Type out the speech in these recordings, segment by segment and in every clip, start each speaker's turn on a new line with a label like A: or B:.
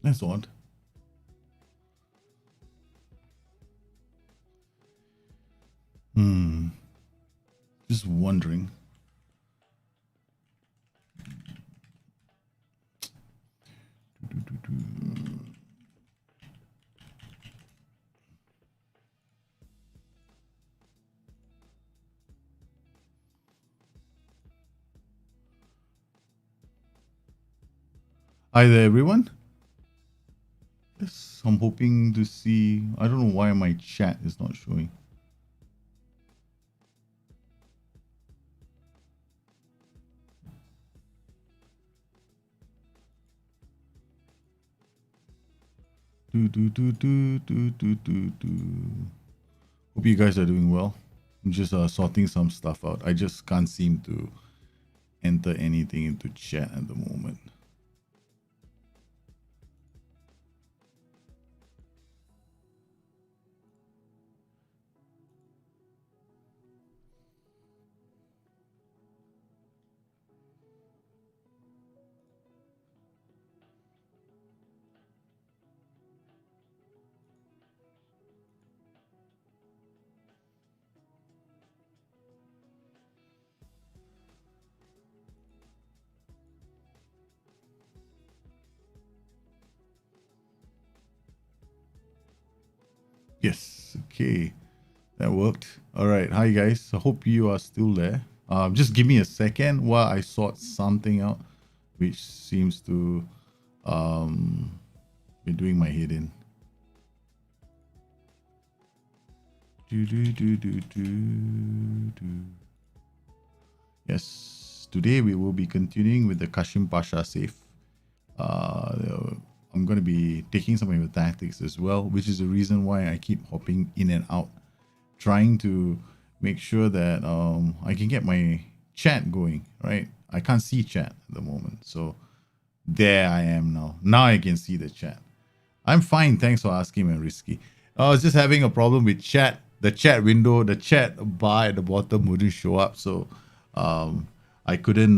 A: That's odd. Just wondering. Hi there, everyone. Yes, I'm hoping to see. I don't know why my chat is not showing. Hope you guys are doing well. I'm just sorting some stuff out. I just can't seem to enter anything into chat at the moment. Yes, okay. That worked. All right. Hi, guys. I hope you are still there. Just give me a second while I sort something out, which seems to be doing my head in. Yes, today we will be continuing with the Kasimpasa save. I'm going to be taking some of the tactics as well, which is the reason why I keep hopping in and out, trying to make sure that I can get my chat going, right? I can't see chat at the moment. So there I am now. Now I can see the chat. I'm fine. Thanks for asking, man, Risky. I was just having a problem with chat. The chat window, the chat bar at the bottom wouldn't show up. So I couldn't,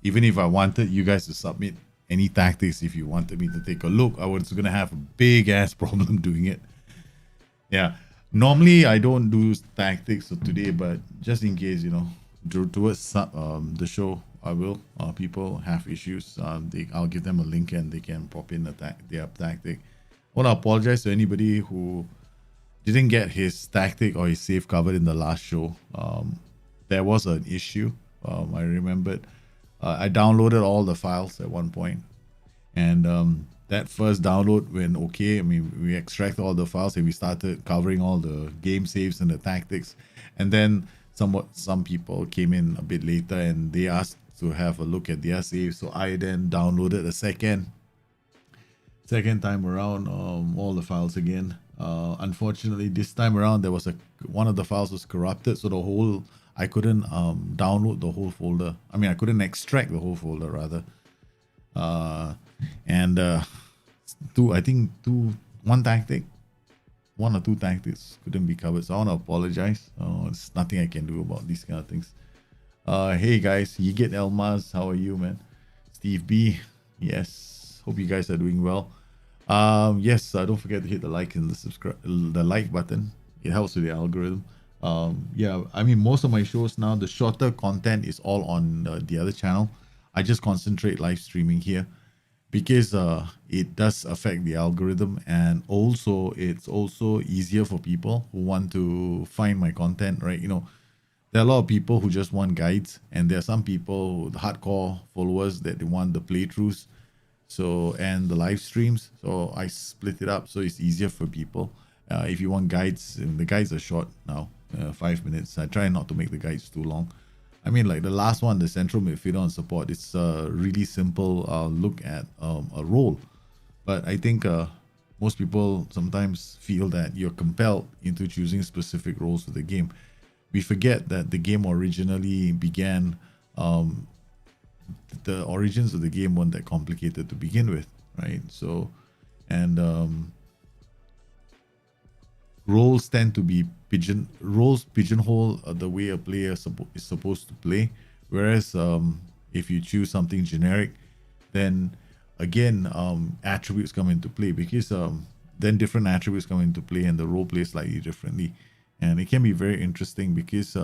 A: even if I wanted you guys to submit any tactics, if you wanted me to take a look, I was going to have a big ass problem doing it. Yeah. Normally, I don't do tactics of today, but just in case, towards the show, I will. People have issues. I'll give them a link and they can pop in their tactic. I want to apologize to anybody who didn't get his tactic or his save covered in the last show. There was an issue. I remembered. I downloaded all the files at one point, and that first download went okay. I mean, we extracted all the files and we started covering all the game saves and the tactics. And then some people came in a bit later and they asked to have a look at their saves. So I then downloaded a second time around all the files again. Unfortunately, this time around there was one of the files was corrupted, so I couldn't download the whole folder. I mean, I couldn't extract the whole folder rather. And one or two tactics couldn't be covered. So I want to apologize. There's nothing I can do about these kind of things. Hey guys, Yigit Elmas, how are you, man? Steve B, yes. Hope you guys are doing well. Yes, don't forget to hit the like and the like button. It helps with the algorithm. Yeah, I mean, most of my shows now, the shorter content is all on the other channel. I just concentrate live streaming here because it does affect the algorithm, and also it's also easier for people who want to find my content, right? There are a lot of people who just want guides, and there are some people, the hardcore followers, that they want the playthroughs, and the live streams. So I split it up so it's easier for people. If you want guides, the guides are short now, 5 minutes. I try not to make the guides too long. I mean, like the last one, the central midfielder on support, it's a really simple look at a role. But I think most people sometimes feel that you're compelled into choosing specific roles for the game. We forget that the game originally began, the origins of the game weren't that complicated to begin with, right? So, and roles tend to be pigeonhole the way a player is supposed to play, whereas if you choose something generic, then again, attributes come into play, because then different attributes come into play and the role plays slightly differently. And it can be very interesting because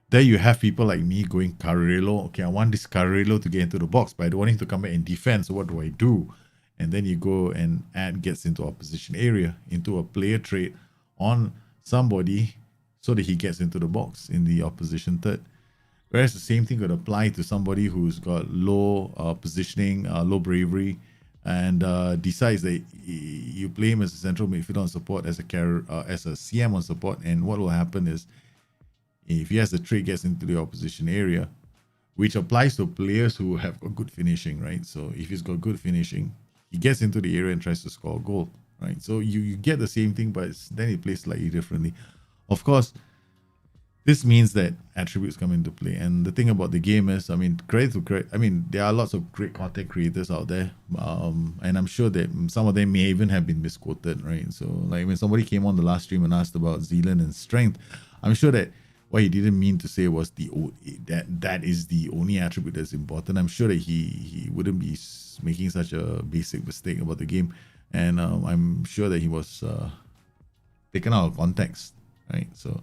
A: there you have people like me going Carrillo. Okay, I want this Carrillo to get into the box, but I don't want him to come back and defend. So what do I do? And then you go and add gets into opposition area, into a player trait on somebody so that he gets into the box in the opposition third. Whereas the same thing could apply to somebody who's got low positioning, low bravery, and decides that you play him as a central midfielder on support, as a CM on support. And what will happen is, if he has the trait, gets into the opposition area, which applies to players who have got good finishing, right? So if he's got good finishing, he gets into the area and tries to score a goal, right? So you get the same thing, but then he plays slightly differently. Of course, this means that attributes come into play. And the thing about the game is, I mean, there are lots of great content creators out there. And I'm sure that some of them may even have been misquoted, right? So like when somebody came on the last stream and asked about Zealand and strength, I'm sure that what he didn't mean to say was that is the only attribute that's important. I'm sure that he wouldn't be making such a basic mistake about the game. And I'm sure that he was taken out of context, right? So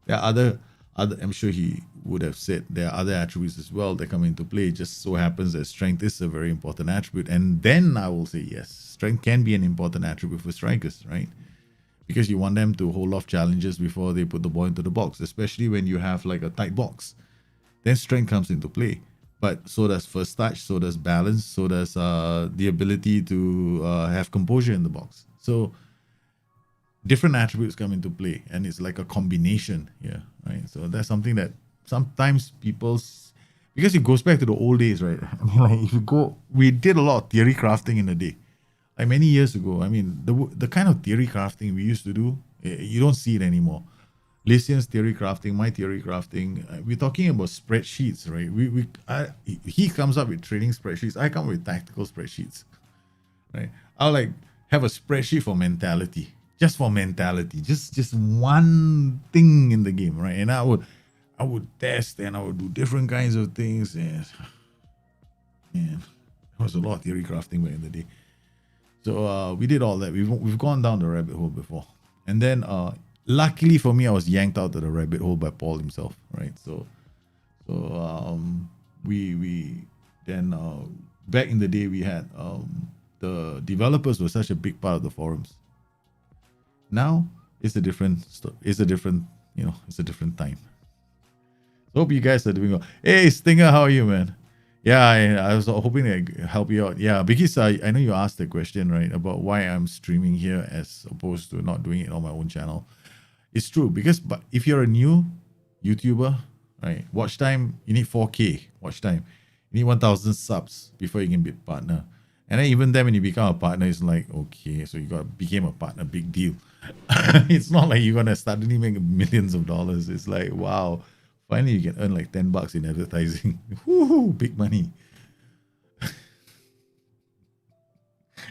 A: there are other, I'm sure he would have said there are other attributes as well that come into play. It just so happens that strength is a very important attribute. And then I will say, yes, strength can be an important attribute for strikers, right? Because you want them to hold off challenges before they put the ball into the box, especially when you have like a tight box. Then strength comes into play. But so does first touch, so does balance, so does the ability to have composure in the box. So different attributes come into play, and it's like a combination here, right? So that's something that sometimes because it goes back to the old days, right? I mean, like if you go, we did a lot of theory crafting in the day, like many years ago. I mean, the kind of theory crafting we used to do, you don't see it anymore. Lysian's theory crafting, my theory crafting, we're talking about spreadsheets, right? He comes up with training spreadsheets. I come up with tactical spreadsheets, right? I'll like have a spreadsheet for mentality. Just for mentality, just one thing in the game, right? And I would test and I would do different kinds of things. And man, there was a lot of theory crafting back in the day. So we did all that. We've gone down the rabbit hole before, and then luckily for me, I was yanked out of the rabbit hole by Paul himself, right? So we then back in the day we had the developers were such a big part of the forums. Now it's a different time. So hope you guys are doing well. Hey Stinger, how are you, man? Yeah, I was hoping to help you out. Yeah, because I know you asked the question, right, about why I'm streaming here as opposed to not doing it on my own channel. It's true, because but if you're a new YouTuber, right, watch time, you need 4K watch time. You need 1,000 subs before you can be a partner. And then even then when you become a partner, it's like, okay, so you became a partner, big deal. It's not like you're gonna suddenly make millions of dollars. It's like, wow, finally you can earn like $10 in advertising. Woohoo, big money.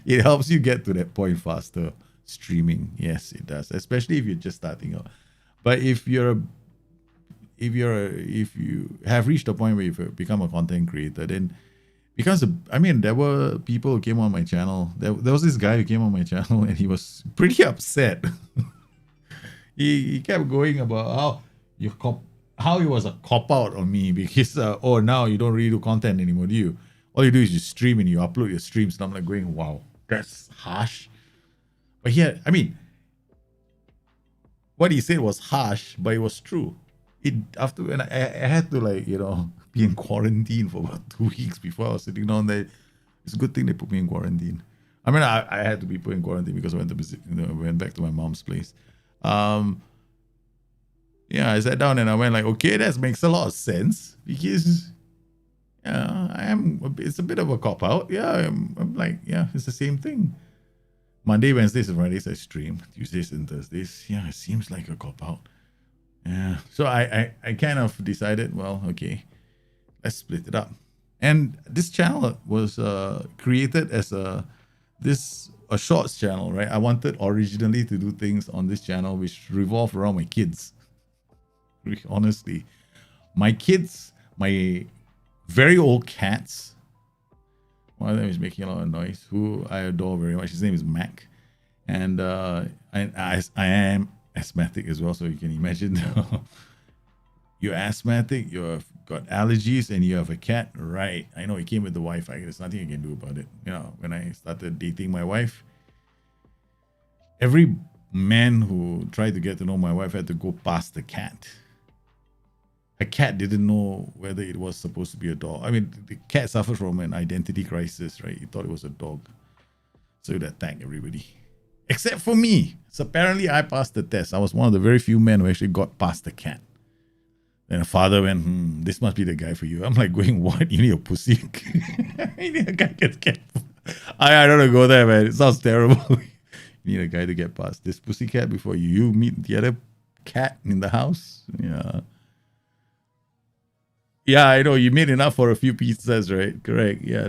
A: It helps you get to that point faster. Streaming, yes, it does, especially if you're just starting out. But if you have reached a point where you've become a content creator, then because there were people who came on my channel. There was this guy who came on my channel and he was pretty upset. he kept going about how he was a cop out on me because now you don't really do content anymore, do you? All you do is you stream and you upload your streams. And I'm like going, wow, that's harsh. But yeah, what he said was harsh, but it was true. When I had to be in quarantine for about 2 weeks before I was sitting down there. It's a good thing they put me in quarantine. I had to be put in quarantine because I went to visit, went back to my mom's place. I sat down and I went like, okay, that makes a lot of sense because it's a bit of a cop out. Yeah, I'm like, yeah, it's the same thing. Monday, Wednesdays, and Fridays I stream. Tuesdays and Thursdays, yeah, it seems like a cop out. Yeah, so I kind of decided, well, okay, let's split it up. And this channel was created as a shorts channel, right? I wanted originally to do things on this channel which revolve around my kids. Honestly, my kids, my very old cats, One of them is making a lot of noise, who I adore very much. His name is Mac. And I am asthmatic as well, so you can imagine. You're asthmatic, you've got allergies, and you have a cat, right? I know it came with the Wi-Fi. There's nothing I can do about it. You know, when I started dating my wife, every man who tried to get to know my wife had to go past the cat. A cat didn't know whether it was supposed to be a dog. I mean, the cat suffered from an identity crisis, right? He thought it was a dog, so it attacked everybody. Except for me. So apparently I passed the test. I was one of the very few men who actually got past the cat. Then a father went, this must be the guy for you. I'm like going, what? You need a pussy? You need a guy to get cat. I don't know, go there, man. It sounds terrible. You need a guy to get past this pussycat before you meet the other cat in the house. Yeah. Yeah, I know. You made enough for a few pizzas, right? Correct. Yeah,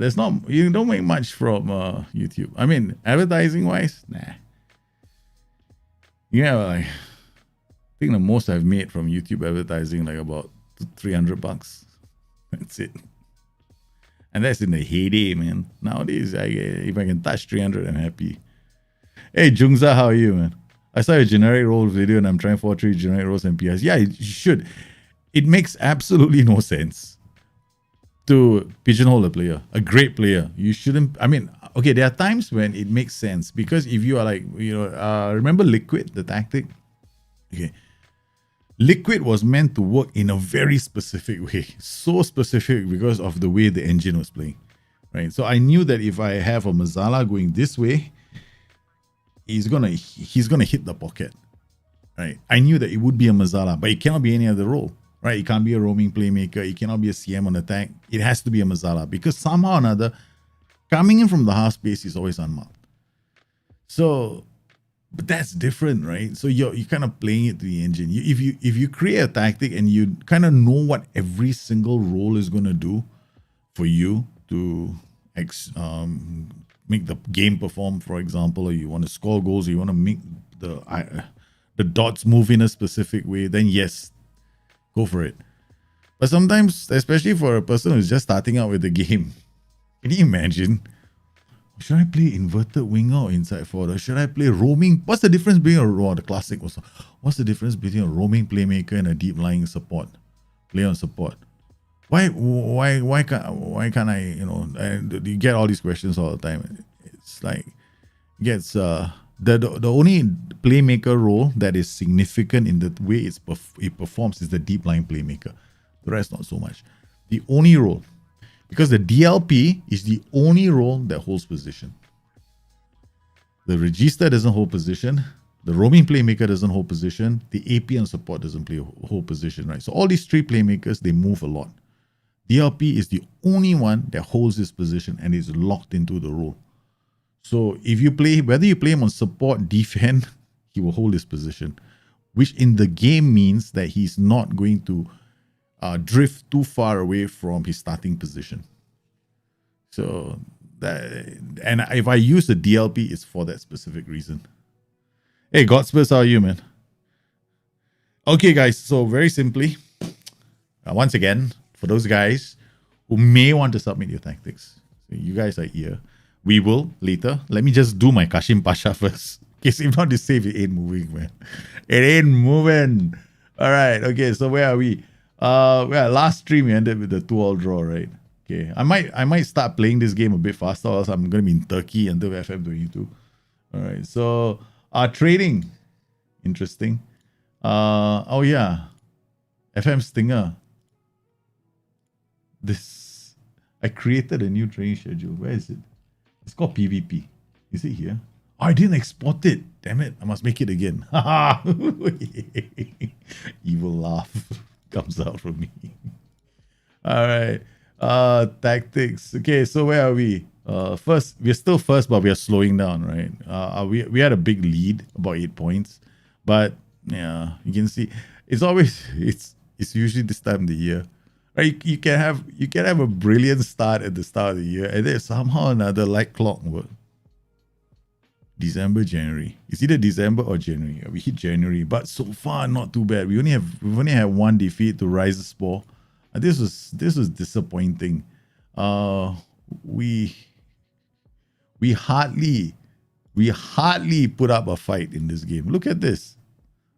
A: you don't make much from YouTube. I mean, advertising-wise, nah. Yeah, like, I think the most I've made from YouTube advertising, like about $300. That's it. And that's in the heyday, man. Nowadays, if I can touch 300, I'm happy. Hey, Jungza, how are you, man? I saw a generic role video and I'm trying 4-3 generic roles and PS. Yeah, you should. It makes absolutely no sense to pigeonhole a player, a great player. You shouldn't. I mean, okay, there are times when it makes sense because if you are like, remember Liquid, the tactic? Okay. Liquid was meant to work in a very specific way, so specific because of the way the engine was playing, right? So I knew that if I have a Mazala going this way, he's gonna hit the pocket, right? I knew that it would be a Mazala, but it cannot be any other role, right? It can't be a roaming playmaker. It cannot be a CM on attack. It has to be a Mazala because somehow or another, coming in from the half space is always unmarked. So. But that's different, right? So you're kind of playing it to the engine. If you create a tactic and you kind of know what every single role is going to do for you to make the game perform, for example, or you want to score goals, or you want to make the dots move in a specific way, then yes, go for it. But sometimes, especially for a person who's just starting out with the game, can you imagine? Should I play inverted winger or inside forward? Should I play roaming? What's the difference between the classic also? What's the difference between a roaming playmaker and a deep lying support? Play on support. Why can't I, and you get all these questions all the time. It's like gets the only playmaker role that is significant in the way it performs is the deep lying playmaker. The rest not so much. The only role. Because the DLP is the only role that holds position. The Regista doesn't hold position. The roaming playmaker doesn't hold position. The AP and support doesn't hold position, right? So all these three playmakers, they move a lot. DLP is the only one that holds this position and is locked into the role. So if you play, whether you play him on support, defend, he will hold his position, which in the game means that he's not going to drift too far away from his starting position. So and if I use the DLP, it's for that specific reason. Hey, Godspurs, how are you, man? Okay, guys. So very simply, once again, for those guys who may want to submit your tactics, so you guys are here. We will later. Let me just do my Kasimpasa first. Because if not, this save it ain't moving, man. It ain't moving. All right. Okay. So where are we? Last stream we ended with the 2-2 draw, right? Okay, I might start playing this game a bit faster, or else I'm gonna be in Turkey until FM22. All right, so trading, interesting. Oh yeah, FM Stinger. I created a new training schedule. Where is it? It's called PvP. Is it here? Oh, I didn't export it. Damn it! I must make it again. Evil laugh comes out from me. All right. Tactics. Okay, so where are we? First, we're still first, but we are slowing down, right? We had a big lead, about 8 points, but yeah, you can see it's usually this time of the year. Right? You can have a brilliant start at the start of the year, and then somehow another like clockwork. December, January. It's either December or January. We hit January, but so far not too bad. We've only had one defeat to Rise Spore. This was disappointing. We We hardly put up a fight in this game. Look at this.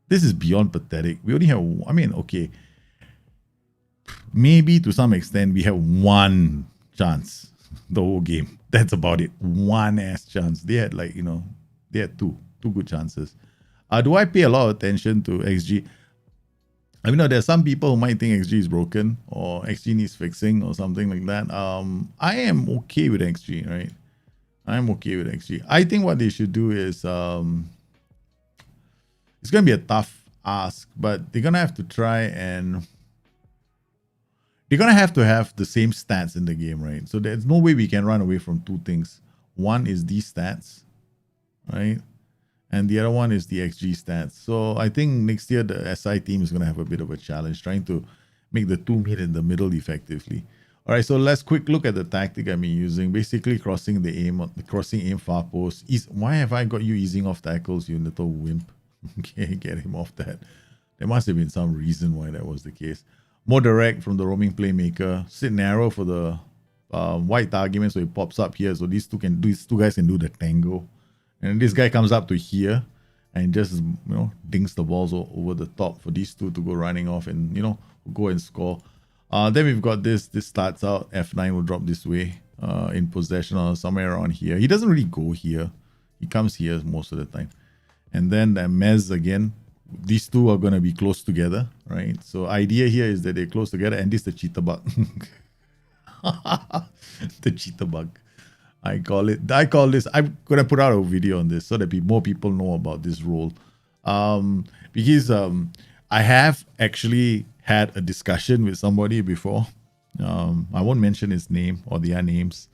A: This is beyond pathetic. We only have, I mean, okay, maybe to some extent we have one chance the whole game. That's about it. One ass chance. They had like, they had two good chances. Do I pay a lot of attention to XG? I mean, there's some people who might think XG is broken or XG needs fixing or something like that. I am okay with XG, right? I'm okay with XG. I think what they should do is, it's going to be a tough ask, but they're going to have to try and they're going to have the same stats in the game, right? So there's no way we can run away from two things. One is these stats, right? And the other one is the XG stats. So I think next year the SI team is going to have a bit of a challenge trying to make the two meet in the middle effectively. All right, so let's quick look at the tactic I've been using. Basically crossing aim far post. Why have I got you easing off tackles, you little wimp? Okay, get him off that. There must have been some reason why that was the case. More direct from the roaming playmaker. Sit narrow for the wide target, so it pops up here. So these two guys can do the tango. And this guy comes up to here and just, dings the balls over the top for these two to go running off and, go and score. Then we've got this starts out. F9 will drop this way in possession or somewhere around here. He doesn't really go here. He comes here most of the time. And then the Mez again. These two are going to be close together, right? So idea here is that they're close together and this is the cheetah bug. The cheetah bug. I call this, I'm going to put out a video on this so that more people know about this role. Because I have actually had a discussion with somebody before. I won't mention his name or their names.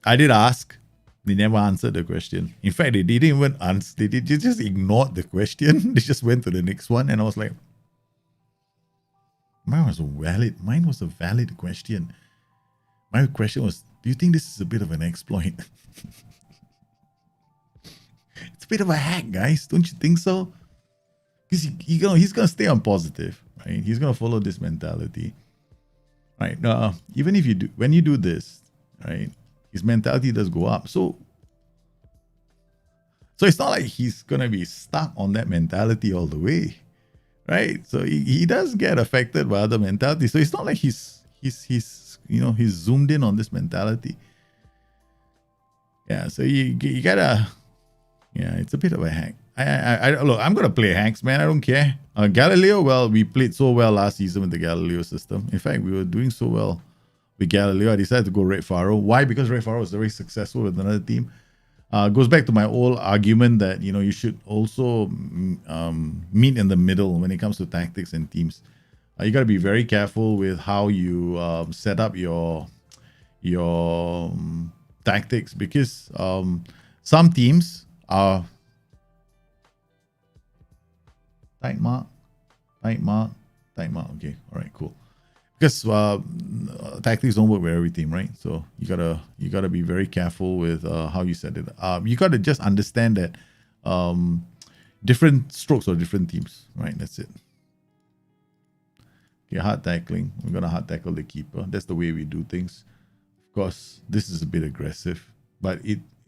A: I did ask. They never answered the question. In fact, they didn't even answer. They just ignored the question. They just went to the next one. And I was like, mine was a valid question. My question was, do you think this is a bit of an exploit? It's a bit of a hack, guys. Don't you think so? Because he's going to stay on positive, right? He's going to follow this mentality. Right? Even if when you do this, right, his mentality does go up. So it's not like he's going to be stuck on that mentality all the way, right? So he does get affected by other mentalities. So it's not like he's zoomed in on this mentality. Yeah, so you gotta, it's a bit of a hack. Look, I'm gonna play hacks, man. I don't care. Galileo, well, we played so well last season with the Galileo system. In fact, we were doing so well with Galileo. I decided to go Red Faro. Why? Because Red Faro was very successful with another team. Goes back to my old argument that you should also meet in the middle when it comes to tactics and teams. You got to be very careful with how you set up your tactics, because some teams are tight mark. Okay, all right, cool. Because tactics don't work with every team, right? So you gotta be very careful with how you set it up. You gotta just understand that different strokes or different teams, right? That's it. Okay, hard tackling. We're gonna hard tackle the keeper. That's the way we do things. Of course, this is a bit aggressive, but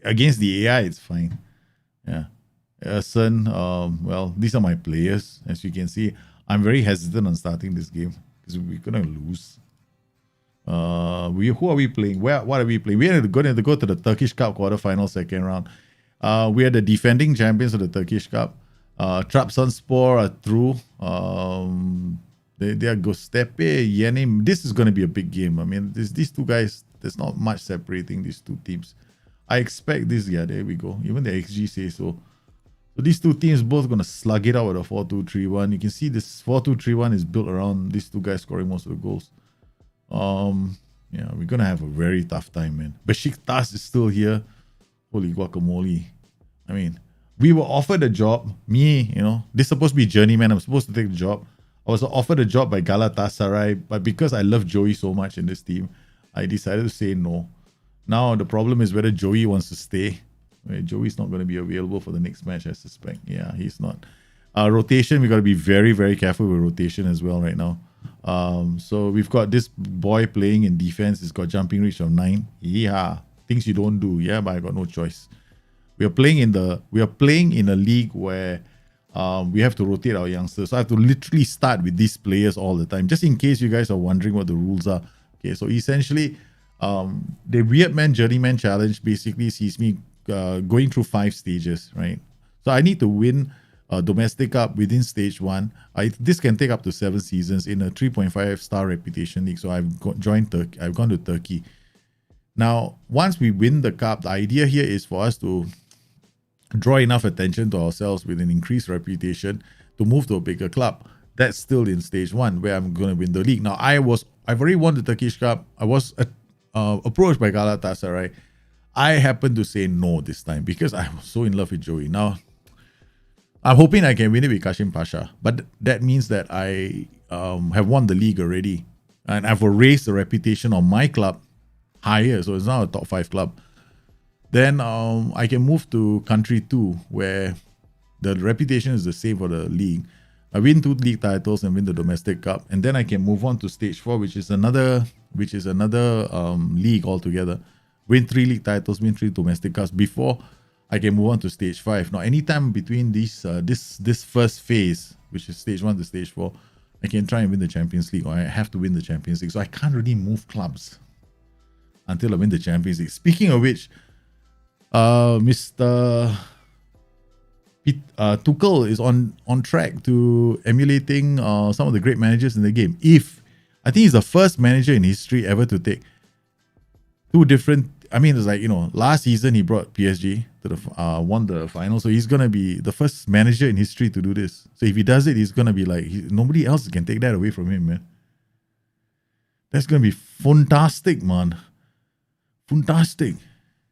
A: against the AI, it's fine. Yeah. Sun, well, these are my players. As you can see, I'm very hesitant on starting this game because we're gonna lose. Who are we playing? What are we playing? We are going to go to the Turkish Cup quarterfinal second round. We are the defending champions of the Turkish Cup. Trabzonspor are through. They are Göztepe, Yenim. This is going to be a big game. I mean, these two guys, there's not much separating these two teams. I expect this. Yeah, there we go. Even the XG says so. So these two teams both going to slug it out with a 4-2-3-1. You can see this 4-2-3-1 is built around these two guys scoring most of the goals. Yeah, we're going to have a very tough time, man. Besiktas is still here. Holy guacamole. I mean, we were offered a job. Me, this is supposed to be Journeyman. I'm supposed to take the job. I was offered a job by Galatasaray, but because I love Joey so much in this team, I decided to say no. Now, the problem is whether Joey wants to stay. Right? Joey's not going to be available for the next match, I suspect. Yeah, he's not. Rotation, we got to be very, very careful with rotation as well right now. So we've got this boy playing in defense. He's got jumping reach of 9. Yeah, things you don't do. Yeah, but I got no choice. We are playing in a league where we have to rotate our youngsters. So I have to literally start with these players all the time, just in case you guys are wondering what the rules are. Okay, so essentially, the Weird Man Journeyman Challenge basically sees me going through 5 stages, right? So I need to win a domestic cup within stage 1. This can take up to 7 seasons in a 3.5-star reputation league. So I've gone to Turkey. Now, once we win the cup, the idea here is for us to draw enough attention to ourselves with an increased reputation to move to a bigger club. That's still in stage 1 where I'm going to win the league. Now, I've already won the Turkish Cup. I was approached by Galatasaray. I happened to say no this time because I was so in love with Joey. Now, I'm hoping I can win it with Kasimpasa, but that means that I have won the league already, and I've raised the reputation of my club higher, so it's now a top 5 club. Then I can move to country 2, where the reputation is the same for the league. I win 2 league titles and win the domestic cup, and then I can move on to stage 4, which is another league altogether. Win 3 league titles, win 3 domestic cups before I can move on to stage 5. Now, anytime between this first phase, which is stage 1 to stage 4, I can try and win the Champions League, or I have to win the Champions League. So I can't really move clubs until I win the Champions League. Speaking of which, Mr. Tuchel is on track to emulating some of the great managers in the game. I think he's the first manager in history ever to take 2 different. I mean, it's like, last season he brought PSG to the won the final, so he's gonna be the first manager in history to do this. So if he does it, he's gonna be like nobody else can take that away from him, man. That's gonna be fantastic, man. Fantastic.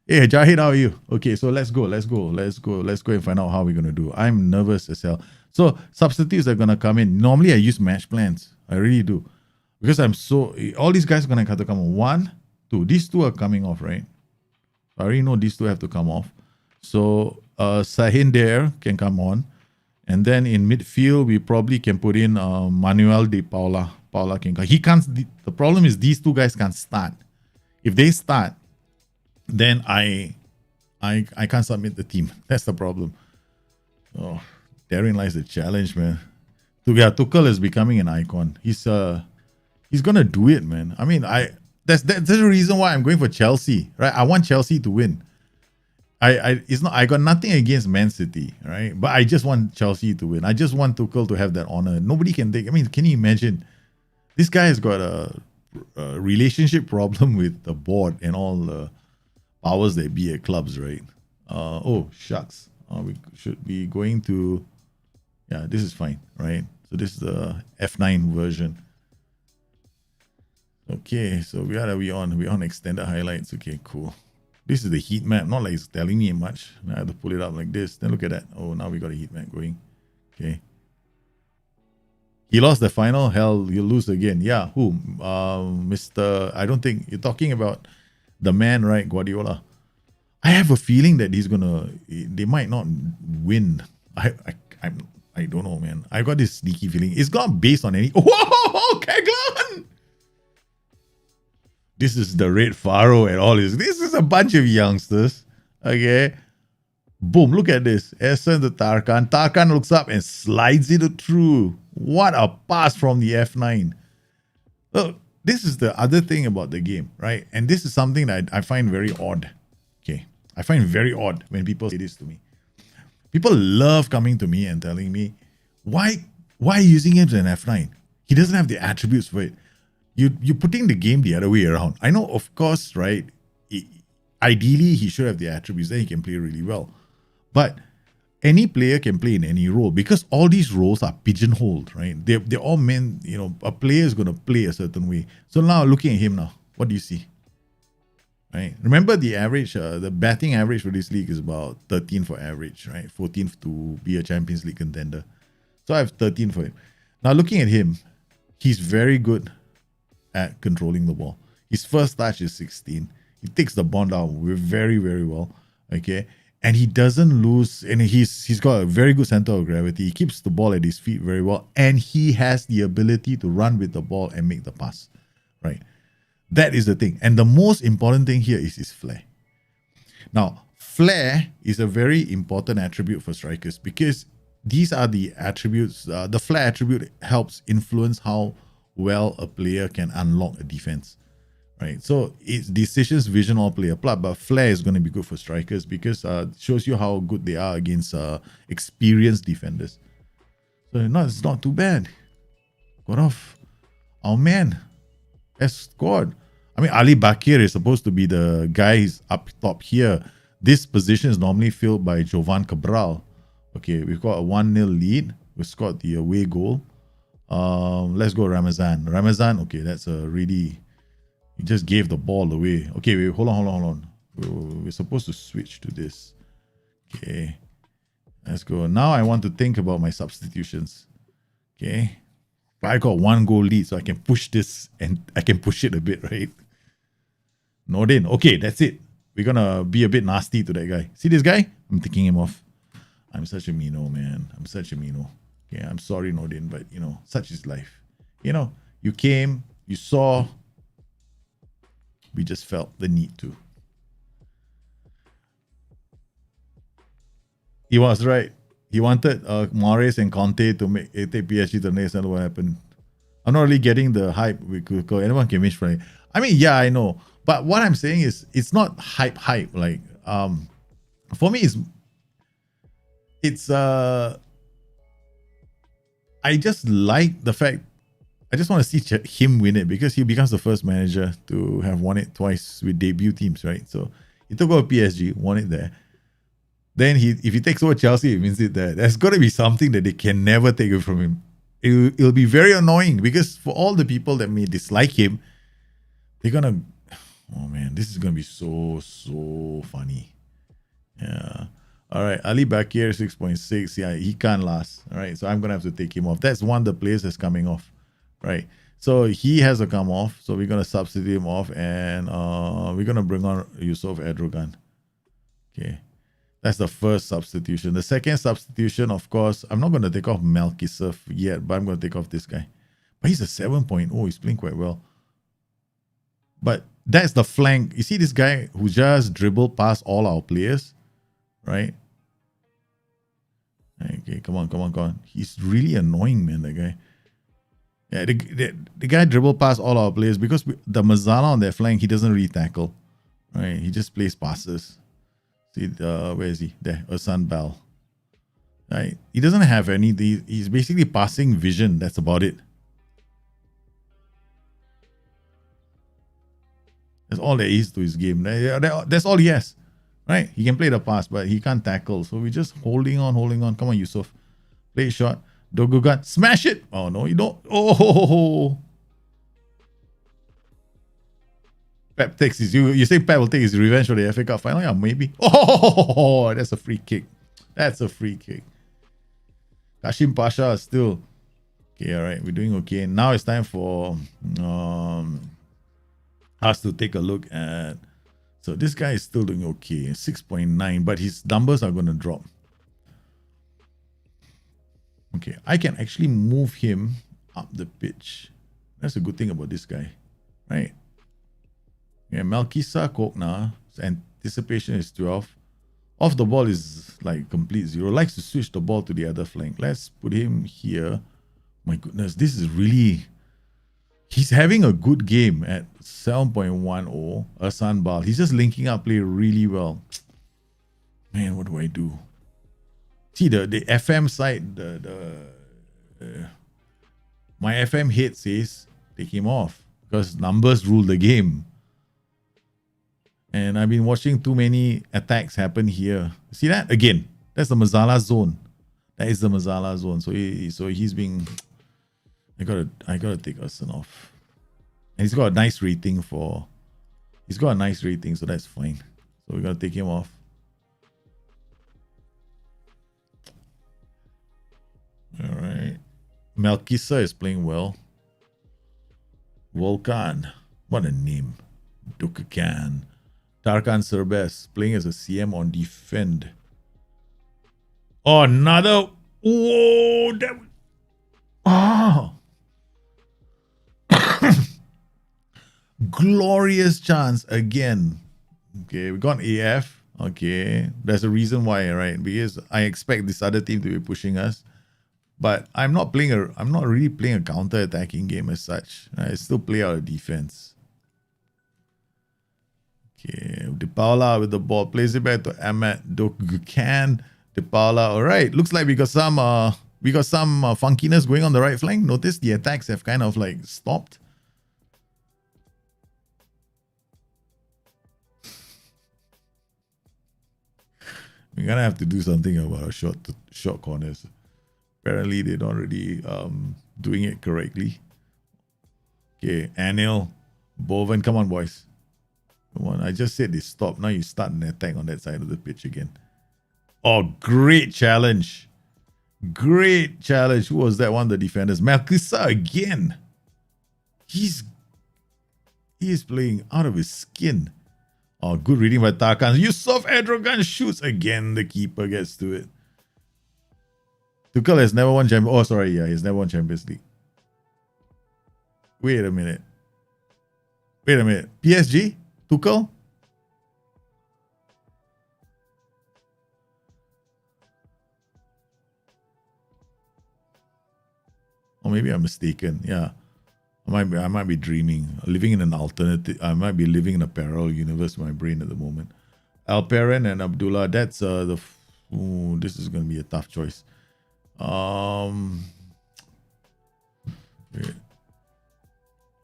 A: Hey, Jahid, how are you? Okay, so let's go and find out how we're gonna do. I'm nervous as hell. So substitutes are gonna come in. Normally I use match plans. I really do. Because all these guys are gonna have to come on. 1, 2. These 2 are coming off, right? I already know these 2 have to come off. So Sahin there can come on. And then in midfield, we probably can put in Manuel de Paula. Paula can come. He can't. The problem is these 2 guys can't start. If they start, then I can't submit the team. That's the problem. Oh, therein lies the challenge, man. Tuchel is becoming an icon. He's gonna do it, man. I mean, that's the reason why I'm going for Chelsea, right? I want Chelsea to win. I got nothing against Man City, right? But I just want Chelsea to win. I just want Tuchel to have that honor. Nobody can take. I mean, can you imagine? This guy has got a relationship problem with the board and all the powers that be at clubs, right? Oh shucks. We should be going to. Yeah, this is fine, right? So this is the F9 version. Okay, so we on extended highlights. Okay, cool. This is the heat map. Not like it's telling me much. I have to pull it up like this. Then look at that. Oh, now we got a heat map going. Okay. He lost the final. Hell, he'll lose again. Yeah, who? Mr. I don't think you're talking about the man, right? Guardiola. I have a feeling that they might not win. I don't know, man. I got this sneaky feeling. It's not based on any. Whoa, Keglan! This is the Red Pharaoh and all this. This is a bunch of youngsters. Okay. Boom, look at this. Essen to Tarkan. Tarkan looks up and slides it through. What a pass from the F9. Look, this is the other thing about the game, right? And this is something that I find very odd. Okay. I find very odd when people say this to me. People love coming to me and telling me, why are you using him as an F9? He doesn't have the attributes for it. You're putting the game the other way around. I know, of course, right? Ideally, he should have the attributes, then he can play really well. But any player can play in any role because all these roles are pigeonholed, right? They're all meant, a player is going to play a certain way. So now, looking at him now, what do you see? Right? Remember the average, the batting average for this league is about 13 for average, right? 14th to be a Champions League contender. So I have 13 for him. Now, looking at him, he's very good at controlling the ball. His first touch is 16. He takes the ball down very, very well. Okay. and he doesn't lose, and he's got a very good center of gravity. He keeps the ball at his feet very well, and he has the ability to run with the ball and make the pass, right? That is the thing. And the most important thing here is his flair. Now, flair is a very important attribute for strikers because these are the attributes. The flair attribute helps influence how well a player can unlock a defense, right? So it's decisions, vision, all play a part, but flair is going to be good for strikers because it shows you how good they are against experienced defenders. So it's not too bad. Got off. Our man has scored. I mean, Ali Bakir is supposed to be the guy who's up top here. This position is normally filled by Jovan Cabral. Okay, we've got a 1-0 lead. We scored the away goal. Let's go Ramazan. Ramazan, okay, that's a really... He just gave the ball away. Okay, wait, hold on. We're supposed to switch to this. Okay, let's go. Now I want to think about my substitutions. Okay, I got 1 goal lead, so I can push this and I can push it a bit, right? Nordin. Okay, that's it. We're gonna be a bit nasty to that guy. See this guy? I'm taking him off. I'm such a Mino, man. I'm such a Mino. Okay, I'm sorry, Nordin, but you know, such is life. You know, you came, you saw. We just felt the need to. He was right. He wanted Mahrez and Conte to take PSG to the next level. What happened? I'm not really getting the hype with Kuko. Anyone can wish for it. I mean, yeah, I know. But what I'm saying is, it's not hype. Like, for me, it's I just like the fact. I just want to see him win it because he becomes the first manager to have won it twice with debut teams, right? So he took over PSG, won it there. Then if he takes over Chelsea, he wins it there. There's got to be something that they can never take away from him. It'll be very annoying because for all the people that may dislike him, they're gonna, oh man, this is gonna be so funny. Yeah. All right, Ali Bakir 6.6. Yeah, he can't last. All right, so I'm gonna have to take him off. That's one of the players that's coming off. Right, so he has to come off. So we're gonna substitute him off, and we're gonna bring on Yusuf Erdogan. Okay, that's the first substitution. The second substitution, of course, I'm not gonna take off Melkisef yet, but I'm gonna take off this guy. But he's a 7.0. He's playing quite well. But that's the flank. You see this guy who just dribbled past all our players, right? Okay, come on. He's really annoying, man. That guy. Yeah, the guy dribbled past all our players because the Mazzala on their flank, he doesn't really tackle, right? He just plays passes. See, where is he? There, Hassan Bal. Right? He doesn't have any. He's basically passing vision. That's about it. That's all there is to his game. That's all he has, right? He can play the pass, but he can't tackle. So we're just holding on. Come on, Yusuf. Play a shot. Dogugan, smash it! Oh no, you don't. Oh, Pep takes his. You say Pep will take his revenge for the FA Cup final? Yeah, maybe. Oh, that's a free kick. Kasimpasa is still okay. All right, we're doing okay. Now it's time for us to take a look at. So this guy is still doing okay, 6.9, but his numbers are going to drop. Okay, I can actually move him up the pitch. That's a good thing about this guy, right? Yeah, Melkisa Kokna, anticipation is 12. Off the ball is like complete 0. Likes to switch the ball to the other flank. Let's put him here. My goodness, this is really... He's having a good game at 7.10. Hassan Bal. He's just linking up play really well. Man, what do I do? See the FM side, my FM head says take him off because numbers rule the game. And I've been watching too many attacks happen here. See that? Again, that's the Mazzala zone. That is the Mazzala zone. So he's being... I gotta take Hassan off. And he's got a nice rating so that's fine. So we gotta take him off. All right. Melkisa is playing well. Volkan. What a name. Dukakan. Tarkan Serbest playing as a CM on defend. Oh, another. Whoa, that. Oh. Glorious chance again. Okay, we got AF. Okay, there's a reason why, right? Because I expect this other team to be pushing us, but I'm not really playing a counter-attacking game as such. I still play out a defense. Okay, De Paula with the ball, plays it back to Ahmed Dokukan. De Paula, all right. Looks like we got some funkiness going on the right flank. Notice the attacks have kind of like stopped. We're gonna have to do something about our short corners. Apparently, they're not really doing it correctly. Okay, Anil, Boven, come on, boys. Come on, I just said they stop. Now you start an attack on that side of the pitch again. Oh, great challenge. Great challenge. Who was that one? The defenders. Melkisa again. He is playing out of his skin. Oh, good reading by Tarkan. Yusuf Erdogan shoots again. The keeper gets to it. Tuchel has never won Champions. Oh, sorry, yeah, he's never won Champions League. Wait a minute. PSG? Tuchel? Or maybe I'm mistaken. Yeah. I might be dreaming, living in an alternative. I might be living in a parallel universe in my brain at the moment. Alperen and Abdullah. That's this is going to be a tough choice. Wait.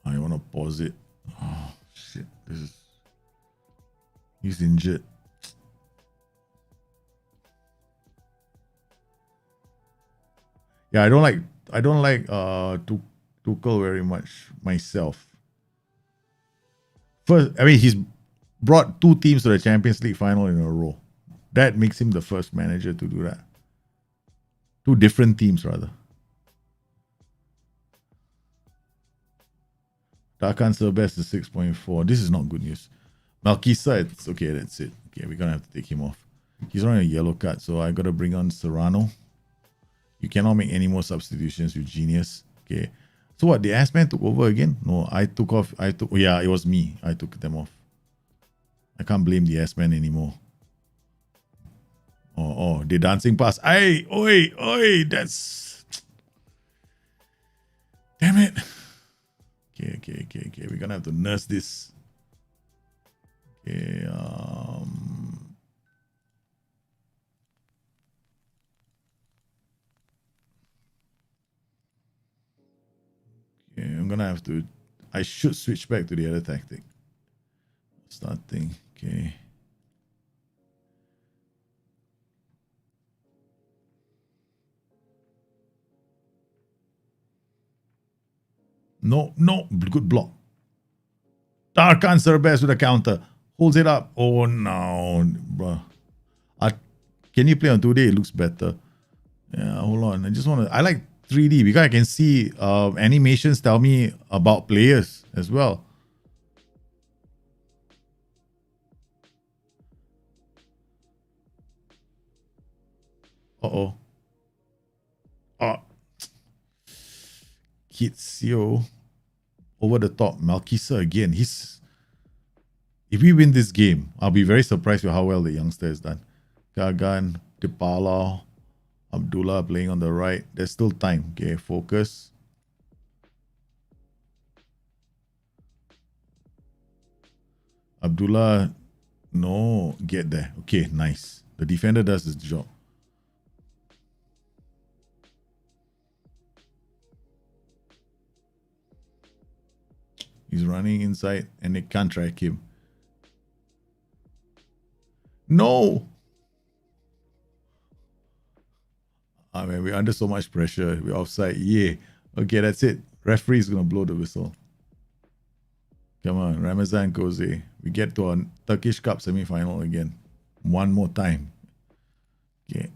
A: I want to pause it. Oh shit! He's injured. Yeah, I don't like Tuchel very much myself. First, I mean, he's brought two teams to the Champions League final in a row. That makes him the first manager to do that. Two different teams, rather. Tarkan Serbest is 6.4. This is not good news. Malkisa, it's okay, that's it. Okay, we're going to have to take him off. He's on a yellow card, so I got to bring on Serrano. You cannot make any more substitutions, you genius. Okay. So what, the Assman took over again? No, I took off. Yeah, it was me. I took them off. I can't blame the Assman anymore. Oh, they're dancing past. Oi, that's... Damn it. Okay. We're gonna have to nurse this. Okay, Okay, I'm gonna have to... I should switch back to the other tactic. Starting, okay. No, good block. Tarkan Serbest with a counter. Holds it up. Oh no, bro. Can you play on 2D? It looks better. Yeah, hold on. I like 3D because I can see animations tell me about players as well. Oh, Kitsio over the top. Malkisa again. If we win this game, I'll be very surprised with how well the youngster has done. Gagan, Depala, Abdullah playing on the right. There's still time. Okay, focus. Abdullah, no, get there. Okay, nice. The defender does his job. He's running inside and they can't track him. No! I mean, we're under so much pressure. We're offside. Yeah. Okay, that's it. Referee's going to blow the whistle. Come on, Ramazan Koze. We get to our Turkish Cup semi-final again. One more time. Okay.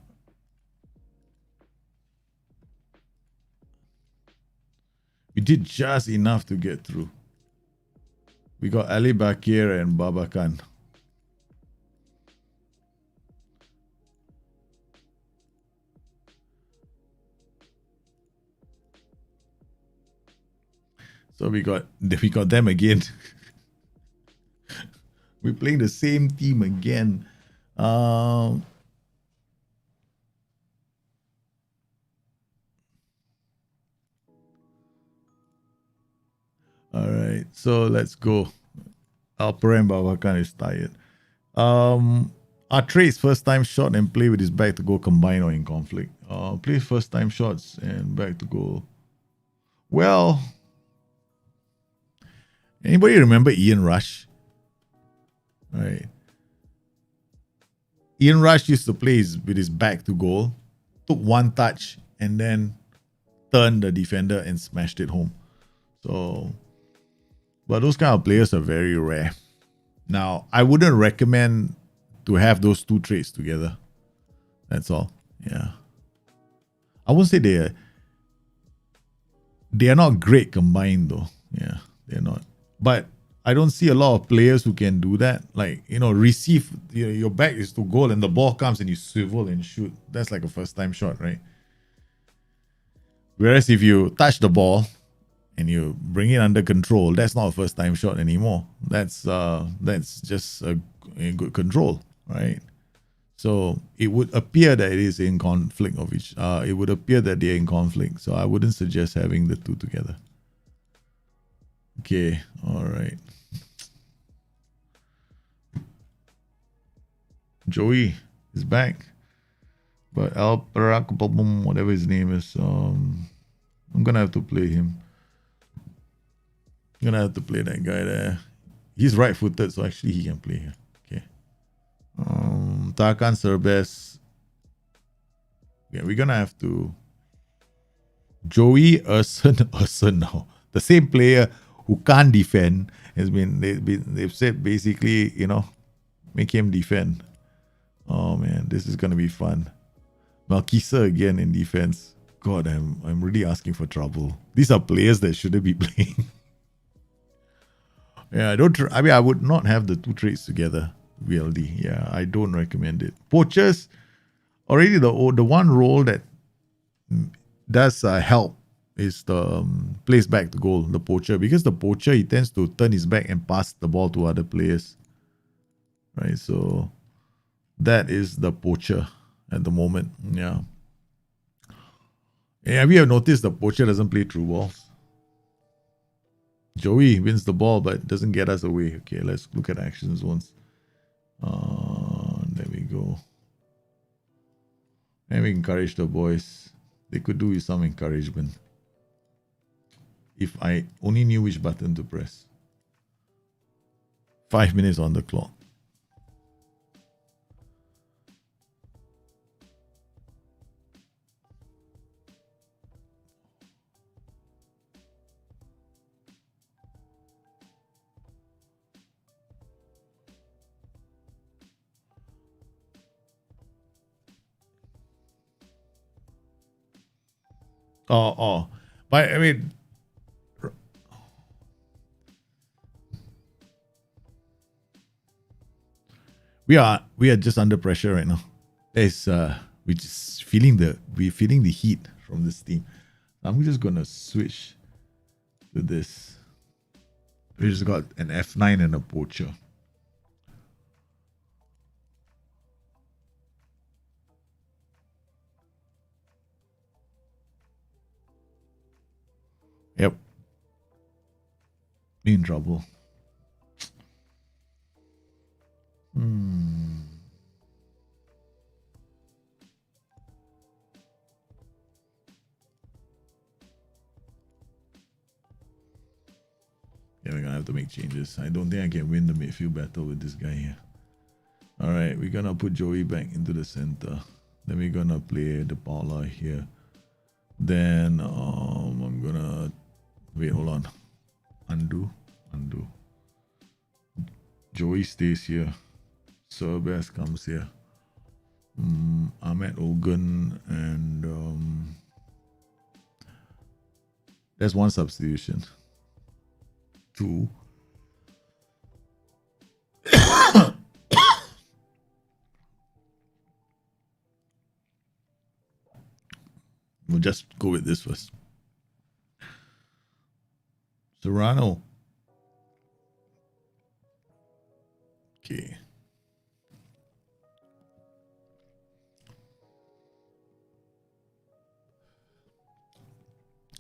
A: We did just enough to get through. We got Ali Bakir and Babakan. So we got them again. We're playing the same team again. All right, so let's go. Alperen Babakan is tired. Are trades first time shot and play with his back to goal combined or in conflict? Play first time shots and back to goal. Well, anybody remember Ian Rush? Right. Ian Rush used to play with his back to goal, took one touch, and then turned the defender and smashed it home. So, but those kind of players are very rare. Now, I wouldn't recommend to have those two traits together. That's all. Yeah. I won't say they are not great combined though. Yeah, they're not. But I don't see a lot of players who can do that. Like, receive, your back is to goal and the ball comes and you swivel and shoot. That's like a first time shot, right? Whereas if you touch the ball and you bring it under control, that's not a first time shot anymore. That's just a good control, right? So it would appear that it is in conflict of each. It would appear that they're in conflict. So I wouldn't suggest having the two together. Okay, all right. Joey is back, but whatever his name is, I'm gonna have to play him. I'm gonna have to play that guy there. He's right-footed, so actually he can play here. Okay. Tarkan Serbes. Yeah, we're gonna have to. Joey Urson now. The same player who can't defend they've said basically, make him defend. Oh man, this is gonna be fun. Malkisa again in defense. God, I'm really asking for trouble. These are players that shouldn't be playing. Yeah, I would not have the two traits together. VLD. Yeah, I don't recommend it. Poachers, already the one role that does help is the plays back to goal, the poacher. Because the poacher, he tends to turn his back and pass the ball to other players. Right, so that is the poacher at the moment. Yeah. Have you noticed the poacher doesn't play through balls? Joey wins the ball but doesn't get us away. Okay, let's look at action zones. There we go. And we encourage the boys. They could do with some encouragement. If I only knew which button to press. 5 minutes on the clock. But I mean, we are just under pressure right now. We're feeling the heat from this team. I'm just gonna switch to this. We just got an F9 and a poacher. Yep. Be in trouble. Yeah, we're gonna have to make changes. I don't think I can win the midfield battle with this guy here. Alright, we're gonna put Joey back into the center. Then we're gonna play the Paula here. Then I'm gonna wait, hold on. Undo. Joey stays here. Serbest comes here. Ahmed Ogun and there's one substitution. 2. We'll just go with this first. Serrano. Okay.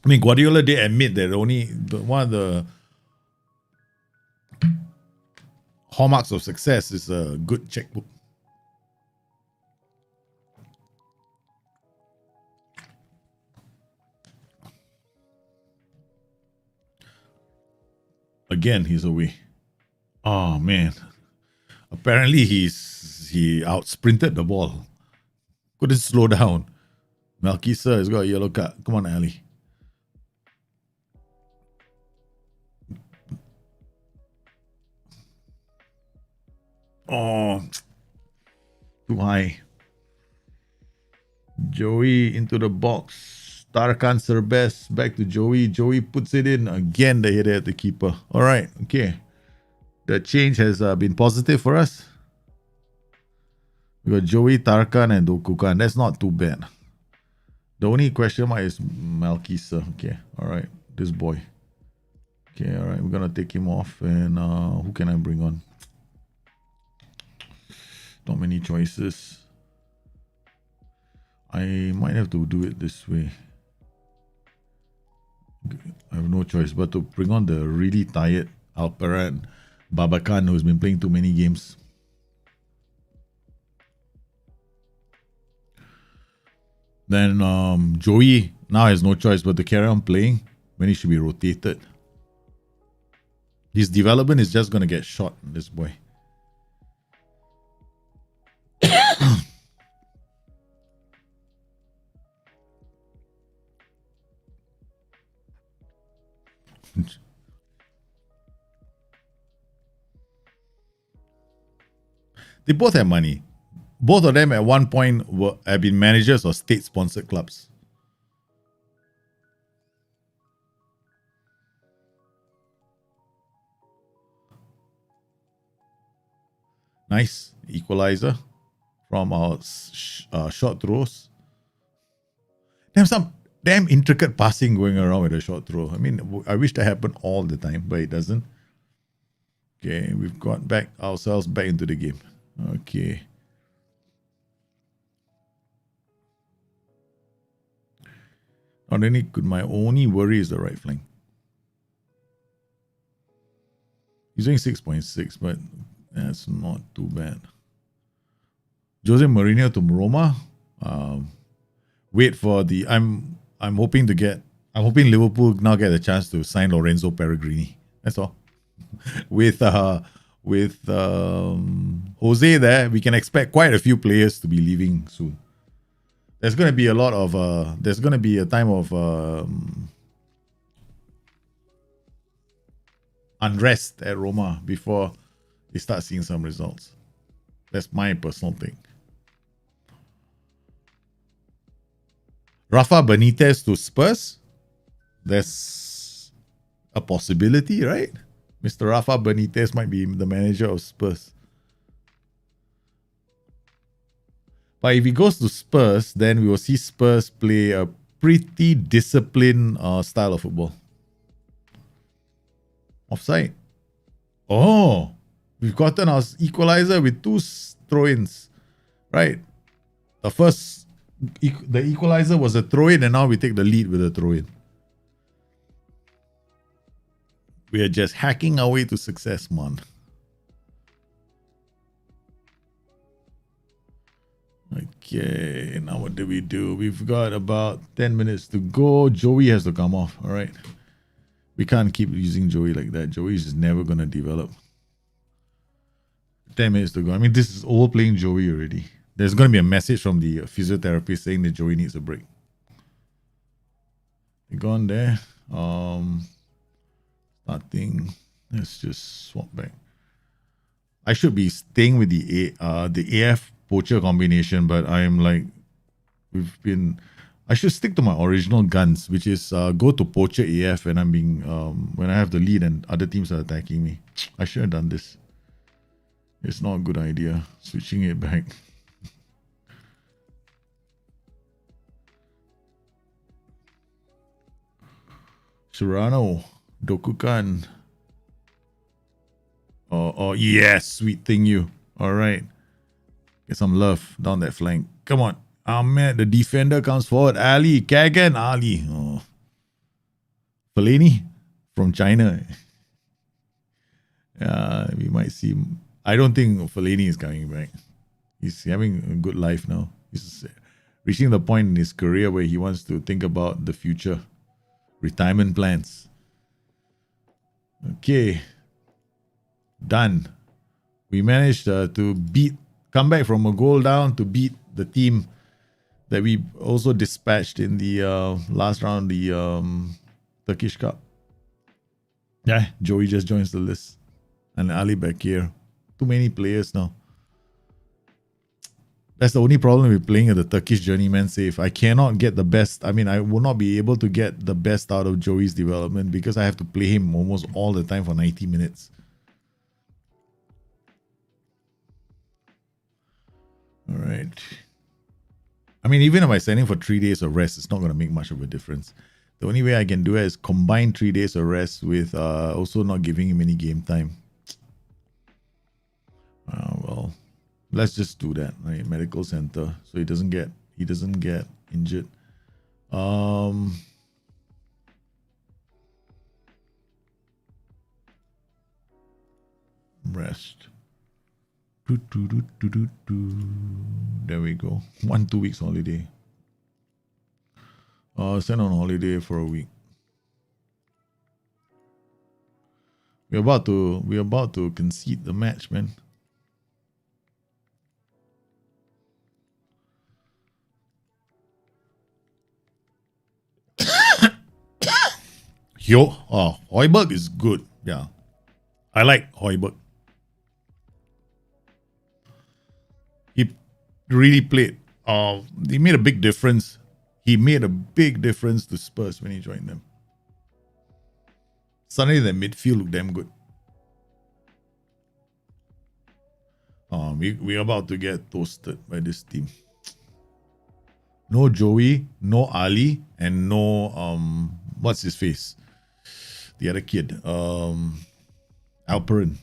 A: I mean, Guardiola did admit that one of the hallmarks of success is a good checkbook. Again, he's away. Oh man. Apparently he outsprinted the ball. Couldn't slow down. Melkisa has got a yellow card. Come on, Ali. Oh, too high. Joey into the box. Tarkan Serbest back to Joey. Joey puts it in again. They hit it at the keeper. All right, okay. The change has been positive for us. We got Joey, Tarkan, and Dokukan. That's not too bad. The only question mark is Malkisa. Okay, all right. This boy. Okay, all right. We're gonna take him off, and who can I bring on? Not many choices. I might have to do it this way. I have no choice but to bring on the really tired Alperan Babakan, who's been playing too many games. Then Joey now has no choice but to carry on playing when he should be rotated. His development is just going to get shot, this boy. They both have money. Both of them at one point have been managers of state-sponsored clubs. Nice equalizer from our short throws. Some damn intricate passing going around with a short throw. I mean, I wish that happened all the time, but it doesn't. Okay, we've got ourselves back into the game. Okay. My only worry is the right flank. He's doing 6.6, but that's not too bad. Jose Mourinho to Roma. Wait for the. I'm hoping Liverpool now get a chance to sign Lorenzo Pellegrini. That's all. With Jose there, we can expect quite a few players to be leaving soon. There's going to be a lot of. There's going to be a time of unrest at Roma before they start seeing some results. That's my personal thing. Rafa Benitez to Spurs. There's a possibility, right? Mr. Rafa Benitez might be the manager of Spurs. But if he goes to Spurs, then we will see Spurs play a pretty disciplined style of football. Offside. Oh, we've gotten our equalizer with 2 throw-ins. Right. The equalizer was a throw-in, and now we take the lead with a throw-in. We are just hacking our way to success, man. Okay, now what do we do? We've got about 10 minutes to go. Joey has to come off. All right. We can't keep using Joey like that. Joey is never going to develop. 10 minutes to go. I mean, this is overplaying Joey already. There's going to be a message from the physiotherapist saying that Joey needs a break. We gone there. Starting. Let's just swap back. I should be staying with the AF poacher combination, but I'm like, I should stick to my original guns, which is go to poacher AF and I'm being when I have the lead and other teams are attacking me. I should have done this. It's not a good idea. Switching it back. Serrano. Dokukan. Oh, yes, sweet thing you. All right. Get some love down that flank. Come on. Ahmed, the defender comes forward. Ali, Kagan, Ali. Oh. Fellaini from China. We might see him. I don't think Fellaini is coming back. He's having a good life now. He's reaching the point in his career where he wants to think about the future. Retirement plans. Okay. Done. We managed to come back from a goal down to beat the team that we also dispatched in the last round, the Turkish Cup. Yeah, Joey just joins the list. And Ali back here. Too many players now. That's the only problem with playing at the Turkish Journeyman save. I cannot get the best. I mean, I will not be able to get the best out of Joey's development because I have to play him almost all the time for 90 minutes. All right. I mean, even if I send him for 3 days of rest, it's not going to make much of a difference. The only way I can do it is combine 3 days of rest with also not giving him any game time. Well, let's just do that, right? Medical center, so he doesn't get injured. Rest. There we go. 1-2 weeks holiday. Send on holiday for a week. We're about to concede the match, man. Højbjerg is good. Yeah. I like Højbjerg. He really played. He made a big difference. He made a big difference to Spurs when he joined them. Suddenly the midfield looked damn good. We're about to get toasted by this team. No Joey, no Ali, and no what's his face? The other kid. Alperin.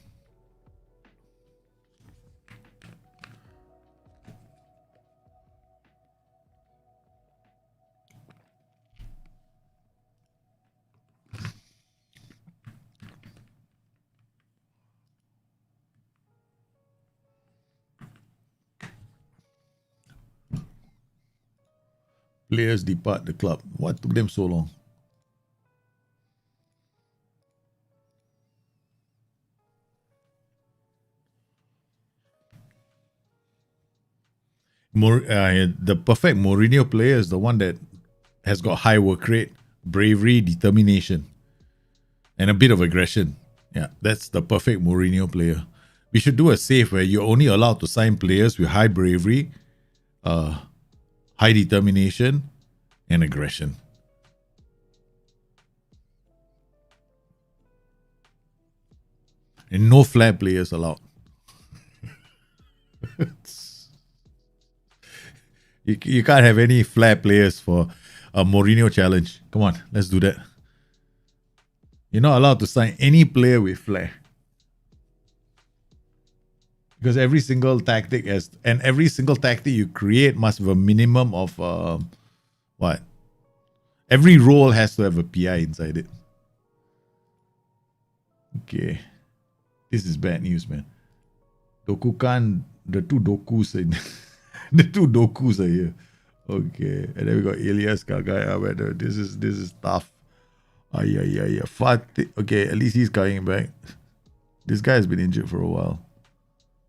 A: Players depart the club. What took them so long? The perfect Mourinho player is the one that has got high work rate, bravery, determination, and a bit of aggression. Yeah, that's the perfect Mourinho player. We should do a save where you're only allowed to sign players with high bravery, high determination, and aggression. And no flair players allowed. You can't have any flair players for a Mourinho challenge. Come on, let's do that. You're not allowed to sign any player with flair. Because every single tactic you create must have a minimum of what? Every role has to have a PI inside it. Okay. This is bad news, man. Dokukan, the two Dokus in the two Dokus are here. Okay. And then we got Elias Kagaya. This is tough. Okay, at least he's coming back. This guy has been injured for a while.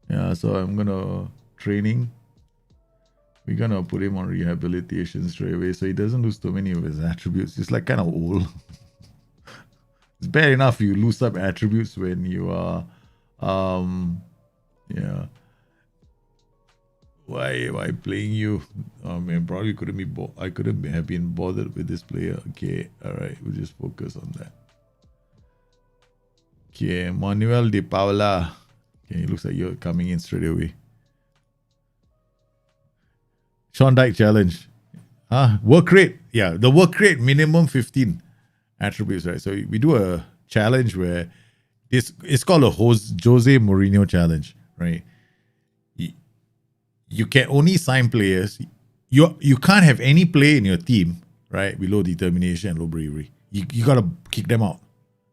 A: Yeah, so I'm gonna training. We're gonna put him on rehabilitation straight away so he doesn't lose too many of his attributes. He's like kind of old. It's bad enough you lose some attributes when you are yeah. Why am I playing you? Oh man, probably I couldn't have been bothered with this player. Okay, alright, we'll just focus on that. Okay, Manuel De Paula. Okay, it looks like you're coming in straight away. Sean Dyke challenge. Work rate. Yeah, the work rate minimum 15 attributes, right? So we do a challenge where it's called a Jose Mourinho challenge, right? You can only sign players. You can't have any player in your team, right, with low determination and low bravery. You gotta kick them out,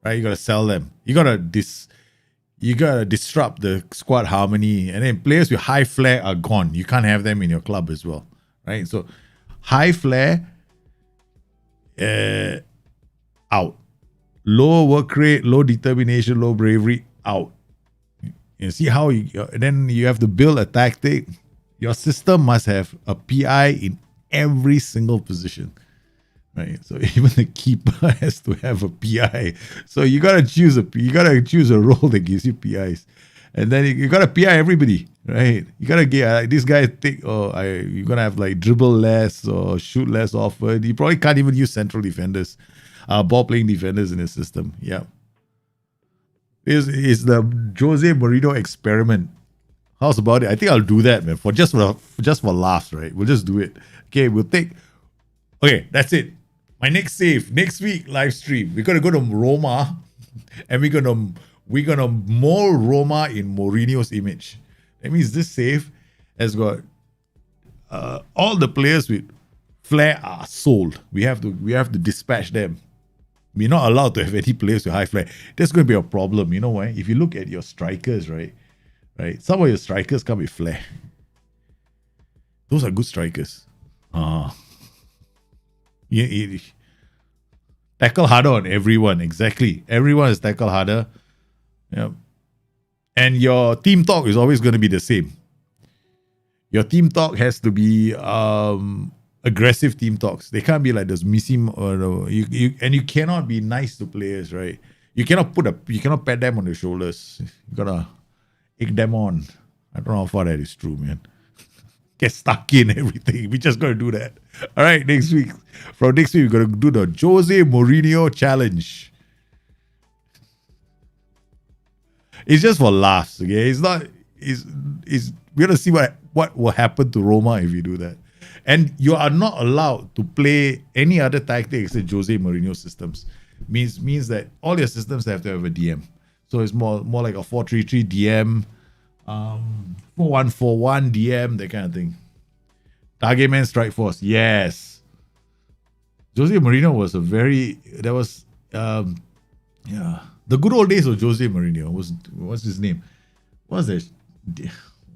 A: right? You gotta sell them. You gotta disrupt the squad harmony, and then players with high flair are gone. You can't have them in your club as well, right? So high flair, out. Low work rate, low determination, low bravery, out. You see how then you have to build a tactic. Your system must have a PI in every single position, right? So even the keeper has to have a PI. So you gotta choose a role that gives you PIs, and then you gotta PI everybody, right? You gotta get this guy you're gonna have like dribble less or shoot less often. You probably can't even use central defenders, ball playing defenders in the system. Yeah, is the Jose Mourinho experiment. How's about it? I think I'll do that, man. For laughs, right? We'll just do it. Okay, okay, that's it. My next save, next week live stream. We're gonna go to Roma, and we're gonna mold Roma in Mourinho's image. That means this save has got all the players with flair are sold. We have to dispatch them. We're not allowed to have any players with high flair. That's going to be a problem. You know why? If you look at your strikers, right? Some of your strikers come with flair. Those are good strikers. Tackle harder on everyone. Exactly. Everyone is tackle harder. Yeah. And your team talk is always going to be the same. Your team talk has to be aggressive team talks. They can't be like those missing and you cannot be nice to players, right? You cannot pat them on the shoulders. You gotta egg them on. I don't know how far that is true, man. Get stuck in everything. We just gotta do that. All right, next week. From next week, we're gonna do the Jose Mourinho challenge. It's just for laughs, okay? It's not. We're gonna see what will happen to Roma if you do that. And you are not allowed to play any other tactics except Jose Mourinho systems. Means that all your systems have to have a DM. So it's more like a 4-3-3 DM, 4-1-4-1 DM, that kind of thing. Target man strike force, yes. Jose Mourinho was the good old days of Jose Mourinho what's his name? What's that?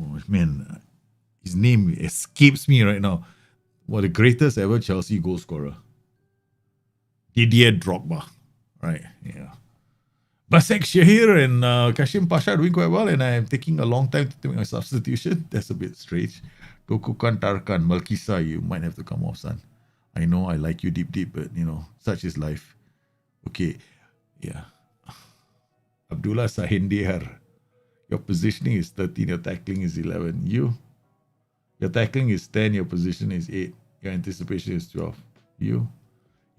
A: Oh man, his name escapes me right now. The greatest ever Chelsea goal scorer. Didier Drogba. Right, yeah. Basek Shahir and Kasimpasa are doing quite well, and I'm taking a long time to make my substitution. That's a bit strange. Dokukan Tarkan, Malkisa, you might have to come off, son. I know I like you deep, but such is life. Okay, yeah. Abdullah Sahindiar, your positioning is 13, your tackling is 11. Your tackling is 10, your position is 8. Your anticipation is 12. Your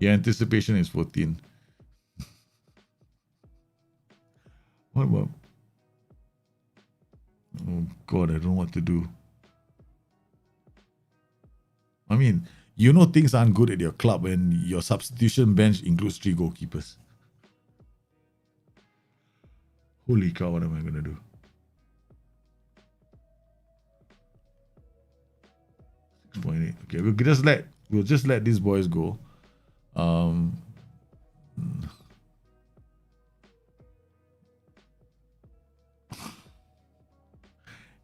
A: anticipation is 14. What about? Oh God, I don't know what to do. I mean, things aren't good at your club and your substitution bench includes 3 goalkeepers. Holy cow, what am I gonna do? Okay, we'll just let these boys go.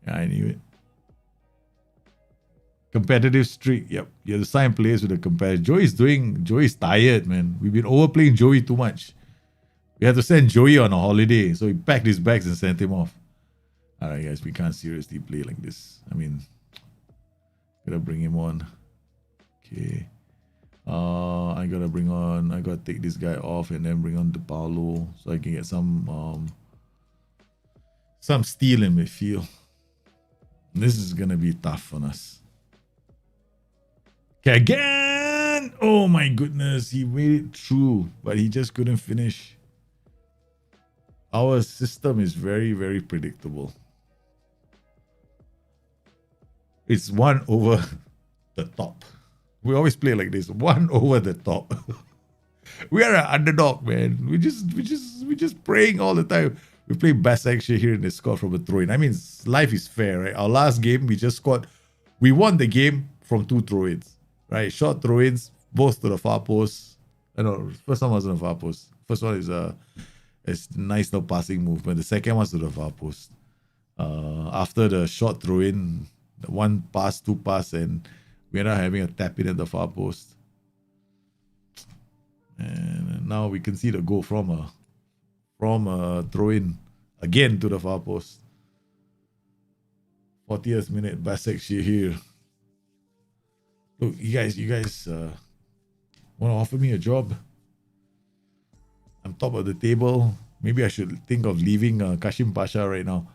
A: Yeah, I knew it. Competitive streak. Yep. You have to sign players with a competitive. Joey's tired, man. We've been overplaying Joey too much. We had to send Joey on a holiday, so he packed his bags and sent him off. Alright, guys, we can't seriously play like this. I mean, gotta bring him on. Okay. I gotta take this guy off and then bring on De Paulo so I can get some steal in midfield. This is gonna be tough on us. Okay, again! Oh my goodness, he made it through, but he just couldn't finish. Our system is very, very predictable. It's 1 over the top. We always play like this, 1 over the top. We are an underdog, man. We just We're just praying all the time. We play Basaksehir here and they scored from a throw-in. I mean, life is fair, right? Our last game, we just scored. We won the game from 2 throw-ins, right? Short throw-ins, both to the far post. No, first one wasn't a far post. First one is a nice no passing movement. The second one's to the far post. After the short throw-in, the 1 pass, 2 pass, and we ended up having a tap in at the far post. And now we can see the goal from a throw-in again to the far post. 40th minute, Basaksehir here. Look, you guys want to offer me a job? I'm top of the table. Maybe I should think of leaving Kasimpasa right now.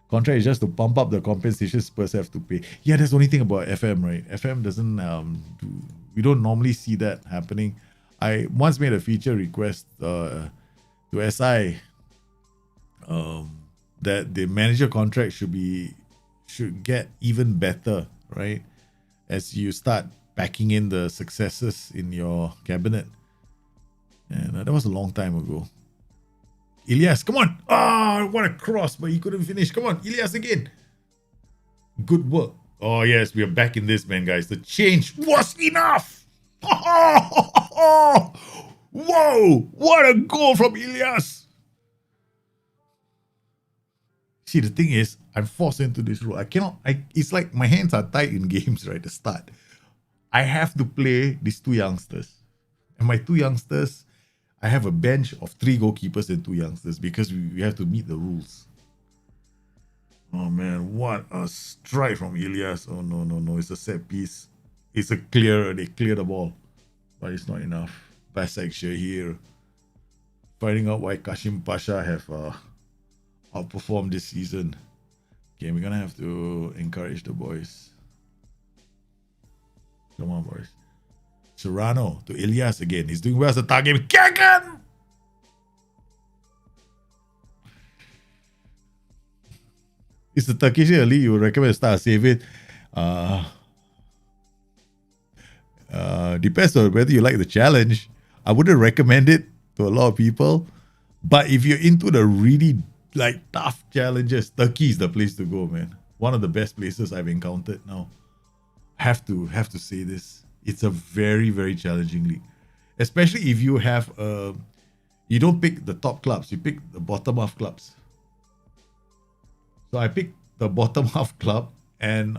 A: Contract is just to pump up the compensation Spurs have to pay. Yeah, that's the only thing about FM, right? FM doesn't we don't normally see that happening. I once made a feature request to SI that the manager contract should get even better, right? As you start packing in the successes in your cabinet. And that was a long time ago. Ilyas, come on! Ah, what a cross, but he couldn't finish. Come on, Ilyas again. Good work. Oh yes, we are back in this, man, guys. The change was enough. Whoa! What a goal from Ilyas. See, the thing is, I'm forced into this role. It's like my hands are tied in games, right? At the start. I have to play these 2 youngsters. And my 2 youngsters, I have a bench of 3 goalkeepers and 2 youngsters because we have to meet the rules. Oh man, what a strike from Ilyas. Oh no, it's a set piece. It's a clear, they clear the ball. But it's not enough. Basaksehir here. Finding out why Kasimpasa have outperformed this season. Okay, we're gonna have to encourage the boys. Come on, boys. Serrano to Ilyas again. He's doing well as a target. Kagan! It's the Turkish league. You would recommend to start save it. Depends on whether you like the challenge. I wouldn't recommend it to a lot of people. But if you're into the really tough challenges, Turkey is the place to go, man. One of the best places I've encountered now. Have to say this. It's a very, very challenging league. Especially if you have you don't pick the top clubs, you pick the bottom half clubs. So I picked the bottom half club and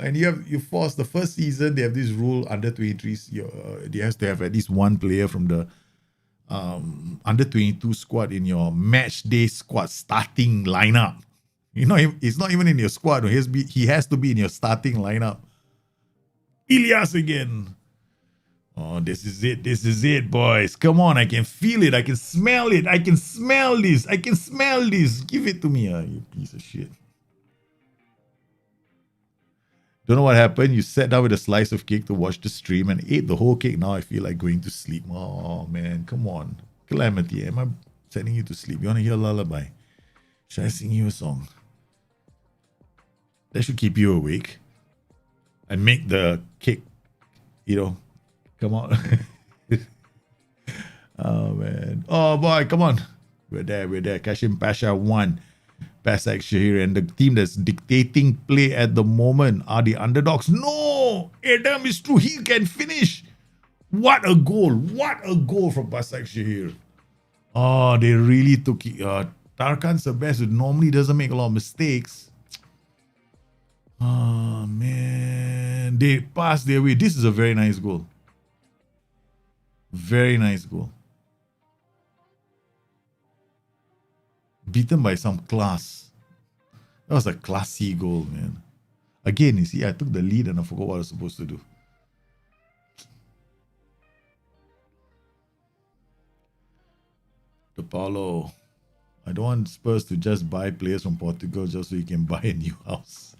A: and you force the first season. They have this rule under 23s. They have to have at least 1 player from the under 22 squad in your match day squad starting lineup. You know, it's not even in your squad. He has to be in your starting lineup. Ilyas again. Oh, this is it. This is it, boys. Come on, I can feel it. I can smell it. I can smell this. I can smell this. Give it to me, you piece of shit. Don't know what happened. You sat down with a slice of cake to watch the stream and ate the whole cake. Now I feel like going to sleep. Oh, man. Come on. Calamity. Am I sending you to sleep? You want to hear a lullaby? Should I sing you a song? That should keep you awake. And make the cake, come on. Oh, man. Oh, boy, come on. We're there. Kasimpasa won. Basaksehir and the team that's dictating play at the moment are the underdogs. No! Adam is true. He can finish. What a goal. What a goal from Basaksehir. Oh, they really took it. Tarkan Sabes, who normally doesn't make a lot of mistakes. Oh, man. They passed their way. This is a very nice goal. Very nice goal. Beaten by some class. That was a classy goal, man. Again, you see, I took the lead and I forgot what I was supposed to do. To Paulo. I don't want Spurs to just buy players from Portugal just so you can buy a new house.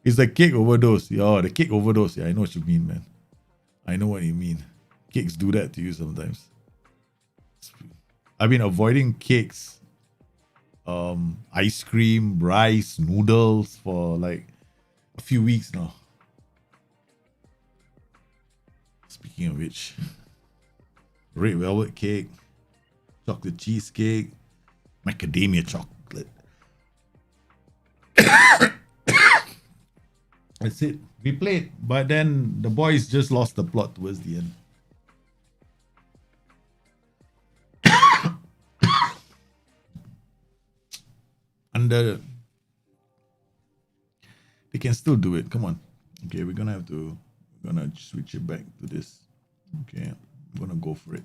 A: It's a cake overdose. Yeah, the cake overdose. Yeah, I know what you mean, man. I know what you mean. Cakes do that to you sometimes. I've been avoiding cakes, ice cream, rice, noodles for like a few weeks now. Speaking of which, red velvet cake, chocolate cheesecake, macadamia chocolate. That's it. We played, but then the boys just lost the plot towards the end. Under, they can still do it. Come on. Okay, we're gonna switch it back to this. Okay, I'm gonna go for it.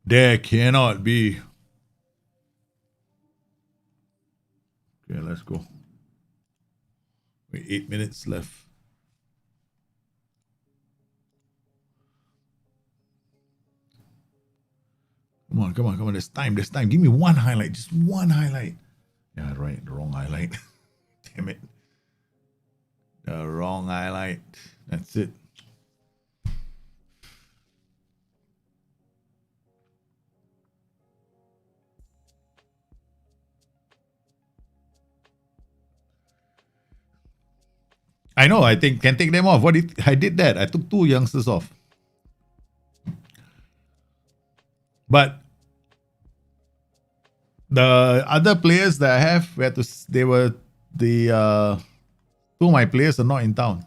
A: There cannot be. Okay, let's go. Wait, 8 minutes left. Come on, come on, come on. There's time. There's time. Give me one highlight. Just one highlight. Yeah, right. The wrong highlight. Damn it. The wrong highlight. That's it. I know. I think can take them off. I did that. I took 2 youngsters off. But the other players that I have, they were the 2 of my players are not in town.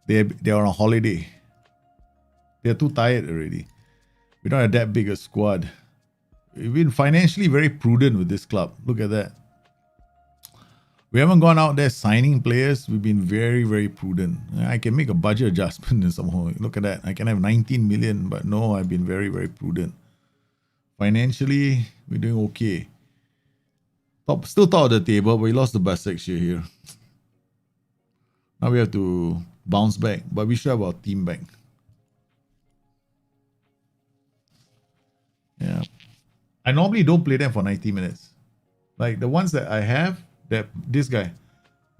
A: They're on holiday. They're too tired already. We don't have that big a squad. We've been financially very prudent with this club. Look at that. We haven't gone out there signing players. We've been very, very prudent. I can make a budget adjustment in somehow. Look at that. I can have 19 million, but no, I've been very, very prudent. Financially, we're doing okay. Still top of the table, but we lost the best section here. Now we have to bounce back, but we should have our team back. Yeah. I normally don't play them for 90 minutes. Like the ones that I have, this guy,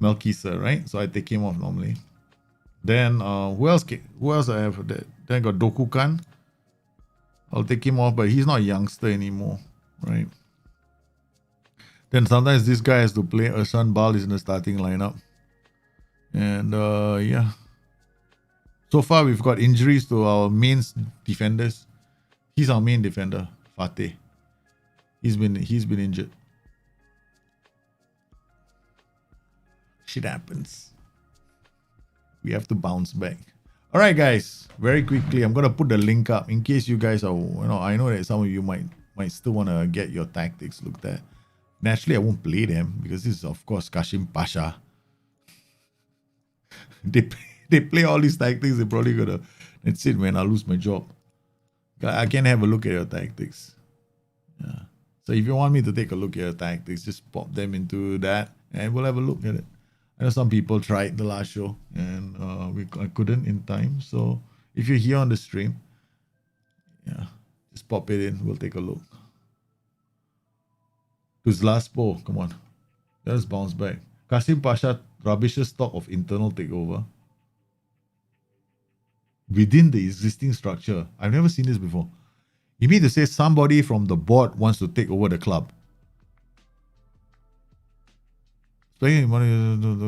A: Melkisa, right? So I take him off normally. Then who else I have? Then I got Dokukan. I'll take him off, but he's not a youngster anymore, right? Then sometimes this guy has to play. Ersan Bal is in the starting lineup. And yeah. So far we've got injuries to our main defenders. He's our main defender, Fateh. He's been injured. Shit happens. We have to bounce back. All right, guys. Very quickly, I'm gonna put the link up in case you guys are. I know that some of you might still want to get your tactics looked at. Naturally, I won't play them because this is, of course, Kasimpasa. They play all these tactics. They're probably gonna. That's it, man. I'll lose my job. I can have a look at your tactics. Yeah. So if you want me to take a look at your tactics, just pop them into that, and we'll have a look at it. I know some people tried the last show, and I couldn't in time. So if you're here on the stream, yeah, just pop it in. We'll take a look. Who's last ball? Come on, let's bounce back. Kasimpasa rubbishes talk of internal takeover within the existing structure. I've never seen this before. You mean to say somebody from the board wants to take over the club? Spending money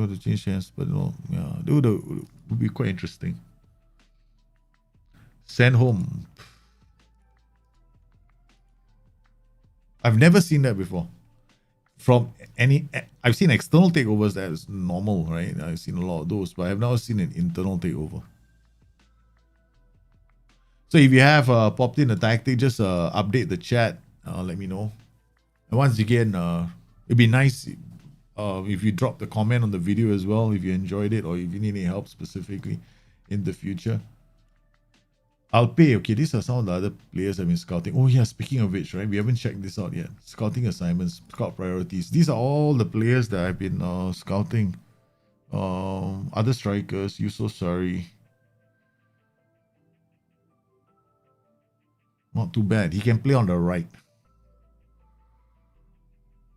A: to change hands, but no, yeah, it would be quite interesting. Send home. I've never seen that before. I've seen external takeovers that is normal, right? I've seen a lot of those, but I've never seen an internal takeover. So if you have popped in a tactic, just update the chat. Let me know. And once again, it'd be nice if you drop the comment on the video as well, if you enjoyed it or if you need any help specifically in the future. I'll pay. Okay, these are some of the other players I've been scouting. Oh yeah, speaking of which, right? We haven't checked this out yet. Scouting assignments, scout priorities. These are all the players that I've been scouting. Other strikers, Yusof Sari. Not too bad. He can play on the right.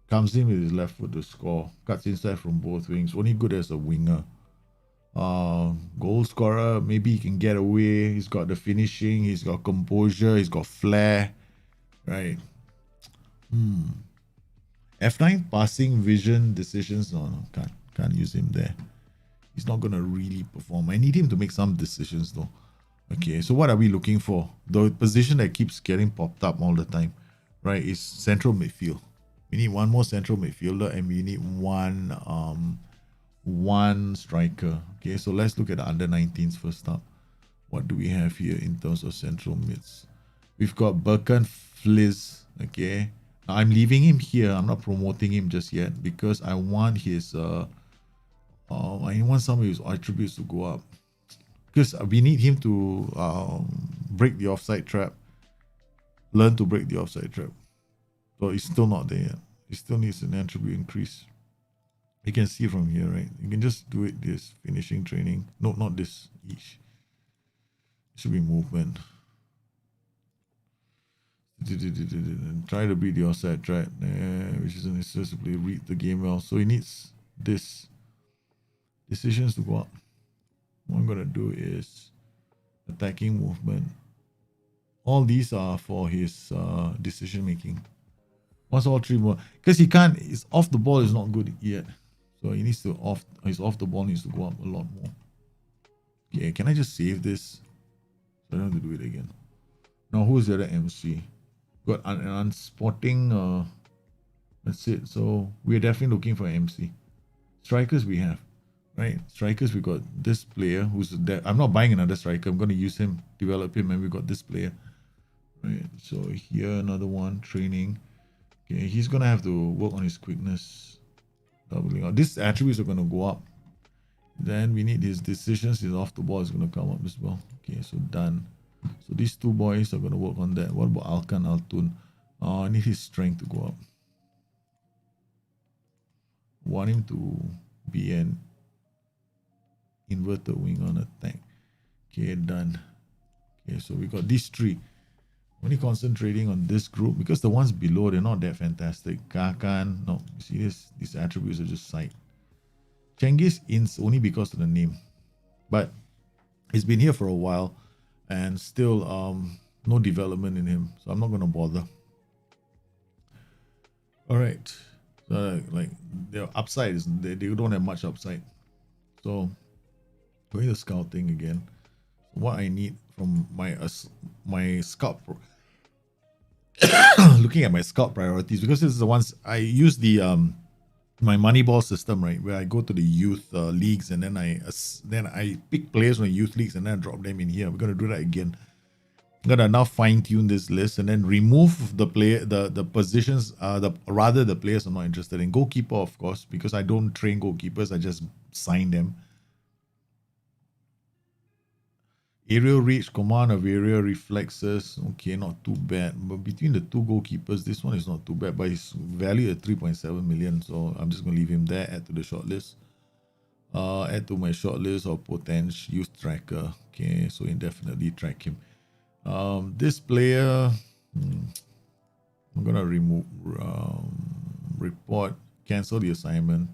A: Comes in with his left foot to score. Cuts inside from both wings. Only good as a winger. Goal scorer. Maybe he can get away. He's got the finishing. He's got composure. He's got flair. Right. F9 passing, vision, decisions. No, can't use him there. He's not gonna really perform. I need him to make some decisions though. Okay, so what are we looking for? The position that keeps getting popped up all the time, right, is central midfield. We need one more central midfielder and we need one striker. Okay, so let's look at the under 19s first up. What do we have here in terms of central mids? We've got Berkan Fliz. Okay, now I'm leaving him here. I'm not promoting him just yet because I want his I want some of his attributes to go up because we need him to break the offside trap, learn to break the offside trap. So he's still not there yet. He still needs an attribute increase. You can see from here, right? You can just do it this finishing training. No, not this each. It should be movement. Try to beat the offside trap, which isn't necessarily read the game well. So he needs this decisions to go up. What I'm gonna do is attacking movement. All these are for his decision making. What's all three more? Because he can't. His off the ball is not good yet, so he needs to his off the ball needs to go up a lot more. Okay, can I just save this? So I don't have to do it again. Now who's the other MC? Got an unspotting. That's it. So we're definitely looking for MC. Strikers we have. Right, strikers, we got this player who's there. I'm not buying another striker. I'm going to use him, develop him, and we got this player. Right, so here another one, training. Okay, he's going to have to work on his quickness. Doubling out. These attributes are going to go up. Then we need his decisions. His off the ball is going to come up as well. Okay, so done. So these two boys are going to work on that. What about Alkan Altun? I need his strength to go up. Want him to be an inverted wing on attack. Okay, done. Okay, so we got these three. Only concentrating on this group because the ones below, they're not that fantastic. Kakan, no, you see this? These attributes are just side. Cengiz Ins only because of the name. But he's been here for a while and still no development in him. So I'm not gonna bother. Alright. So like their upside is they don't have much upside. So going to scouting again. What I need from my scout looking at my scout priorities, because this is the ones I use the my Moneyball system, right, where I go to the youth leagues and then I pick players from the youth leagues and then I drop them in here. We're gonna do that again. I'm gonna now fine tune this list and then remove the positions, the players I'm not interested in. Goalkeeper, of course, because I don't train goalkeepers. I just sign them. Aerial reach, command of area, reflexes. Okay, not too bad. But between the two goalkeepers, this one is not too bad. But it's valued at 3.7 million. So I'm just going to leave him there. Add to the shortlist. Add to my shortlist of potential youth tracker. Okay, so indefinitely track him. This player, I'm going to remove report, cancel the assignment.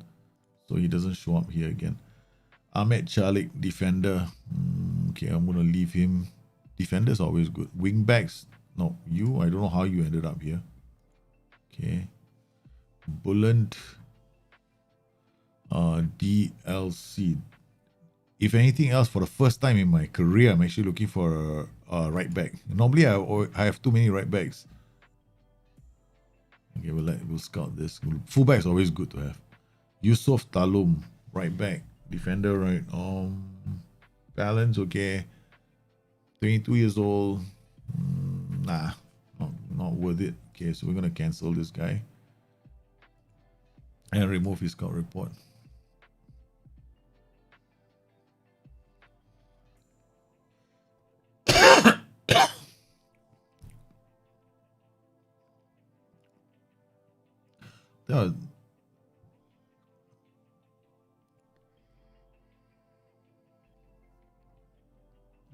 A: So he doesn't show up here again. Ahmed Chalik, defender. Okay, I'm going to leave him. Defender's always good. Wingbacks. No, you. I don't know how you ended up here. Okay. Bulland. DLC. If anything else, for the first time in my career, I'm actually looking for a right back. Normally, I have too many right backs. Okay, we'll scout this. Fullback's always good to have. Yusuf Talum, right back. Defender, right? Balance, okay. 22 years old. Nah, not worth it. Okay, so we're gonna cancel this guy and remove his scout report.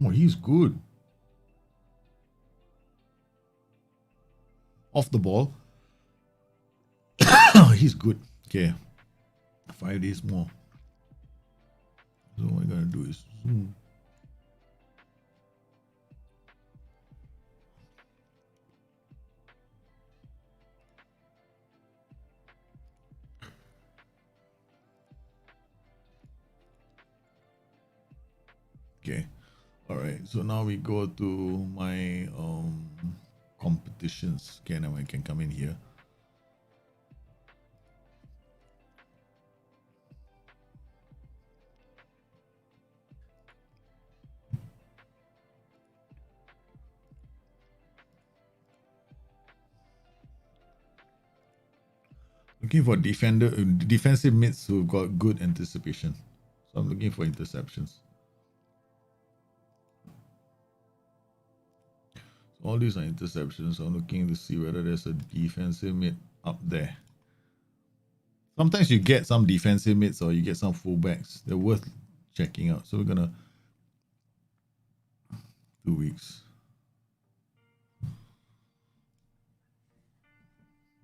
A: Oh, he's good. Off the ball. He's good. Okay. 5 days more. So what I'm gonna do is zoom. Okay. All right. So now we go to my competitions. Okay, now I can come in here. Looking for defensive mids who've got good anticipation. So I'm looking for interceptions. So all these are interceptions. So I'm looking to see whether there's a defensive mid up there. Sometimes you get some defensive mids or you get some fullbacks. They're worth checking out. So we're gonna 2 weeks.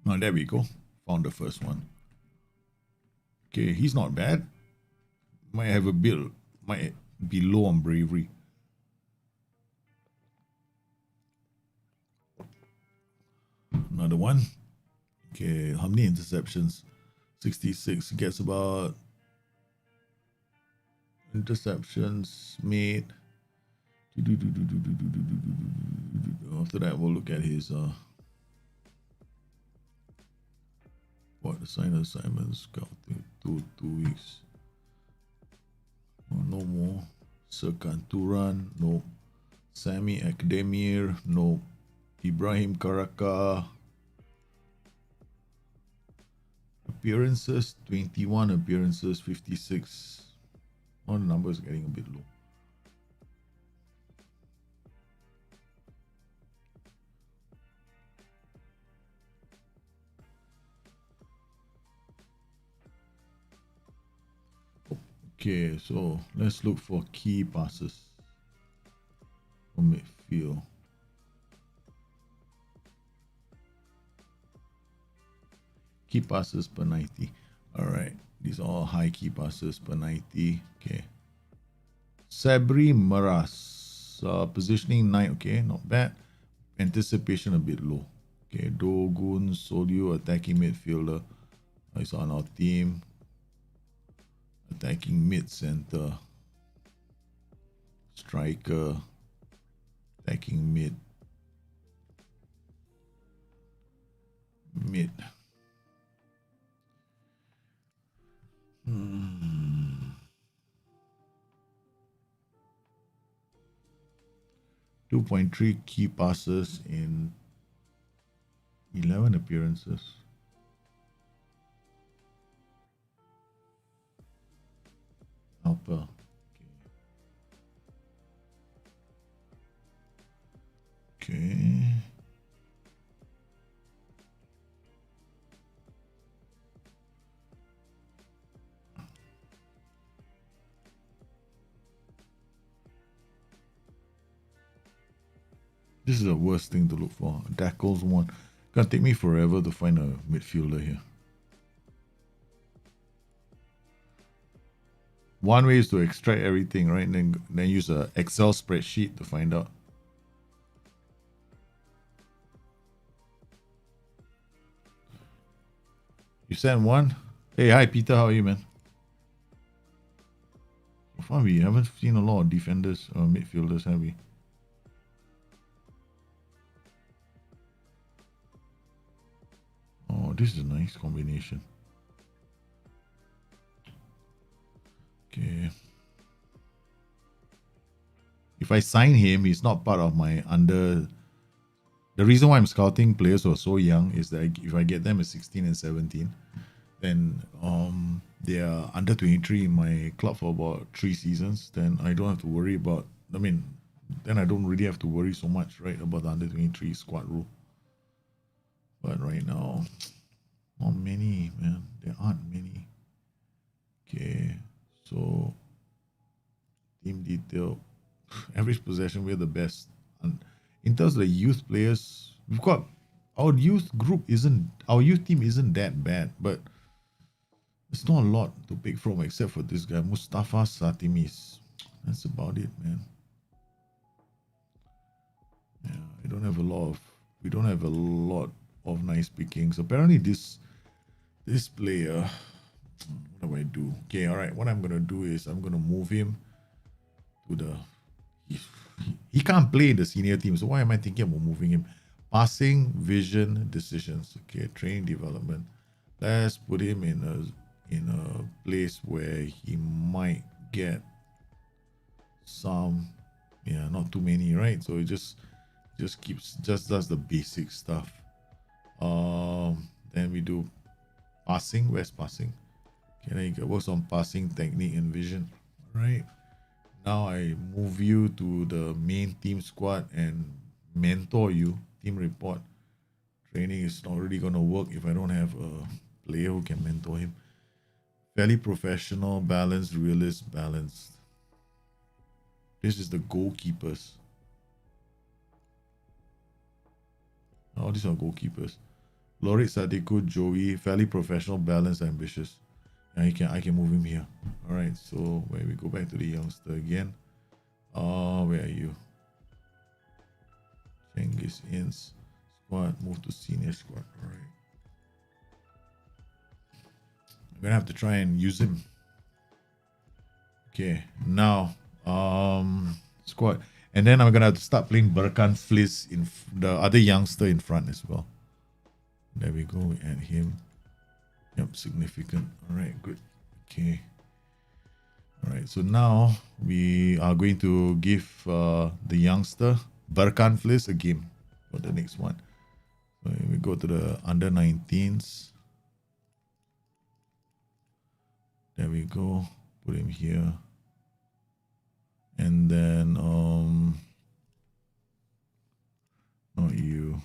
A: Oh, there we go. Found the first one. Okay, he's not bad. Might have a bit, might be low on bravery. Another one. Okay, how many interceptions? 66. Gets about interceptions made. After that, we'll look at his what assignments scouting 2 weeks. Oh, no more. Serkanturan, no. Sami Akdemir, no. Ibrahim Karaka. Appearances, 21 appearances, 56. All the numbers are getting a bit low. Okay, so let's look for key passes from midfield. Key passes per 90. All right, these are all high key passes per 90. Okay. Sabri Maras, positioning 9. Okay, not bad. Anticipation a bit low. Okay, Dogun Solyu, attacking midfielder. He's on our team. Attacking mid center. Striker. Attacking mid. Mid. 2.3 key passes in 11 appearances. Alpha. Okay. This is the worst thing to look for. Dackles one. Gonna take me forever to find a midfielder here. One way is to extract everything, right? And then use a Excel spreadsheet to find out. You sent one? Hey, hi Peter, how are you, man? So far we haven't seen a lot of defenders or midfielders, have we? Oh, this is a nice combination. Okay. If I sign him, he's not part of my under. The reason why I'm scouting players who are so young is that if I get them at 16 and 17, then they are under 23 in my club for about 3 seasons, then I don't have to worry about, then I don't really have to worry so much, right, about the under 23 squad rule. But right now, not many, man. There aren't many. Okay, so team detail, average possession, we're the best. And in terms of the youth players, we've got our youth team isn't that bad, but it's not a lot to pick from except for this guy, Mustafa Satimis. That's about it, man. Yeah, we don't have a lot of nice pickings. Apparently this player, what do I do? Okay, all right. What I'm gonna do is I'm gonna move him to the... He can't play in the senior team, so why am I thinking about moving him? Passing, vision, decisions. Okay, training development. Let's put him in a place where he might get some, yeah, not too many, right? So it just does the basic stuff. Then we do passing. Where's passing? Okay, then works on passing, technique, and vision. Right. Now I move you to the main team squad and mentor you. Team report. Training is not really gonna work if I don't have a player who can mentor him. Fairly professional, balanced, realist, balanced. This is the goalkeepers. Oh, these are goalkeepers. Lorit, Sadiko, Joey, fairly professional, balanced, ambitious. And I can move him here. All right, so where we go back to the youngster again. Where are you? Genghis Inns squad, move to senior squad. All right. I'm gonna have to try and use him. Okay, now squad, and then I'm gonna have to start playing Berkan Fliss in the other youngster in front as well. There we go. We add him. Yep, significant. All right, good. Okay. All right, so now we are going to give the youngster Berkan Fliss a game for the next one. So we go to the under 19s. There we go. Put him here. And then not you.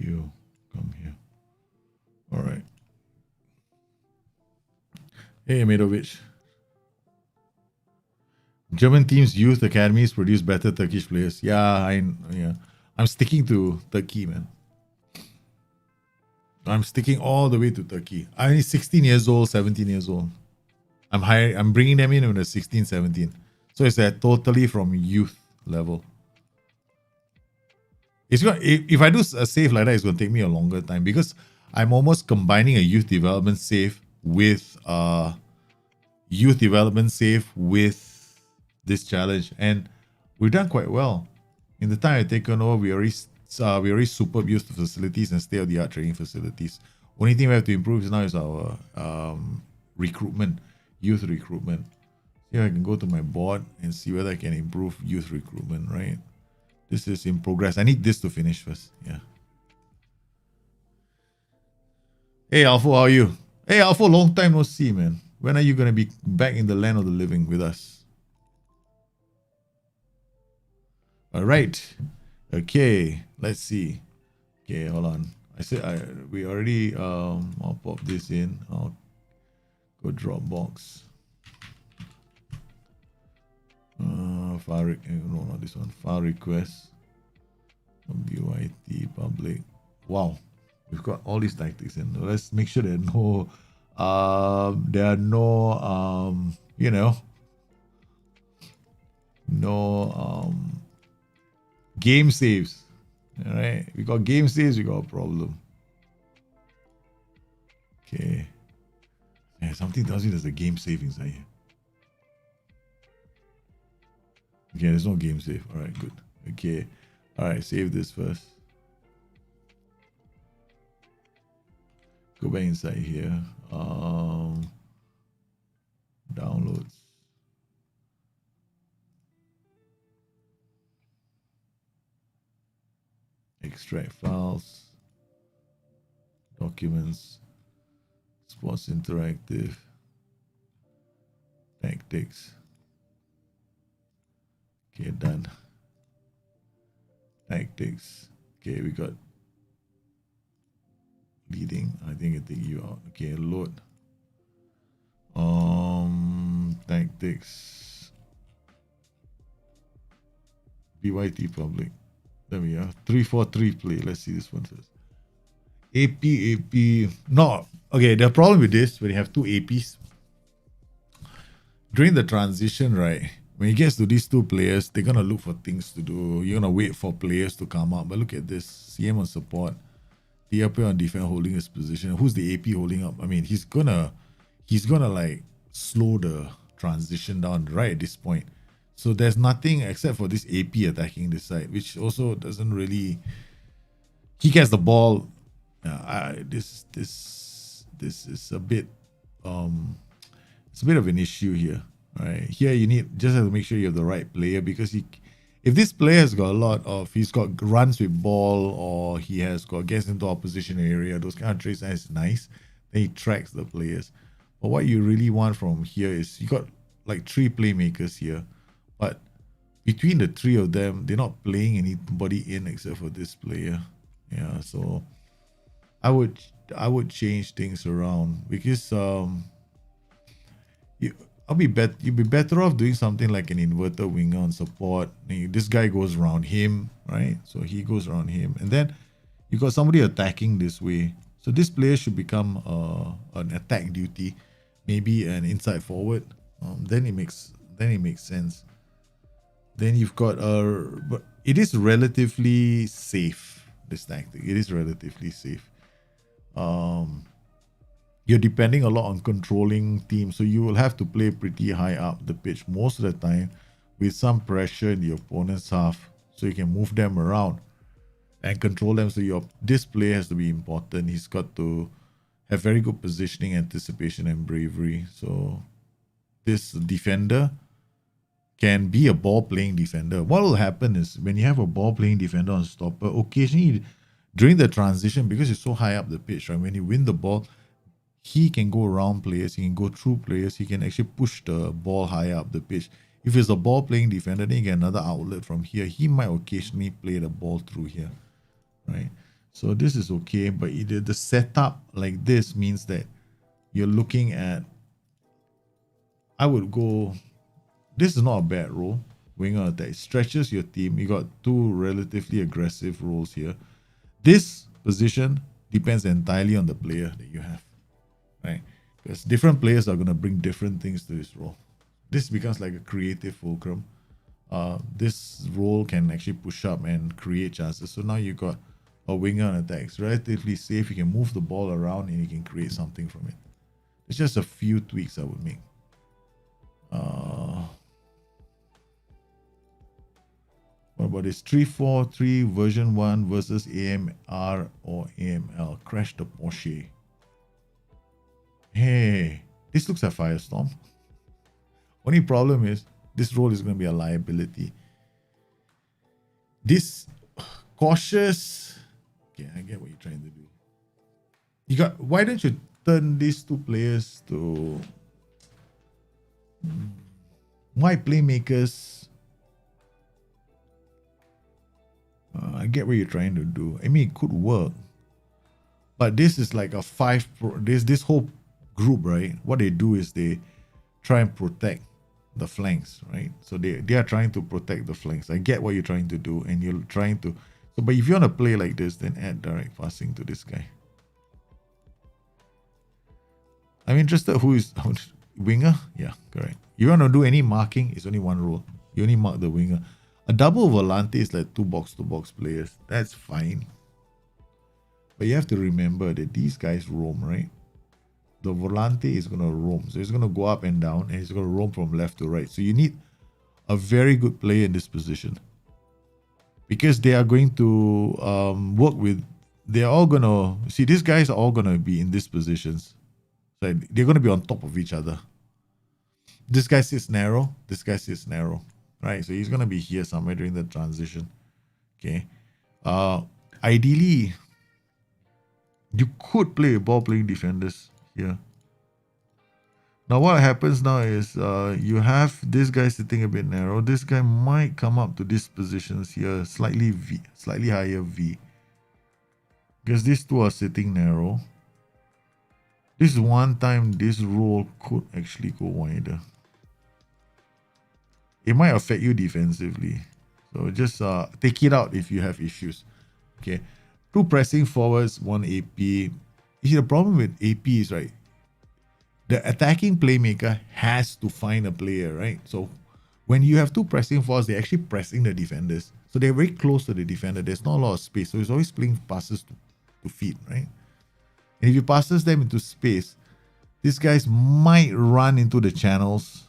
A: You come here. All right. Hey, Medovic. German teams' youth academies produce better Turkish players. Yeah, I'm sticking to Turkey, man. I'm sticking all the way to Turkey. I'm only 16 years old, 17 years old. I'm bringing them in when they're 16, 17. So it's totally from youth level. It's going if I do a save like that, it's going to take me a longer time because I'm almost combining a youth development save with this challenge, and we've done quite well. In the time I've taken over, we already superb youth facilities and state-of-the-art training facilities. Only thing we have to improve now is our recruitment, youth recruitment. Here I can go to my board and see whether I can improve youth recruitment, right? This is in progress. I need this to finish first. Yeah. Hey, Alpha, how are you? Hey, Alpha, long time no see, man. When are you going to be back in the land of the living with us? All right. Okay, let's see. Okay, hold on. I said we already I'll pop this in. I'll go Dropbox. File no, not this one. File request. BYT public. Wow, we've got all these tactics in. Let's make sure there are no game saves. All right, we got game saves. We got a problem. Okay. Yeah, something tells me there's a game save inside here. Okay, there's no game save. All right, good. Okay. All right, save this first. Go back inside here. Downloads. Extract files. Documents. Sports Interactive. Tactics. Okay, done. Tactics. Okay, we got leading. I think it take you out. Okay, load. Tactics. BYT public. There we are. 3-4-3 play. Let's see this one first. AP. No. Okay, the problem with this, when you have two APs, during the transition, right? When it gets to these two players, they're going to look for things to do. You're going to wait for players to come up. But look at this. CM on support.
B: the up on defense holding his position. Who's the AP holding up? I mean, he's gonna like slow the transition down right at this point. So there's nothing except for this AP attacking this side, which also doesn't really. He gets the ball. This is a bit it's a bit of an issue here. Right here, you just have to make sure you have the right player, because if this player has got a lot of, he's got runs with ball, or he has got gets into opposition area, those kind of traits, that's nice. Then he tracks the players. But what you really want from here is you got like 3 playmakers here, but between the 3 of them, they're not playing anybody in except for this player. Yeah, so I would change things around, because you'd be better off doing something like an inverter winger on support. This guy goes around him, right? So he goes around him, and then you got somebody attacking this way. So this player should become an attack duty, maybe an inside forward. Then it makes sense. Then you've got but it is relatively safe. This tactic, it is relatively safe. You're depending a lot on controlling teams, so you will have to play pretty high up the pitch most of the time, with some pressure in the opponent's half, so you can move them around and control them. So this player has to be important. He's got to have very good positioning, anticipation, and bravery. So this defender can be a ball-playing defender. What will happen is, when you have a ball-playing defender on stopper, occasionally during the transition, because you're so high up the pitch, right, when you win the ball, he can go around players, he can go through players, he can actually push the ball higher up the pitch. If it's a ball-playing defender, then you get another outlet from here. He might occasionally play the ball through here, right? So this is okay, but the setup like this means that you're looking at, I would go, this is not a bad role. Winger attack stretches your team. You got 2 relatively aggressive roles here. This position depends entirely on the player that you have, right? Because different players are going to bring different things to this role. This becomes like a creative fulcrum. This role can actually push up and create chances. So now you got a winger on attack. It's relatively safe. You can move the ball around and you can create something from it. It's just a few tweaks I would make. What about this 343 version 1 versus AMR or AML? Crash the Porsche. Hey, this looks like Firestorm. Only problem is this role is going to be a liability. This cautious. Okay, I get what you're trying to do. Why don't you turn these 2 players to wide playmakers? I get what you're trying to do. I mean, it could work, but this is like a 5. This whole group, right? What they do is they try and protect the flanks, right? So they are trying to protect the flanks. I get what you're trying to do, and you're trying to. So, but if you want to play like this, then add direct passing to this guy. I'm interested. Who is winger? Yeah, correct. You want to do any marking? It's only one rule. You only mark the winger. A double volante is like 2 box-to-box players. That's fine. But you have to remember that these guys roam, right? The volante is going to roam. So he's going to go up and down, and he's going to roam from left to right. So you need a very good player in this position, because they are going to work with, they're all going to, see, these guys are all going to be in these positions. So they're going to be on top of each other. This guy sits narrow. This guy sits narrow. Right, so he's going to be here somewhere during the transition. Okay. Ideally, you could play ball-playing defenders here. Now, what happens now is you have this guy sitting a bit narrow. This guy might come up to these positions here, slightly higher V. Because these 2 are sitting narrow. This one time, this role could actually go wider. It might affect you defensively. So just take it out if you have issues. Okay. 2 pressing forwards, 1 AP. You see, the problem with AP is, right, the attacking playmaker has to find a player, right? So when you have 2 pressing forwards, they're actually pressing the defenders. So they're very close to the defender. There's not a lot of space. So it's always playing passes to feed, right? And if he passes them into space, these guys might run into the channels.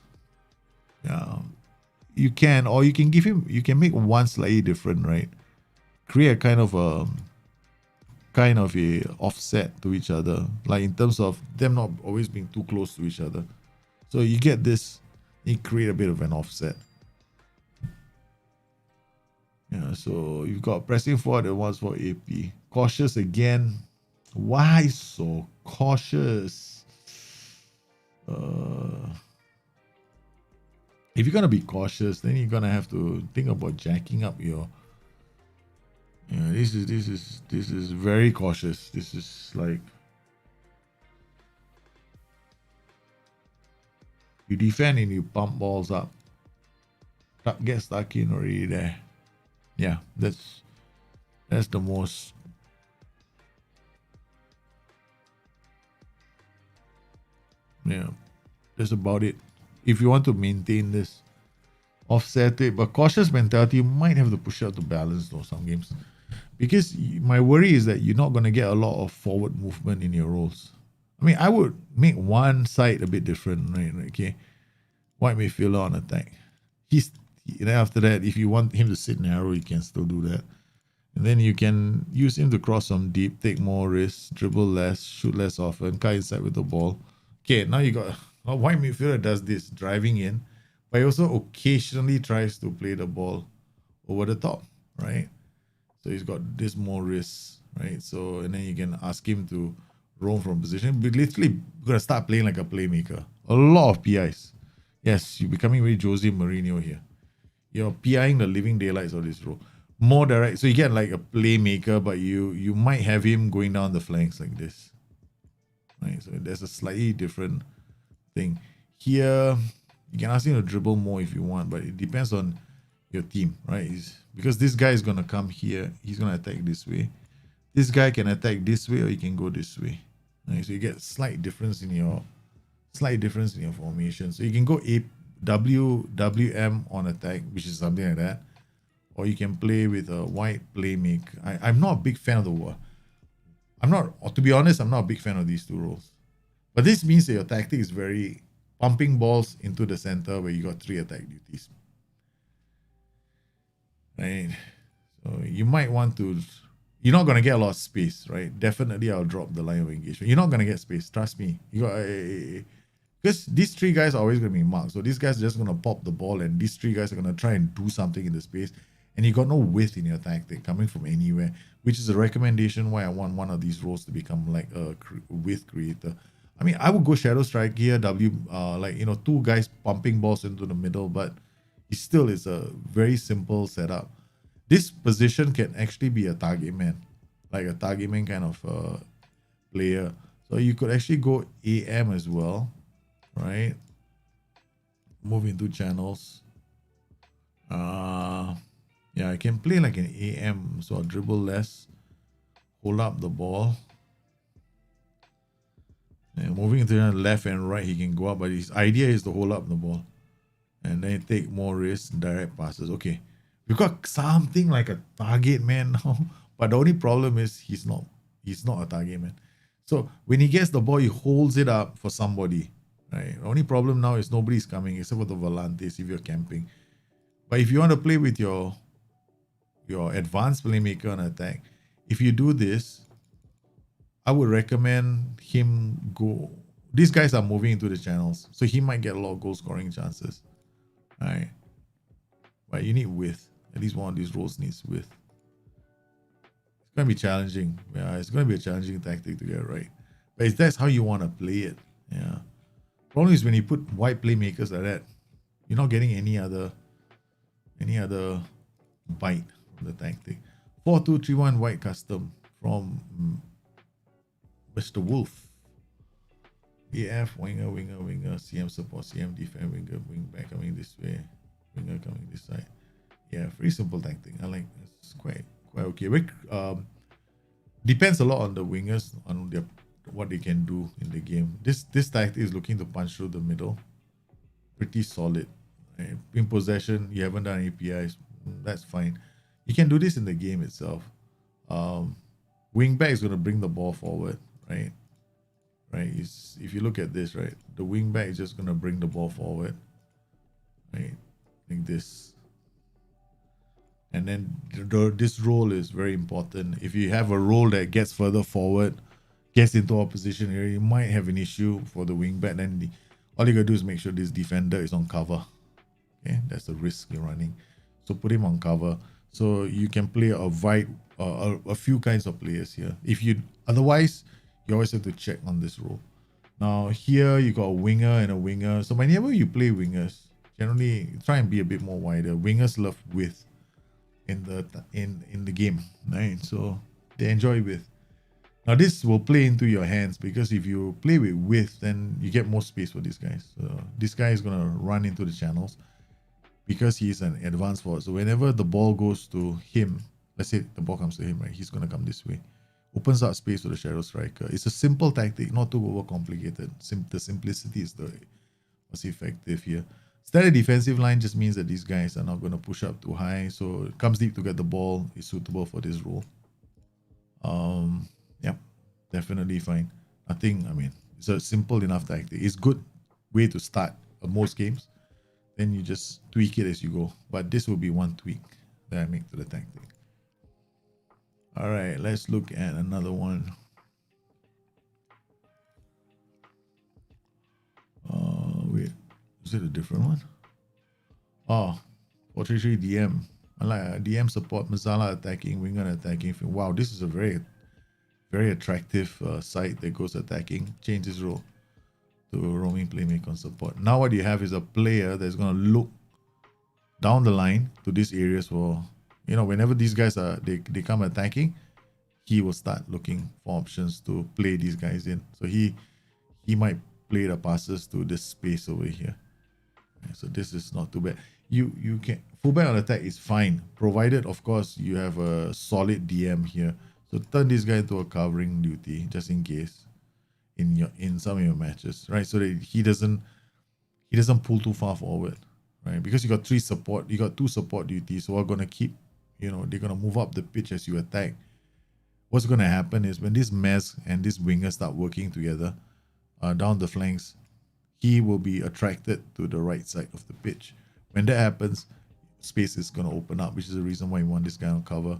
B: You can make one slightly different, right? Create a kind of a offset to each other, like in terms of them not always being too close to each other. So you get this, you create a bit of an offset. Yeah, so you've got pressing forward and one's for AP. Cautious again. Why so cautious? If you're gonna be cautious, then you're gonna have to think about jacking up your. Yeah, this is very cautious. This is like you defend and you pump balls up. Get stuck in already there. Yeah, that's the most. Yeah, that's about it. If you want to maintain this, offset it, but cautious mentality, you might have to push out to balance though some games, because my worry is that you're not going to get a lot of forward movement in your roles. I mean, I would make one side a bit different, right? Okay, white midfielder on attack. Then after that, if you want him to sit narrow, you can still do that. And then you can use him to cross some deep, take more risks, dribble less, shoot less often, cut inside with the ball. Okay, now you got a white midfielder does this, driving in, but he also occasionally tries to play the ball over the top, right? So he's got this more risks, right? So, and then you can ask him to roam from position. But literally, you're going to start playing like a playmaker. A lot of PIs. Yes, you're becoming very Jose Mourinho here. You're PIing the living daylights of this role. More direct. So you get like a playmaker, but you might have him going down the flanks like this. Right? So there's a slightly different thing. Here, you can ask him to dribble more if you want, but it depends on your team, right? Because this guy is going to come here. He's going to attack this way. This guy can attack this way or he can go this way. Right? So you get slight difference in your formation. So you can go WM on attack, which is something like that. Or you can play with a wide playmaker. I'm not a big fan of to be honest, I'm not a big fan of these two roles. But this means that your tactic is very pumping balls into the center where you got 3 attack duties. Right? So you might want to. You're not gonna get a lot of space, right? Definitely, I'll drop the line of engagement. You're not gonna get space. Trust me. You got because these 3 guys are always gonna be marked. So these guys are just gonna pop the ball, and these 3 guys are gonna try and do something in the space. And you got no width in your tactic coming from anywhere, which is a recommendation why I want one of these roles to become like a width creator. I mean, I would go shadow strike here, 2 guys pumping balls into the middle, but it still is a very simple setup. This position can actually be a target man, like a target man kind of player. So you could actually go AM as well, right? Move into channels. Yeah, I can play like an AM, so I'll dribble less, hold up the ball. And moving into the left and right, he can go up, but his idea is to hold up the ball. And then take more risks, direct passes. Okay, we've got something like a target man now, but the only problem is he's not a target man. So when he gets the ball, he holds it up for somebody, right? The only problem now is nobody's coming except for the volantes if you're camping. But if you want to play with your advanced playmaker on attack, if you do this, I would recommend him go. These guys are moving into the channels, so he might get a lot of goal scoring chances. All right, but you need width. At least one of these roles needs width. It's gonna be challenging. Yeah, it's gonna be a challenging tactic to get right. But if that's how you want to play it, yeah. Problem is when you put wide playmakers like that, you're not getting any other bite from the tactic. 4-2-3-1 white custom from Mr. Wolf. AF, winger, CM support, CM defense, winger, wing back coming this way, winger coming this side. Yeah, very simple tactic. I like it. It's quite okay. Depends a lot on the wingers, on what they can do in the game. This tactic is looking to punch through the middle. Pretty solid. Right? In possession, you haven't done APIs. That's fine. You can do this in the game itself. Wing back is going to bring the ball forward, right? Right. If you look at this, right, the wing back is just going to bring the ball forward, right, like this. And then this role is very important. If you have a role that gets further forward, gets into opposition area, you might have an issue for the wing back. Then all you gotta do is make sure this defender is on cover. Okay, that's the risk you're running. So put him on cover. So you can play a few kinds of players here. Otherwise, you always have to check on this role. Now here you got a winger and a winger. So whenever you play wingers, generally try and be a bit more wider. Wingers love width in the game, right? So they enjoy width. Now this will play into your hands because if you play with width, then you get more space for these guys. So this guy is gonna run into the channels because he's an advanced forward. So whenever the ball goes to him, let's say the ball comes to him, right? He's gonna come this way. Opens up space for the shadow striker. It's a simple tactic, not too overcomplicated. The simplicity is what's effective here. Standard defensive line just means that these guys are not going to push up too high. So it comes deep to get the ball is suitable for this role. Yeah, definitely fine. It's a simple enough tactic. It's good way to start most games. Then you just tweak it as you go. But this will be one tweak that I make to the tactic. All right, let's look at another one. Wait. Is it a different one? Oh, 433 DM. I like DM support, Mazala attacking, winger attacking. Wow, this is a very, very attractive site that goes attacking. Change this role to roaming playmaker on support. Now what you have is a player that's going to look down the line to these areas for, whenever these guys they come attacking, he will start looking for options to play these guys in. So he might play the passes to this space over here. So this is not too bad. You can fullback on attack is fine, provided of course you have a solid DM here. So turn this guy into a covering duty just in case in some of your matches, right? So that he doesn't pull too far forward, right? Because you got two support duties, so are gonna keep, they're gonna move up the pitch as you attack. What's gonna happen is when this Mez and this winger start working together down the flanks, he will be attracted to the right side of the pitch. When that happens, space is going to open up, which is the reason why you want this guy on cover.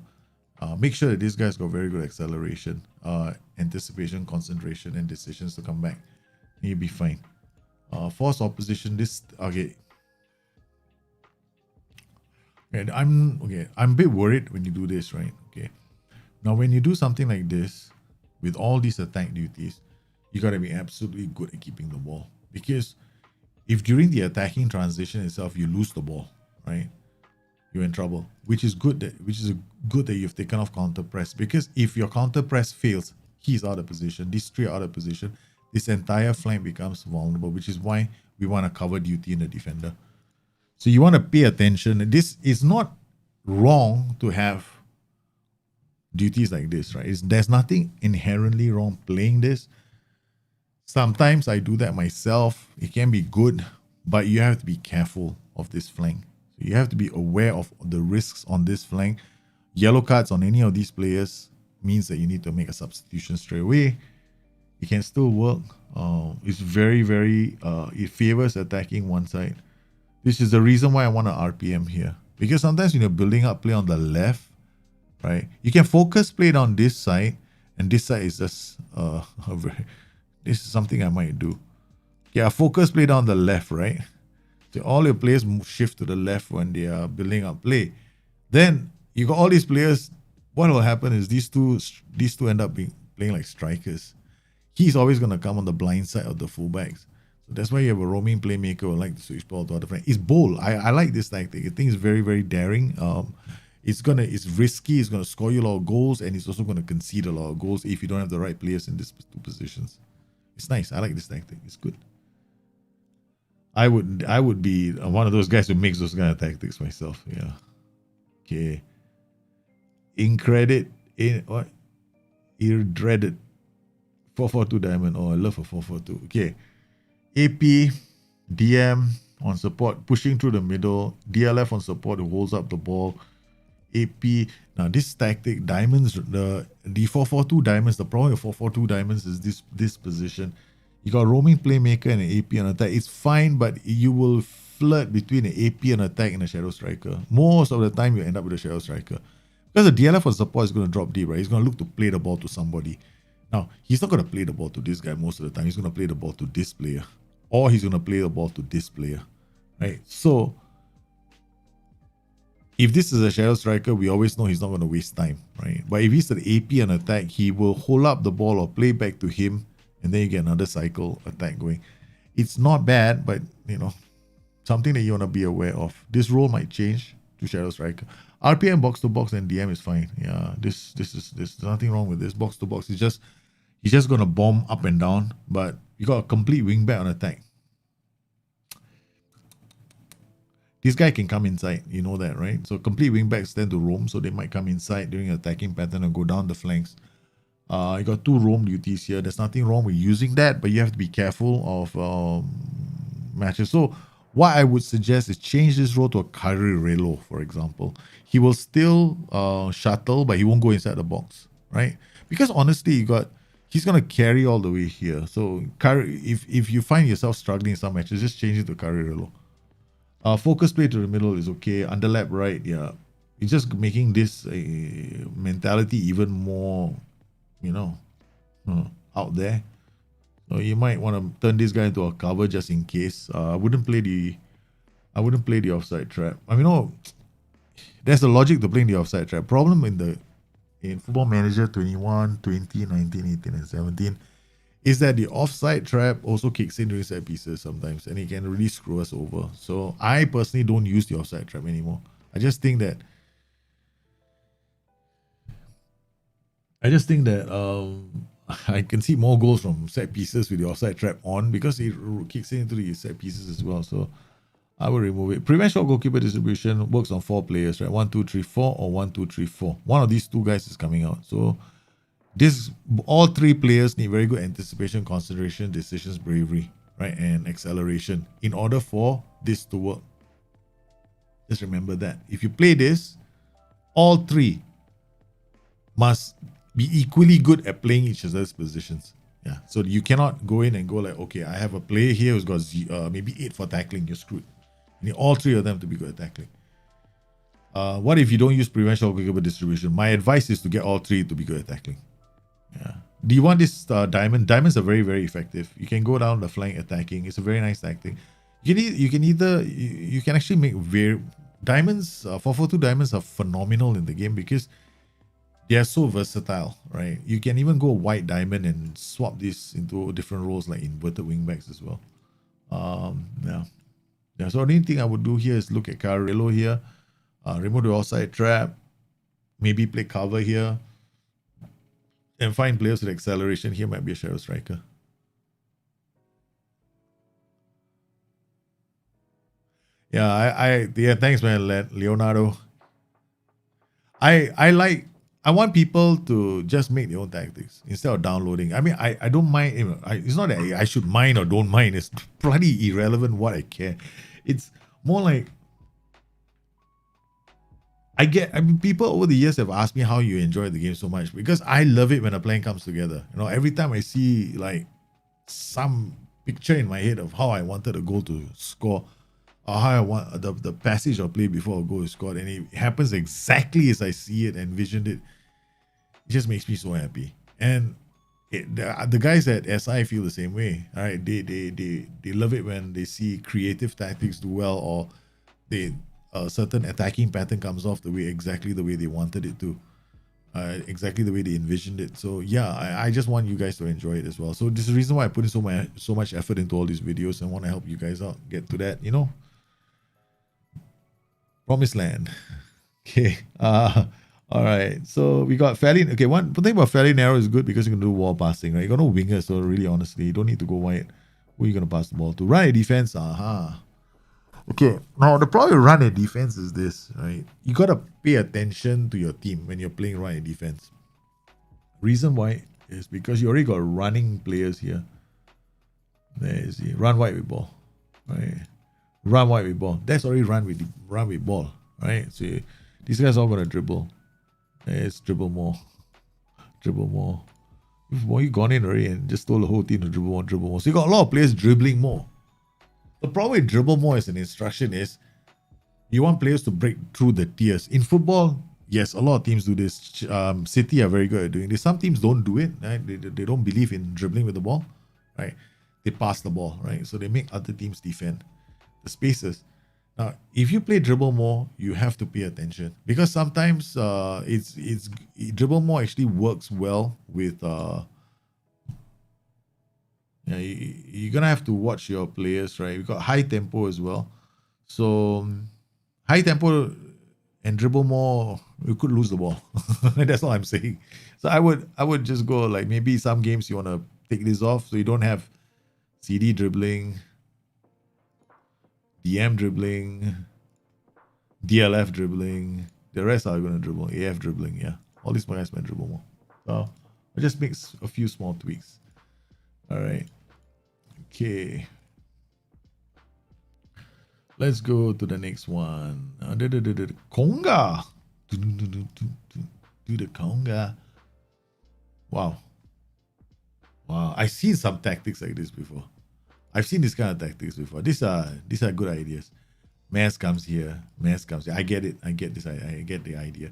B: Make sure that this guy's got very good acceleration, anticipation, concentration, and decisions to come back. And you'll be fine. Force opposition, okay. I'm a bit worried when you do this, right? Okay. Now, when you do something like this, with all these attack duties, you got to be absolutely good at keeping the ball. Because if during the attacking transition itself you lose the ball, right, you're in trouble. Which is good that you've taken off counter press. Because if your counter press fails, he's out of position. These three are out of position. This entire flank becomes vulnerable, which is why we want to cover duty in the defender. So you want to pay attention. This is not wrong to have duties like this, right? There's nothing inherently wrong playing this. Sometimes I do that myself. It can be good, but you have to be careful of this flank. So you have to be aware of the risks on this flank. Yellow cards on any of these players means that you need to make a substitution straight away. It can still work. It's very, very, it favors attacking one side. This is the reason why I want an RPM here. Because sometimes when you're building up play on the left, right, you can focus play down this side, and this side is just this is something I might do. Okay, I focus play down the left, right? So all your players shift to the left when they are building up play. Then you got all these players. What will happen is these two end up playing like strikers. He's always going to come on the blind side of the fullbacks. So that's why you have a roaming playmaker who like to switch ball to other friend. It's bold. I like this tactic. I think it's very, very daring. It's risky. It's gonna score you a lot of goals, and it's also gonna concede a lot of goals if you don't have the right players in these two positions. It's nice. I like this tactic. It's good. I would be one of those guys who makes those kind of tactics myself. Yeah. Okay. What? Dreaded 442 diamond. Oh, I love a 442. Okay. AP, DM on support, pushing through the middle. DLF on support who holds up the ball. AP. Now this tactic, diamonds, the 4-4-2 diamonds, the problem with 4-4-2 diamonds is this position. You got roaming playmaker and an AP on attack. It's fine, but you will flirt between an AP and attack and a shadow striker. Most of the time, you end up with a shadow striker. Because the DLF for support is going to drop deep, right? He's going to look to play the ball to somebody. Now, he's not going to play the ball to this guy most of the time. He's going to play the ball to this player. Or he's going to play the ball to this player, right? So, if this is a shadow striker, we always know he's not going to waste time, right? But if he's an AP and attack, he will hold up the ball or play back to him, and then you get another cycle attack going. It's not bad, but, you know, something that you want to be aware of. This role might change to shadow striker. RPM box to box and DM is fine. Yeah, there's nothing wrong with this. Box to box is just, he's just gonna bomb up and down, but you got a complete wingback on attack. This guy can come inside, you know that, right? So complete wingbacks tend to roam, so they might come inside during attacking pattern and go down the flanks. You got 2 roam duties here. There's nothing wrong with using that, but you have to be careful of matches. So what I would suggest is change this role to a Kyrie Relo, for example. He will still shuttle, but he won't go inside the box, right? Because honestly, he's gonna carry all the way here. So if you find yourself struggling in some matches, just change it to Kyrie Relo. Focus play to the middle is okay. Underlap right, yeah. It's just making this mentality even more, you know, out there. So you might want to turn this guy into a cover just in case. I wouldn't play the offside trap. I mean, no, there's a logic to playing the offside trap. Problem in Football Manager 21, 20, 19, 18, and 17 is that the offside trap also kicks in during set pieces sometimes, and it can really screw us over. So I personally don't use the offside trap anymore. I just think that I can see more goals from set pieces with the offside trap on because it kicks into the set pieces as well. So I will remove it. Prevent shot goalkeeper distribution works on 4 players, right? 1, 2, 3, 4 or 1, 2, 3, 4. One of these 2 guys is coming out. So all 3 players need very good anticipation, concentration, decisions, bravery, right? And acceleration in order for this to work. Just remember that. If you play this, all 3 must be equally good at playing each other's positions. Yeah. So you cannot go in and go like, okay, I have a player here who's got maybe 8 for tackling. You're screwed. You need all 3 of them to be good at tackling. What if you don't use prevention or goalkeeper distribution? My advice is to get all 3 to be good at tackling. Yeah. Do you want this diamond? Diamonds are very, very effective. You can go down the flank attacking. It's a very nice tactic. You can actually make diamonds. 4-4-2 diamonds are phenomenal in the game because they are so versatile, right? You can even go white diamond and swap this into different roles like inverted wingbacks as well. Yeah. So the only thing I would do here is look at Carrillo here, remove the offside trap, maybe play cover here, and find players with acceleration. Here might be a shadow striker. Yeah, yeah, thanks man, Leonardo. I want people to just make their own tactics instead of downloading. I mean, I don't mind. It's not that I should mind or don't mind. It's bloody irrelevant what I care. It's more like people over the years have asked me how you enjoy the game so much because I love it when a plan comes together. You know, every time I see like some picture in my head of how I wanted a goal to score, or how I want the passage of play before a goal is scored, and it happens exactly as I see it, envisioned it. It just makes me so happy. And the guys at SI feel the same way. All right, they love it when they see creative tactics do well, or a certain attacking pattern comes off exactly the way they wanted it to, exactly the way they envisioned it. So yeah, I just want you guys to enjoy it as well. So this is the reason why I put in so much effort into all these videos and want to help you guys out get to that, you know. Promised land. Okay. All right. So we got fairly. Okay. One thing about fairly narrow is good because you can do wall passing, right? You got no wingers, so really, honestly, you don't need to go wide. Who are you gonna pass the ball to? Run a defense. Okay. Now the problem with run a defense is this, right? You gotta pay attention to your team when you're playing run a defense. Reason why is because you already got running players here. There you see. Run wide with ball, right? Run wide with ball. That's already run with ball, right? So These guys all gonna dribble. It's dribble more. Dribble more. You've more you gone in already and just told the whole team to dribble more, dribble more. So you got a lot of players dribbling more. The problem with dribble more as an instruction is you want players to break through the tiers. In football, yes, a lot of teams do this. City are very good at doing this. Some teams don't do it. Right? They don't believe in dribbling with the ball. Right? They pass the ball. Right? So they make other teams defend the spaces. Now, if you play dribble more, you have to pay attention because sometimes it's dribble more actually works well with. You're gonna have to watch your players, right? We got high tempo as well, so high tempo and dribble more, you could lose the ball. That's all I'm saying. So I would just go like maybe some games you want to take this off so you don't have CD dribbling, DM dribbling, DLF dribbling. The rest are going to dribble. AF dribbling, yeah. All these guys might dribble more. So I just make a few small tweaks. All right. Okay. Let's go to the next one. Conga. Do the conga. Wow. Wow. I've seen some tactics like this before. I've seen this kind of tactics before. These are good ideas. Mass comes here. Mass comes here. I get it. I get this. I get the idea.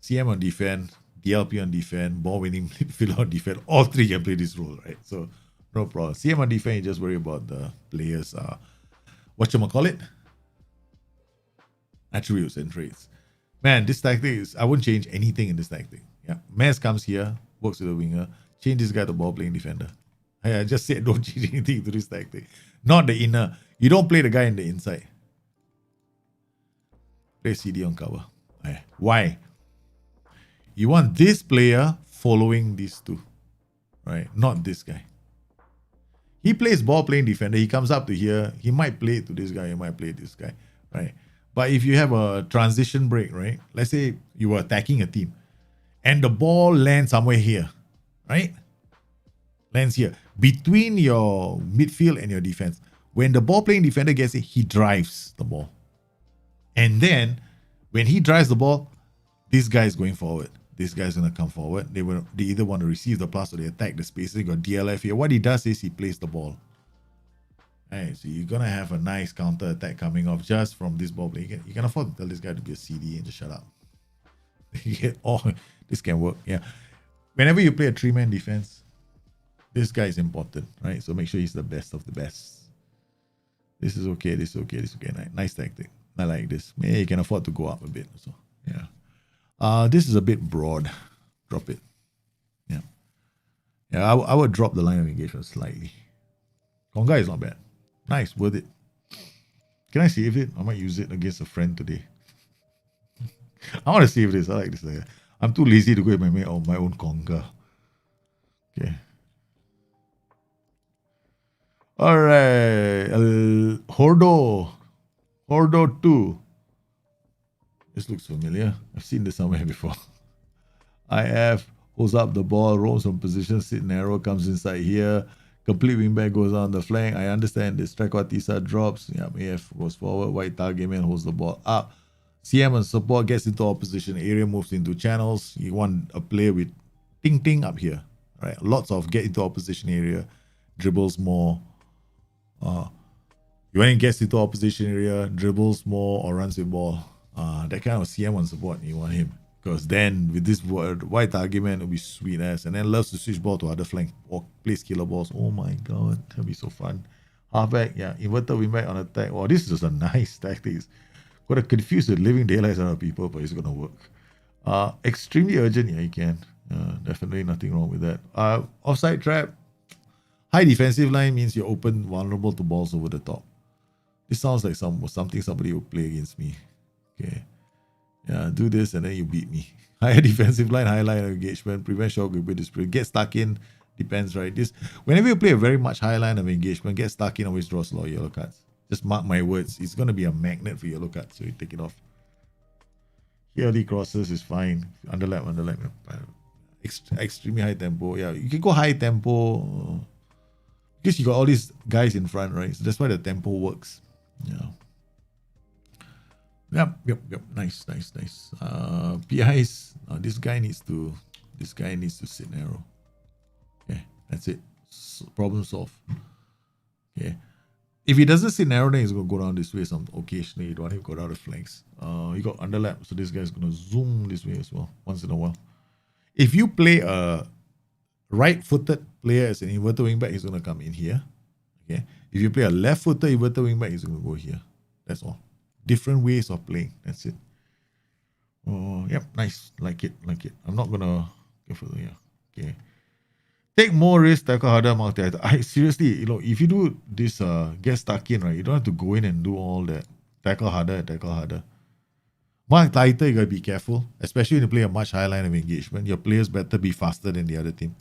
B: CM on defense. DLP on defense. Ball winning midfielder on defense. All three can play this role, right? So no problem. CM on defense, you just worry about the players. Whatchamacallit? Attributes and traits. Man, this tactic is, I wouldn't change anything in this tactic. Yeah. Mass comes here, works with the winger. Change this guy to ball playing defender. I just said don't change anything to this tactic. Not the inner. You don't play the guy in the inside. Play CD on cover. Why? You want this player following these two. Right? Not this guy. He plays ball playing defender. He comes up to here. He might play it to this guy. He might play this guy. Right? But if you have a transition break, right? Let's say you were attacking a team and the ball lands somewhere here. Right? Lands here. Between your midfield and your defense. When the ball playing defender gets it, he drives the ball. And then when he drives the ball, this guy is going forward. This guy's going to come forward. They either want to receive the pass or they attack the spacing or DLF here. What he does is he plays the ball. Right, so you're going to have a nice counter attack coming off just from this ball play. You can afford to tell this guy to be a CD and just shut up. This can work. Yeah. Whenever you play a three-man defense, this guy is important, right? So make sure he's the best of the best. This is okay. This is okay. This is okay. Nice tactic. I like this. Maybe you can afford to go up a bit. So yeah. This is a bit broad. Drop it. Yeah. Yeah, I would drop the line of engagement slightly. Conga is not bad. Nice, worth it. Can I save it? I might use it against a friend today. I want to save this. I like this. I'm too lazy to go and make my own Conga. Okay. Alright. Hordo 2. This looks familiar. I've seen this somewhere before. IF holds up the ball, rolls from position, sit narrow, comes inside here. Complete wingback goes on the flank. I understand this. Trequartisa drops. Yeah, AF goes forward. White target man holds the ball up. CM on support gets into opposition area, moves into channels. You want a player with ting up here. Right? Lots of get into opposition area, dribbles more. When he gets into opposition area, dribbles more or runs with ball. That kind of CM on support, you want him. Because then with this white argument, it'll be sweet ass. And then loves to switch ball to other flank or place killer balls. Oh my god, that'll be so fun. Halfback, yeah, inverted wingback on attack. Oh, this is just a nice tactics. Got to confuse the living daylights out of people, but it's gonna work. Extremely urgent, yeah, you can. Definitely nothing wrong with that. Offside trap. High defensive line means you're open, vulnerable to balls over the top. This sounds like something somebody would play against me. Okay. Yeah, do this and then you beat me. Higher defensive line, high line of engagement, prevent shock with display. Get stuck in, depends, right? Whenever you play a very much high line of engagement, get stuck in always draws a lot of yellow cards. Just mark my words. It's going to be a magnet for yellow cards, so you take it off. Early crosses is fine. Underlap. Extremely high tempo. Yeah, you can go high tempo because you got all these guys in front, right? So that's why the tempo works. Yeah. Yep. Nice. PIs. This guy needs to sit narrow. Okay, that's it. Problem solved. Okay. If he doesn't sit narrow, then he's gonna go down this way. Some occasionally, you don't want him to go down the flanks. He got underlap, so this guy's gonna zoom this way as well once in a while. If you play a right-footed player as an inverted wingback, he's gonna come in here. Okay. If you play a left-footed inverted wingback, he's gonna go here. That's all. Different ways of playing. That's it. Oh, yep, nice. Like it. I'm not gonna go further here. Okay. Take more risk, tackle harder, multi. I seriously, if you do this get stuck in, right, you don't have to go in and do all that. Tackle harder. Mark tighter, you gotta be careful, especially when you play a much higher line of engagement. Your players better be faster than the other team.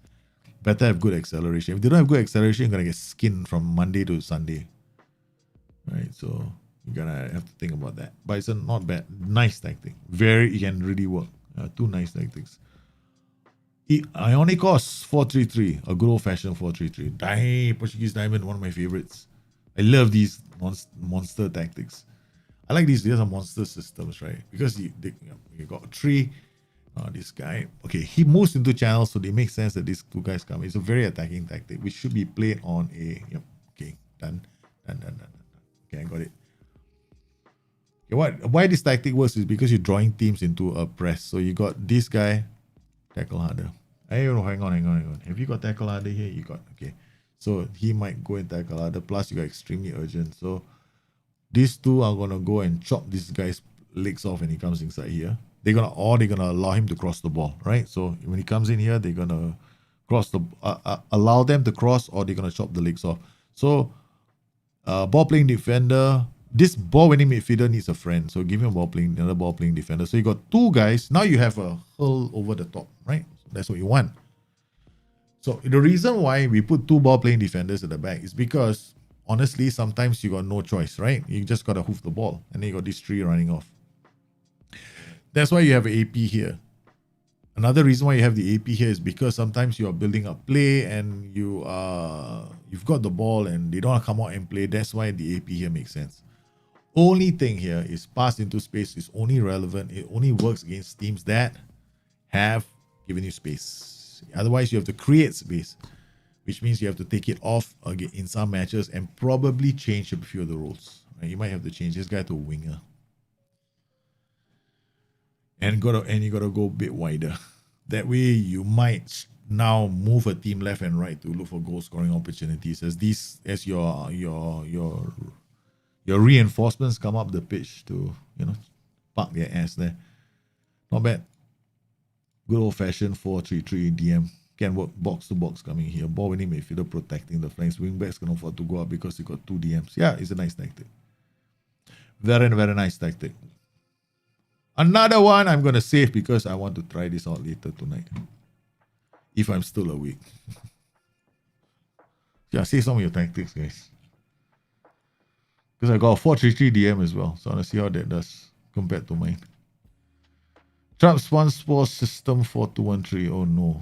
B: Better have good acceleration. If they don't have good acceleration, you're gonna get skinned from Monday to Sunday. Right, so you're gonna have to think about that. But it's not bad. Nice tactic. It can really work. Two nice tactics. Ionic cost 433, a good old-fashioned 433. Portuguese Diamond, one of my favorites. I love these monster tactics. I like these are monster systems, right? Because you got three. This guy, okay, he moves into channels, so it makes sense that these two guys come. It's a very attacking tactic, which should be played on a. Yep, okay, done. Okay, I got it. Okay, why this tactic works is because you're drawing teams into a press. So you got this guy, tackle harder. Hey, hang on. Have you got tackle harder here? You got, okay. So he might go and tackle harder. Plus, you got extremely urgent. So these two are gonna go and chop this guy's legs off when he comes inside here. They're gonna allow him to cross the ball, right? So when he comes in here, they're gonna allow them to cross, or they're gonna chop the legs off. So, ball playing defender. This ball winning midfielder needs a friend. So give him another ball playing defender. So you got two guys. Now you have a hurl over the top, right? That's what you want. So the reason why we put two ball playing defenders at the back is because honestly, sometimes you got no choice, right? You just gotta hoof the ball, and then you got these three running off. That's why you have an AP here. Another reason why you have the AP here is because sometimes you are building up play and you've got the ball and they don't want to come out and play. That's why the AP here makes sense. Only thing here is pass into space is only relevant. It only works against teams that have given you space. Otherwise, you have to create space, which means you have to take it off again in some matches and probably change a few of the roles. Right? You might have to change this guy to a winger. And you gotta go a bit wider. That way you might now move a team left and right to look for goal scoring opportunities as your reinforcements come up the pitch to park their ass there. Not bad. Good old fashioned 4-3-3 DM. Can work box to box coming here. Ball winning midfielder protecting the flanks. Wingbacks can afford to go up because you got two DMs. Yeah, it's a nice tactic. Very, very nice tactic. Another one I'm going to save because I want to try this out later tonight. If I'm still awake. Yeah, save some of your tactics, guys. Because I got a 4-3-3 DM as well. So I want to see how that does compared to mine. Trap Spawn Spore System 4213. Oh no.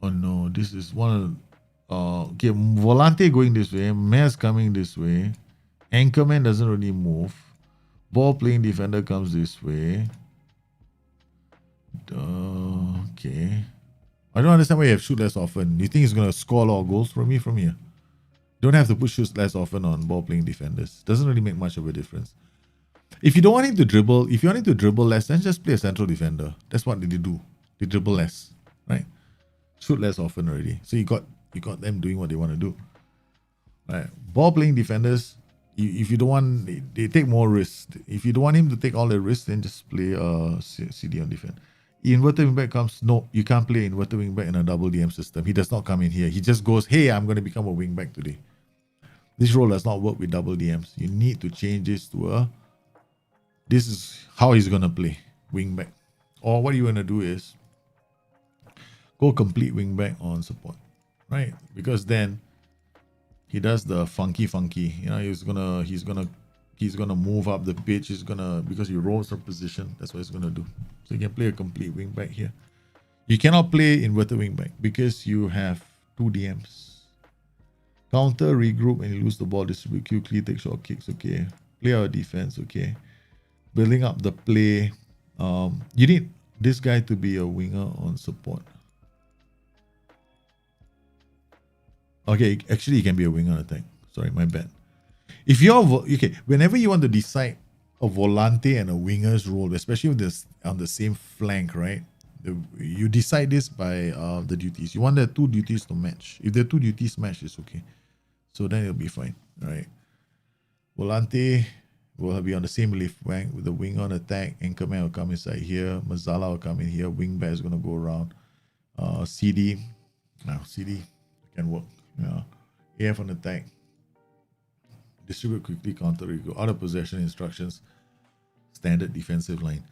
B: Oh no. This is one of okay, Volante going this way. Mares coming this way. Anchorman doesn't really move. Ball playing defender comes this way. Okay. I don't understand why you have shoot less often. You think he's going to score a lot of goals from me from here? Don't have to put shoots less often on ball playing defenders. Doesn't really make much of a difference. If you don't want him to dribble, if you want him to dribble less, then just play a central defender. That's what they do. They dribble less, right? Shoot less often already. So you got them doing what they want to do. Right. Ball playing defenders, if you don't want, they take more risks. If you don't want him to take all the risks, then just play CD on defense. Inverted wingback comes, no, you can't play inverted wingback in a double DM system. He does not come in here. He just goes, hey, I'm going to become a wingback today. This role does not work with double DMs. You need to change this to this is how he's going to play, wingback. Or what you want to do is go complete wingback on support, right? Because then he does the funky. He's gonna move up the pitch. Because he rolls from position. That's what he's gonna do. So you can play a complete wingback here. You cannot play inverted wingback because you have two DMs. Counter, regroup, and you lose the ball. Distribute quickly. Take short kicks. Okay. Play our defense, okay. Building up the play. You need this guy to be a winger on support. Okay, actually he can be a winger on attack. Sorry, my bad. If you're okay, whenever you want to decide a volante and a winger's role, especially with this on the same flank, right? You decide this by the duties. You want the two duties to match. If the two duties match, it's okay. So then it'll be fine, right? Volante will be on the same left flank with the winger on attack. Anchorman will come inside here. Mazzala will come in here. Wingback is going to go around. CD. Now, CD can work. Yeah. AF on attack. Distribute quickly, counter, you go out of possession instructions. Standard defensive line.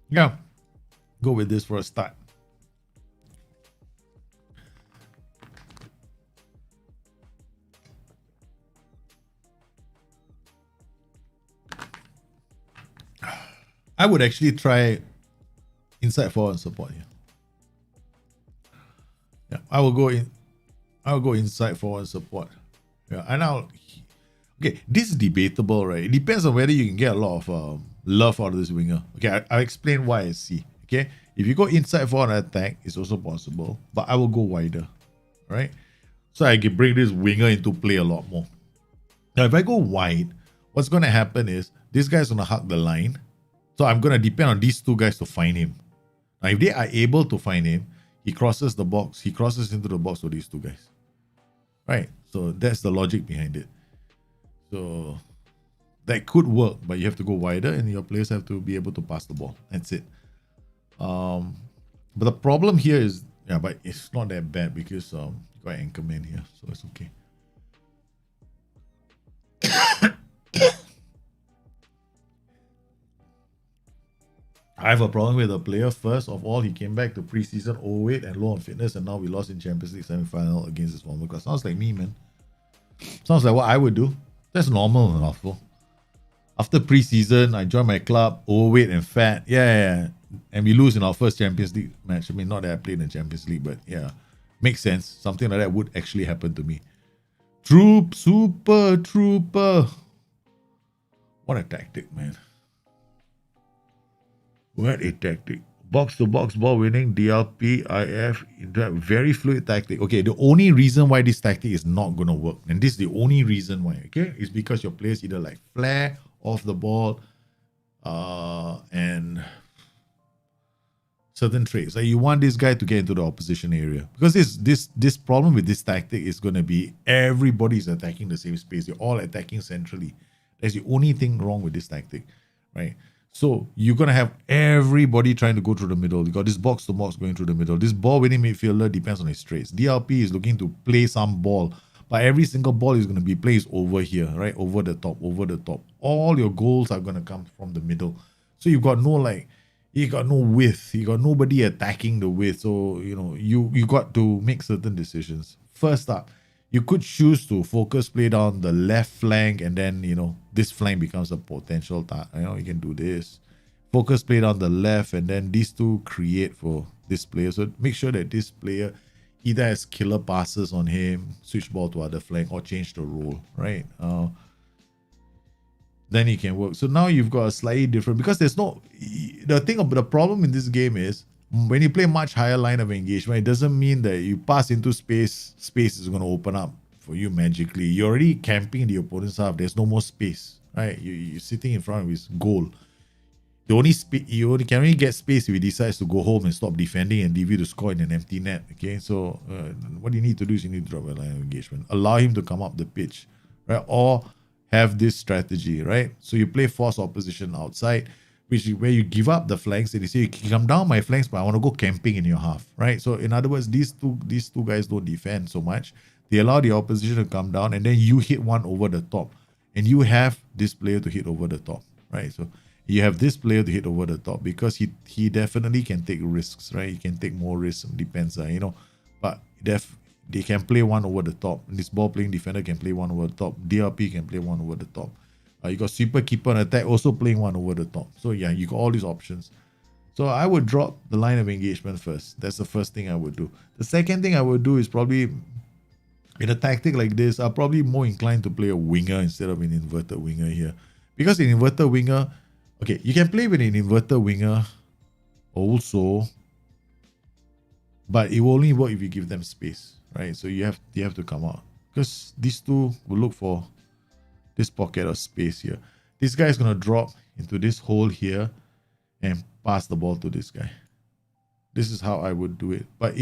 B: Yeah. Go with this for a start. I would actually try inside forward and support here. Yeah, I will go inside forward and support. Yeah, and okay, this is debatable, right? It depends on whether you can get a lot of love out of this winger. Okay, I'll explain why I see. Okay, if you go inside forward and attack, it's also possible, but I will go wider, right? So I can bring this winger into play a lot more. Now, if I go wide, what's going to happen is this guy's going to hug the line. So I'm going to depend on these two guys to find him. Now, if they are able to find him, he crosses the box. He crosses into the box for these two guys. Right? So that's the logic behind it. So that could work, but you have to go wider and your players have to be able to pass the ball. That's it. But the problem here is, yeah, but it's not that bad because you got Anchorman here. So it's okay. I have a problem with the player. First of all, he came back to preseason overweight and low on fitness, and now we lost in Champions League semi-final against his former club. Sounds like me, man. Sounds like what I would do. That's normal enough. After preseason, I joined my club, overweight and fat. Yeah. And we lose in our first Champions League match. I mean, not that I played in the Champions League, but yeah. Makes sense. Something like that would actually happen to me. Super trooper. What a tactic, man. What a tactic. Box to box ball winning, DLP, IF, very fluid tactic. Okay, the only reason why this tactic is not going to work, and this is the only reason why, okay, is because your players either like flare off the ball and certain traits. Like you want this guy to get into the opposition area. Because this problem with this tactic is going to be everybody's attacking the same space. You're all attacking centrally. That's the only thing wrong with this tactic, right? So you're going to have everybody trying to go through the middle. You got this box to box going through the middle. This ball winning midfielder depends on his traits. DLP is looking to play some ball, but every single ball is going to be placed over here, right? Over the top. All your goals are going to come from the middle. So you got no width. You got nobody attacking the width. So, you got to make certain decisions. First up, you could choose to focus play down the left flank and then, this flank becomes a potential target. You can do this. Focus play down the left and then these two create for this player. So make sure that this player either has killer passes on him, switch ball to other flank or change the role, right? Then he can work. So now you've got a slightly different, because there's no, the problem in this game is when you play much higher line of engagement, it doesn't mean that you pass into space is going to open up for you magically. You're already camping the opponent's half. There's no more space, right? You're sitting in front of his goal. You can only get space if he decides to go home and stop defending and leave you to score in an empty net. Okay, so what you need to do is you need to drop a line of engagement. Allow him to come up the pitch, right? Or have this strategy, right? So you play force opposition outside, which is where you give up the flanks and you say, you can come down my flanks, but I want to go camping in your half, right? So in other words, these two guys don't defend so much. They allow the opposition to come down and then you hit one over the top. And you have this player to hit over the top, right? So you have this player to hit over the top because he definitely can take risks, right? He can take more risks, depends, but they can play one over the top. This ball playing defender can play one over the top. DRP can play one over the top. You got sweeper, keeper, and attack also playing one over the top. So yeah, you got all these options. So I would drop the line of engagement first. That's the first thing I would do. The second thing I would do is probably In a tactic like this, I'm probably more inclined to play a winger instead of an inverted winger here. Because in inverted winger, okay, you can play with an inverted winger also, but it will only work if you give them space, right? So you have to come out. Because these two will look for this pocket of space here. This guy is going to drop into this hole here and pass the ball to this guy. This is how I would do it. But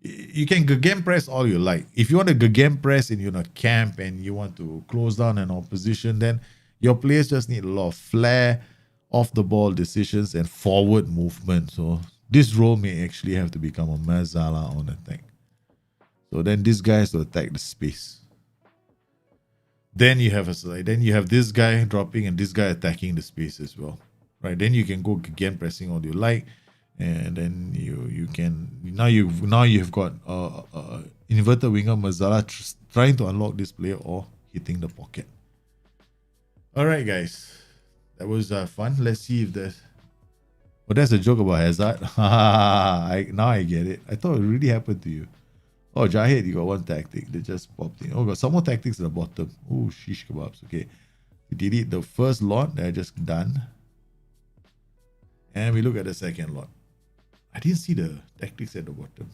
B: you can game press all you like. If you want to game press and you're in a camp and you want to close down an opposition, then your players just need a lot of flair, off the ball decisions, and forward movement. So this role may actually have to become a Mazzala on attack. So then this guy has to attack the space. Then you have this guy dropping and this guy attacking the space as well, right? Then you can go again pressing all you like, and then you can now you've got inverted winger Mazzala trying to unlock this player or hitting the pocket. All right, guys, that was fun. Let's see if there's. Oh, that's a joke about Hazard. Now I get it. I thought it really happened to you. Oh, Jahid, you got one tactic that just popped in. Oh, got some more tactics at the bottom. Oh, shish kebabs. Okay. We delete the first lot that I just done. And we look at the second lot. I didn't see the tactics at the bottom.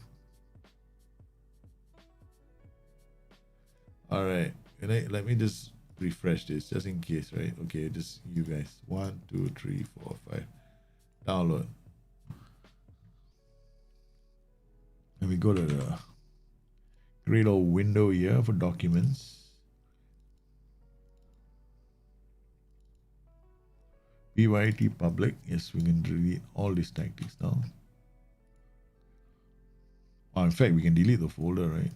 B: All right. Let me just refresh this just in case, right? Okay, just you guys. 1, 2, 3, 4, 5. Download. And we go to the great old window here for documents. PYT public. Yes, we can delete all these tactics now. Oh, in fact, we can delete the folder, right?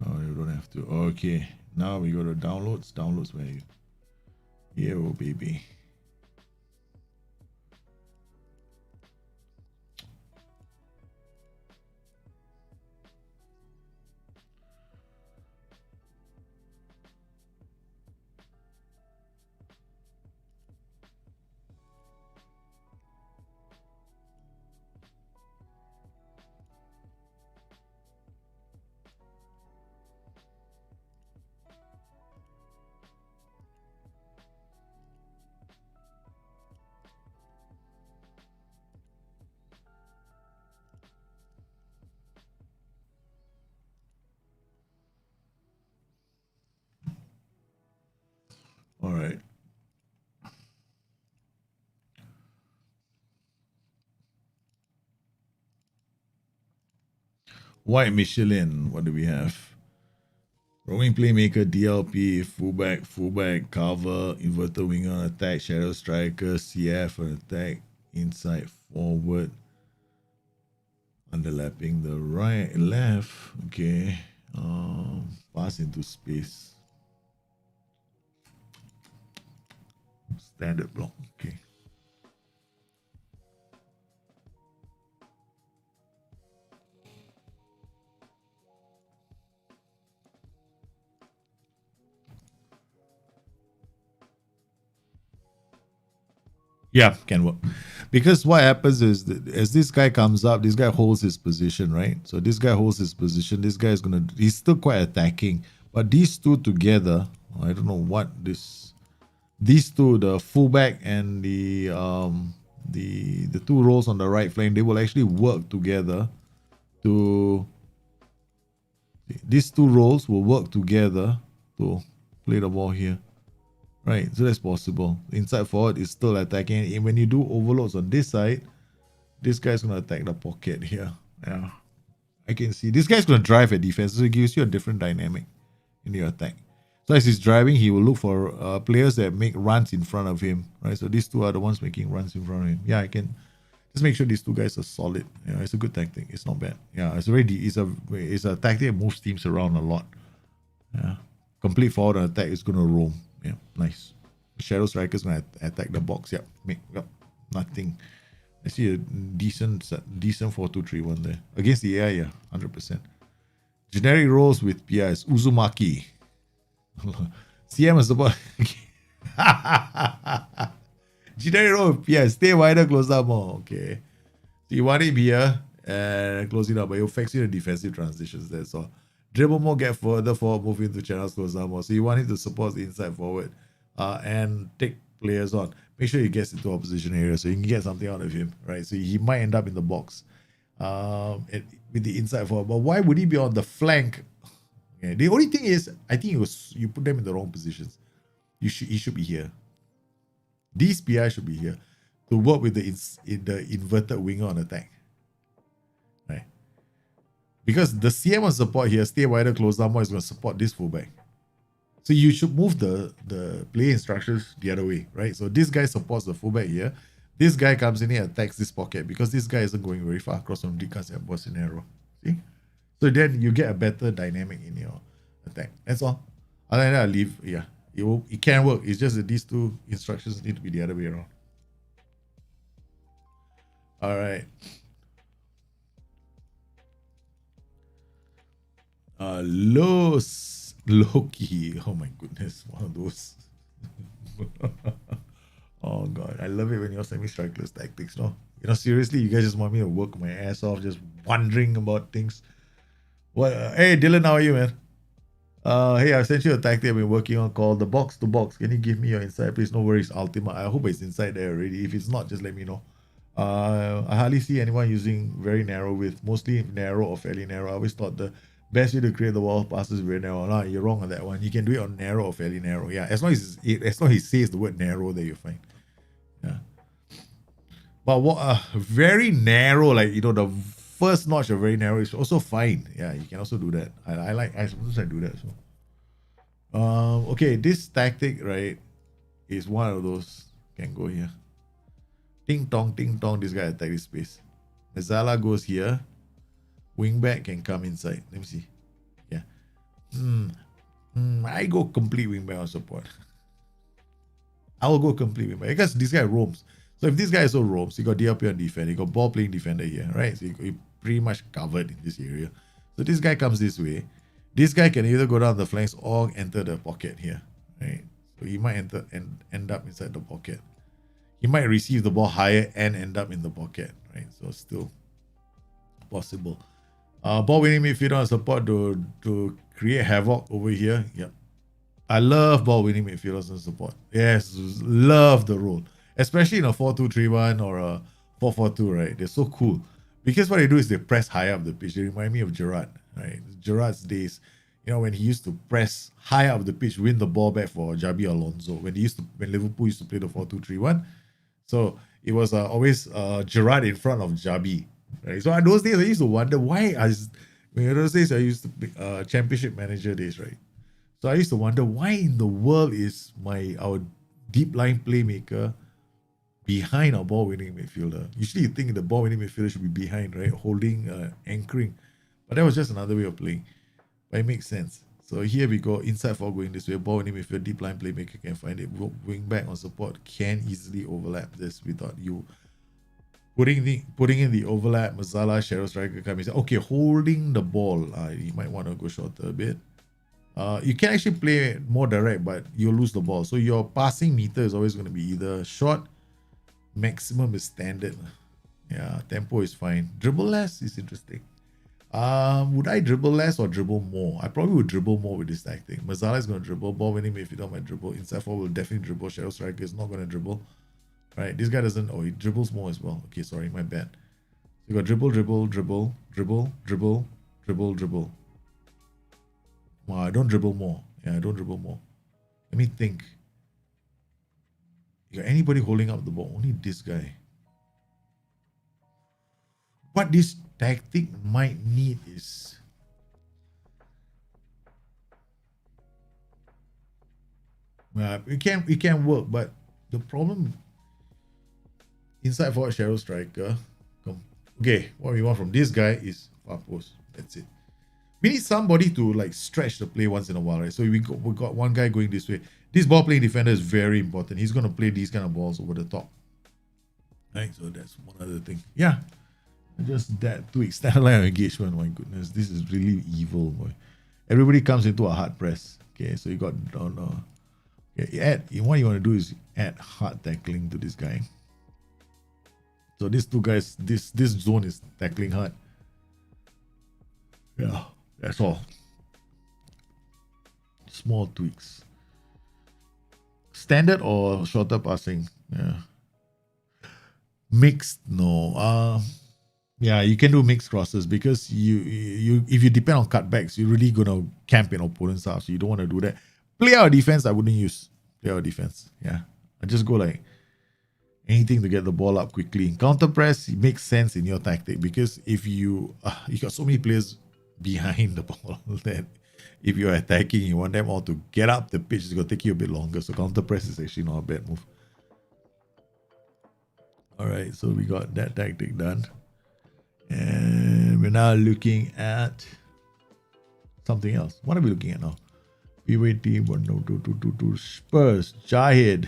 B: Oh, you don't have to. Okay, now we go to downloads. Downloads where you? Yeah, oh baby. All right. White Michelin. What do we have? Roaming playmaker, DLP, fullback, cover, inverted winger, attack, shadow striker, CF for attack, inside, forward, underlapping the right, left. Okay. Pass into space. Standard block. Okay. Yeah, can work. Because what happens is that as this guy comes up, this guy holds his position, right? So this guy holds his position. This guy is he's still quite attacking. But these two together, I don't know what these two, the fullback and the two roles on the right flank, they will actually work together to. These two roles will work together to play the ball here. Right, so that's possible. Inside forward is still attacking. And when you do overloads on this side, this guy's going to attack the pocket here. Yeah, I can see. This guy's going to drive at defense, so it gives you a different dynamic in your attack. So as he's driving, he will look for players that make runs in front of him. Right, so these two are the ones making runs in front of him. Yeah, I can just make sure these two guys are solid. Yeah, it's a good tactic. It's not bad. Yeah, it's a tactic that moves teams around a lot. Yeah, complete forward attack is going to roam. Yeah, nice. Shadow Striker's gonna attack the box. Yep, nothing. I see a decent 4-2-3-1 there against the AI. Yeah, 100%. Generic roles with PIs. Uzumaki. CM is about. Generic role with PIs. Stay wider, close up more. Okay. So you want him here and close it up, but it affects you in defensive transitions. That's all. Dribble more, get further forward, move into channels, close down more. So you want him to support the inside forward and take players on. Make sure he gets into opposition area so you can get something out of him, right? So he might end up in the box with the inside forward. But why would he be on the flank? Okay, the only thing is, I think you put them in the wrong positions. He should be here. These PI should be here to work with the inverted winger on attack, right? Because the CM on support here, stay wider, close down more, is going to support this fullback. So you should move the play instructions the other way, right? So this guy supports the fullback here. This guy comes in here and attacks this pocket because this guy isn't going very far across from Dicas and Bolsonaro. See? So then you get a better dynamic in your attack. That's all. Other than that, I'll leave. Yeah, it can work. It's just that these two instructions need to be the other way around. All right. Loki. Oh my goodness, one of those. Oh god, I love it when you're sending me strikerless tactics. No, seriously, you guys just want me to work my ass off, just wondering about things. What? Hey, Dylan, how are you, man? Hey, I sent you a tactic I've been working on called the box to box. Can you give me your insight, please? No worries, Ultima. I hope it's inside there already. If it's not, just let me know. I hardly see anyone using very narrow width, mostly narrow or fairly narrow. I always thought the best way to create the wall passes very narrow. No, you're wrong on that one. You can do it on narrow or fairly narrow. Yeah, as long as he says the word narrow, there you're fine. Yeah. But what very narrow, like the first notch of very narrow is also fine. Yeah, you can also do that. I sometimes I do that. So okay, this tactic, right, is one of those. Can go here. Ting tong, this guy attack this space. Mezzala goes here. Wingback can come inside. Let me see. Yeah. I go complete wingback on support. I will go complete wingback because this guy roams. So if this guy also roams, he got DLP on defense, he got ball playing defender here, right? So he pretty much covered in this area. So this guy comes this way. This guy can either go down the flanks or enter the pocket here, right? So he might enter and end up inside the pocket. He might receive the ball higher and end up in the pocket, right? So still possible. Ball winning midfielder on support to create havoc over here. Yep. I love ball winning midfielders on support. Yes, love the role. Especially in a 4-2-3-1 or a 4-4-2, right? They're so cool. Because what they do is they press high up the pitch. They remind me of Gerrard, right? Gerrard's days, when he used to press high up the pitch, win the ball back for Xabi Alonso. When Liverpool used to play the 4-2-3-1. So it was always Gerrard in front of Xabi. Right? So in those days, I used to wonder why. Those days, I used to be championship manager days, right? So I used to wonder why in the world is our deep line playmaker behind our ball winning midfielder. Usually, you think the ball winning midfielder should be behind, right, holding, anchoring. But that was just another way of playing. But it makes sense. So here we go, inside for going this way. Ball winning midfielder, deep line playmaker can find it. Wing back on support can easily overlap this without you putting in the overlap. Mezzala, shadow striker coming. Okay, holding the ball. You might want to go shorter a bit. You can actually play more direct, but you'll lose the ball. So your passing meter is always going to be either short, maximum is standard. Yeah, tempo is fine. Dribble less is interesting. Would I dribble less or dribble more? I probably would dribble more with this tactic. Mezzala is going to dribble. Ball winning midfielder might dribble. Inside forward will definitely dribble. Shadow striker is not going to dribble. Right, this guy doesn't. Oh, he dribbles more as well. Okay, sorry, my bad. So you got dribble. Wow, I don't dribble more. Yeah, I don't dribble more. Let me think. You got anybody holding up the ball? Only this guy. What this tactic might need is it can work, but the problem inside forward shadow striker. Okay, what we want from this guy is far post. That's it. We need somebody to stretch the play once in a while, right? So we got one guy going this way. This ball playing defender is very important. He's going to play these kind of balls over the top. Right? So that's one other thing. Yeah. Just that to extend line of engagement. My goodness, this is really evil, boy. Everybody comes into a hard press. Okay, so you got what you want to do is add hard tackling to this guy. So these two guys, this zone is tackling hard. Yeah, that's all. Small tweaks. Standard or shorter passing? Yeah. Mixed, no. Yeah, you can do mixed crosses because you if you depend on cutbacks, you're really gonna camp in opponent's half. So you don't want to do that. Play out defense, I wouldn't use. Play out defense. Yeah. I just go like anything to get the ball up quickly. Counter press, it makes sense in your tactic because if you got so many players behind the ball that if you're attacking, you want them all to get up the pitch. It's gonna take you a bit longer. So counter press is actually not a bad move. All right, so we got that tactic done. And we're now looking at something else. What are we looking at now? PWT 10222 Spurs Jahid.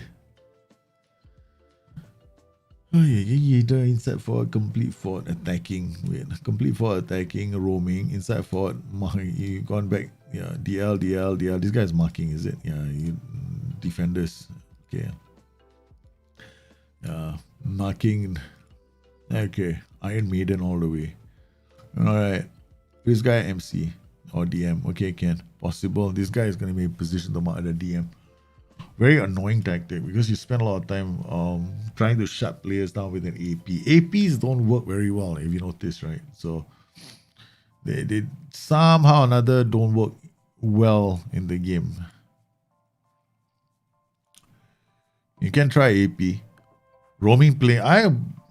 B: Oh yeah, the inside forward, complete forward, attacking. Wait, complete forward, attacking, roaming, inside forward, you gone back. Yeah, DL. This guy is marking, is it? Yeah, defenders. Okay. Marking. Okay, Iron Maiden all the way. Alright. This guy MC or DM. Okay, can. Possible. This guy is going to be in position to mark at the DM. Very annoying tactic because you spend a lot of time trying to shut players down with an AP. APs don't work very well, if you notice, right? So they somehow or another don't work well in the game. You can try AP. Roaming play.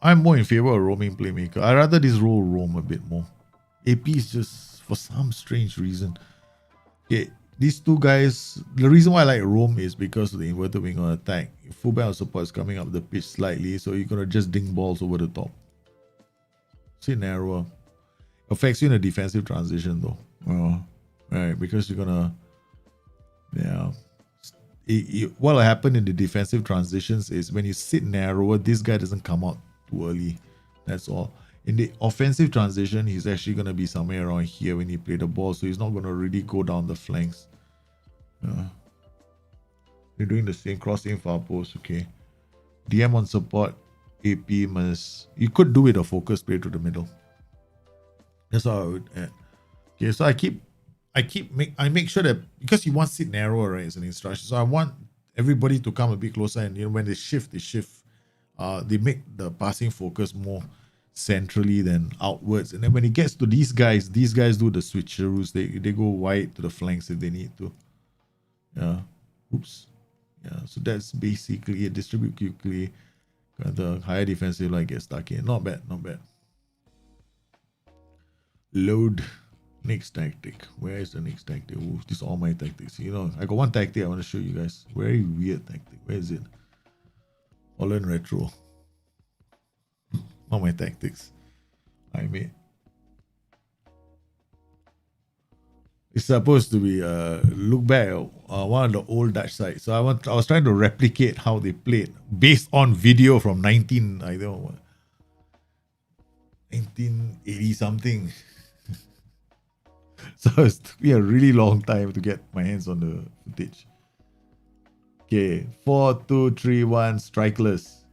B: I'm more in favor of roaming playmaker. I rather this role roam a bit more. AP is just for some strange reason. Okay, these two guys, the reason why I like roam is because of the inverted wing on attack. Fullback or support is coming up the pitch slightly, so you're gonna just ding balls over the top. See, narrower. Affects you in a defensive transition though. Right, because you're gonna, yeah. What will happen in the defensive transitions is when you sit narrower, this guy doesn't come out too early. That's all. In the offensive transition, he's actually going to be somewhere around here when he play the ball, so he's not going to really go down the flanks. They're doing the same, crossing far post, okay. DM on support, AP must... You could do it a focus play to the middle. That's how I would add. Okay, so I make sure that because you want to sit narrower, right, as an instruction. So I want everybody to come a bit closer, and when they shift. They make the passing focus more centrally than outwards. And then when it gets to these guys do the switcheroos. They go wide to the flanks if they need to. Yeah. Oops. Yeah. So that's basically it. Distribute quickly. The higher defensive line gets stuck in. Not bad. Load. Next tactic. Where is the next tactic? Ooh, these are all my tactics. I got one tactic I want to show you guys. Very weird tactic. Where is it? Holland Retro. All my tactics I made. It's supposed to be look back at one of the old Dutch sites. So I was trying to replicate how they played based on video from 1980 something. So it took me a really long time to get my hands on the footage. Okay, 4, 2, 3, 1, strikeless.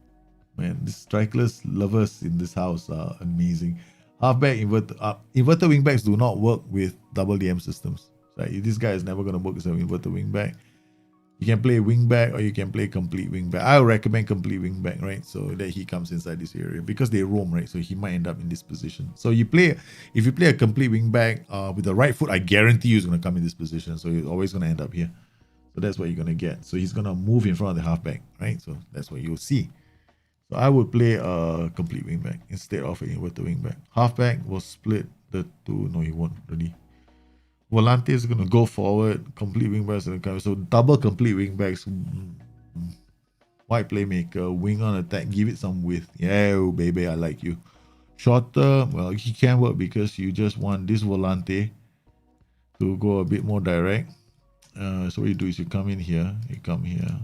B: Man, these strikeless lovers in this house are amazing. Halfback, inverted wingbacks do not work with double DM systems. Right? This guy is never going to work as an inverted wingback. You can play wingback or you can play complete wingback. I would recommend complete wingback, right? So that he comes inside this area because they roam, right? So he might end up in this position. So if you play a complete wingback with the right foot, I guarantee you he's going to come in this position. So he's always going to end up here. So that's what you're going to get. So he's going to move in front of the halfback, right? So that's what you'll see. So I would play a complete wingback instead of an inverted wingback. Halfback will split the two. No, he won't really. Volante is going to go forward. Complete wingback is going to come. So double complete wingbacks. Wide playmaker. Wing on attack. Give it some width. Yeah, baby, I like you. Shorter. Well, he can work because you just want this Volante to go a bit more direct. So what you do is you come in here. You come here.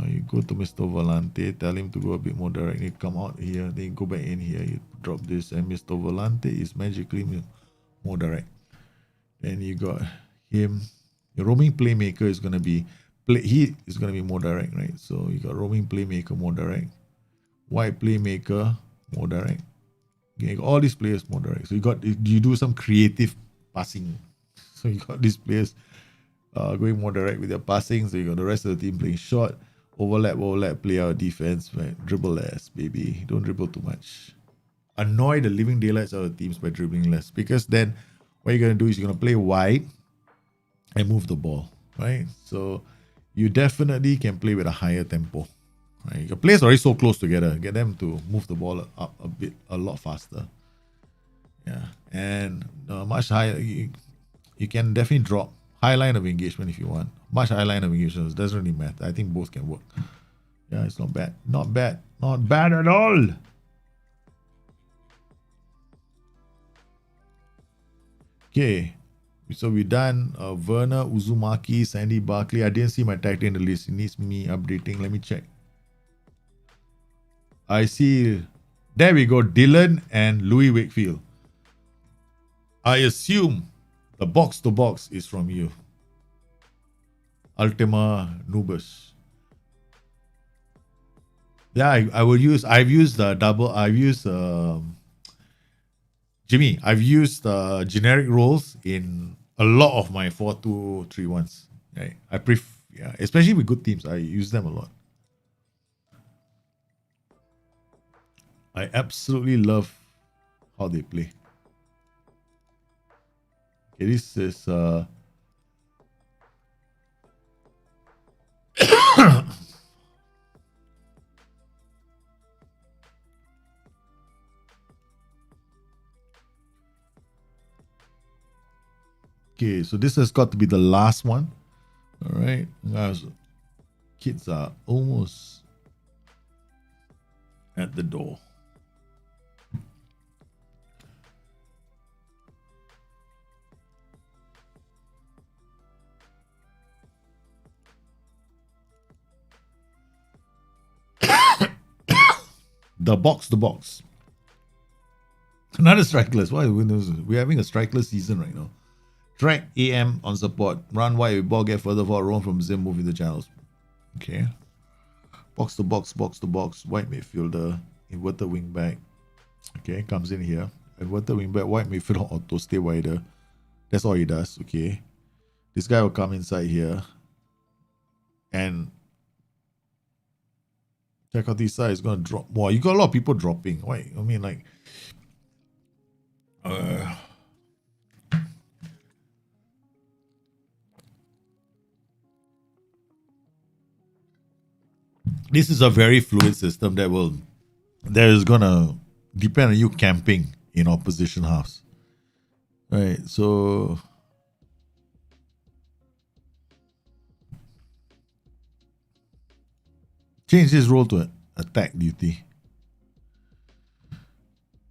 B: You go to Mr. Volante, tell him to go a bit more direct. You come out here, then you go back in here, you drop this, and Mr. Volante is magically more direct. Then you got him. Your roaming playmaker is gonna be he is gonna be more direct, right? So you got roaming playmaker more direct. Wide playmaker more direct. Okay, all these players more direct. So you do some creative passing. So you got these players going more direct with their passing. So you got the rest of the team playing short, overlap, play out defense, right? Dribble less, baby. Don't dribble too much. Annoy the living daylights out of the teams by dribbling less, because then what you're gonna do is you're gonna play wide and move the ball, right? So you definitely can play with a higher tempo. Right? Your players are already so close together. Get them to move the ball up a lot faster. Yeah, and much higher. You can definitely drop high line of engagement if you want. Much high line of engagement, it doesn't really matter. I think both can work. Yeah, it's not bad. Not bad. Not bad at all. Okay. So we done Werner, Uzumaki, Sandy Barkley. I didn't see my tag in the list. It needs me updating. Let me check. I see. There we go. Dylan and Louis Wakefield. I assume the box to box is from you. Ultima Nubus. Yeah, I will use. I've used the double. I've used Jimmy. I've used generic roles in a lot of my 4-2-3-1s. Right. I prefer. Yeah, especially with good teams, I use them a lot. I absolutely love how they play. Okay, this is okay, so this has got to be the last one. All right, guys, kids are almost at the door. The box. Another strikeless. Why we're having a strikeless season right now? Track AM on support. Run wide with ball, get further forward, roam from Zim, moving the channels. Okay. Box to box. White midfielder, inverted wing back. Okay, comes in here. Inverted wing back, white midfielder, auto, stay wider. That's all he does. Okay. This guy will come inside here. And check out this side is gonna drop. Wow, you got a lot of people dropping. Why? I mean, like, this is a very fluid system that is gonna depend on you camping in opposition halves. Right. So change this role to attack duty,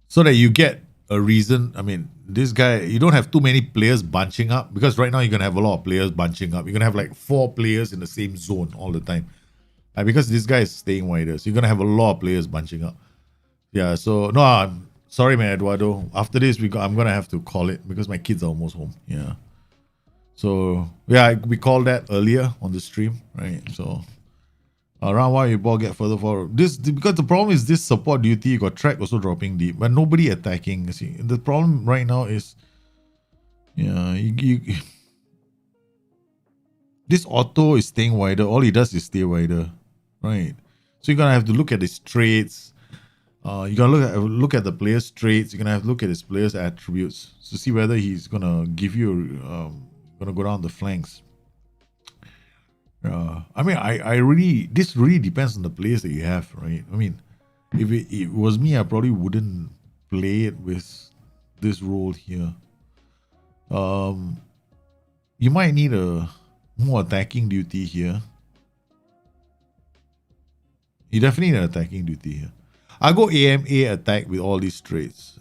B: so that you get a reason. I mean, this guy, you don't have too many players bunching up, because right now you're going to have a lot of players bunching up. You're going to have like 4 players in the same zone all the time. Because this guy is staying wider. So you're going to have a lot of players bunching up. Yeah, so, no, I'm sorry, man, Eduardo. After this, I'm going to have to call it because my kids are almost home. Yeah. So, yeah, we called that earlier on the stream, right? So, around while your ball get further forward. Because the problem is this support duty, you got track also dropping deep, but nobody attacking. See, the problem right now is, yeah, this auto is staying wider. All he does is stay wider, right? So you're gonna have to look at his traits. You gotta look at the player's traits. You're gonna have to look at his player's attributes to see whether he's gonna give you, gonna go down the flanks. I mean, this really depends on the players that you have, right? I mean, if it was me, I probably wouldn't play it with this role here. You might need a more attacking duty here. You definitely need an attacking duty here. I go AMA attack with all these traits,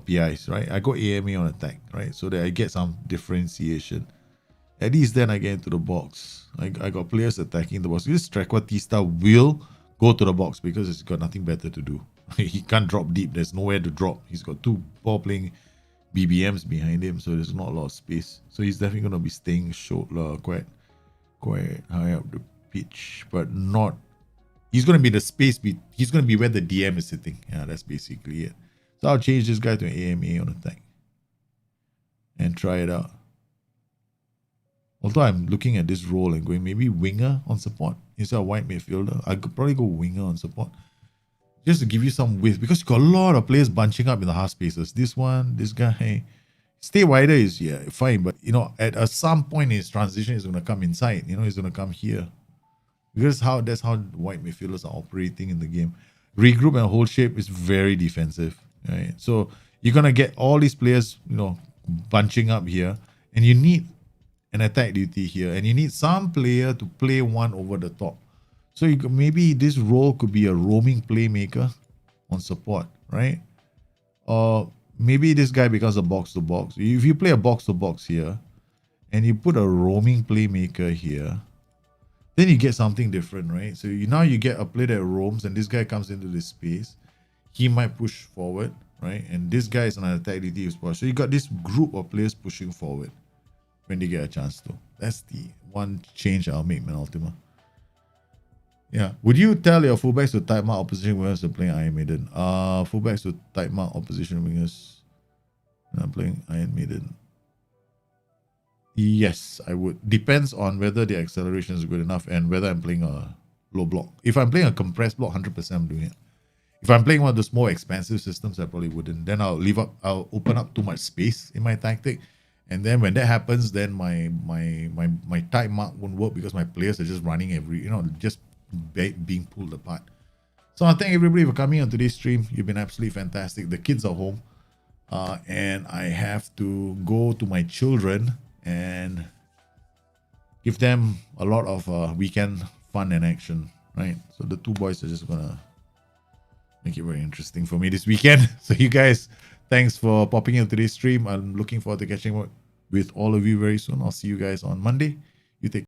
B: PIs, right? I go AMA on attack, right? So that I get some differentiation. At least then I get into the box. I got players attacking the box. This Trequartista will go to the box because he's got nothing better to do. He can't drop deep. There's nowhere to drop. He's got 2 ball playing BBMs behind him, so there's not a lot of space. So he's definitely going to be staying short, quite high up the pitch, but not He's going to be the space. He's going to be where the DM is sitting. Yeah, that's basically it. So I'll change this guy to an AMA on attack and try it out. Although I'm looking at this role and going maybe winger on support instead of wide midfielder. I could probably go winger on support just to give you some width, because you got a lot of players bunching up in the half spaces. This one, this guy. Stay wider is fine, but at some point in his transition, he's going to come inside. He's going to come here. Because that's how wide midfielders are operating in the game. Regroup and hold shape is very defensive. Right? So you're gonna get all these players, bunching up here, and you need an attack duty here, and you need some player to play one over the top. So maybe this role could be a roaming playmaker on support, right? Or maybe this guy becomes a box to box. If you play a box to box here, and you put a roaming playmaker here, then you get something different, right? So now you get a player that roams, and this guy comes into this space. He might push forward, right? And this guy is an attack duty. So you got this group of players pushing forward when they get a chance to. That's the one change I'll make, man, Ultima. Yeah. Would you tell your fullbacks to type mark opposition wingers to playing Iron Maiden? Fullbacks to type mark opposition wingers when I'm playing Iron Maiden. Yes, I would. Depends on whether the acceleration is good enough and whether I'm playing a low block. If I'm playing a compressed block, 100% I'm doing it. If I'm playing one of those more expensive systems, I probably wouldn't. Then I'll open up too much space in my tactic. And then when that happens, then my type mark won't work because my players are just running just being pulled apart. So I thank everybody for coming on today's stream. You've been absolutely fantastic. The kids are home. And I have to go to my children and give them a lot of weekend fun and action, right? So the two boys are just gonna make it very interesting for me this weekend. So you guys, thanks for popping into today's stream. I'm looking forward to catching up with all of you very soon. I'll see you guys on Monday. You take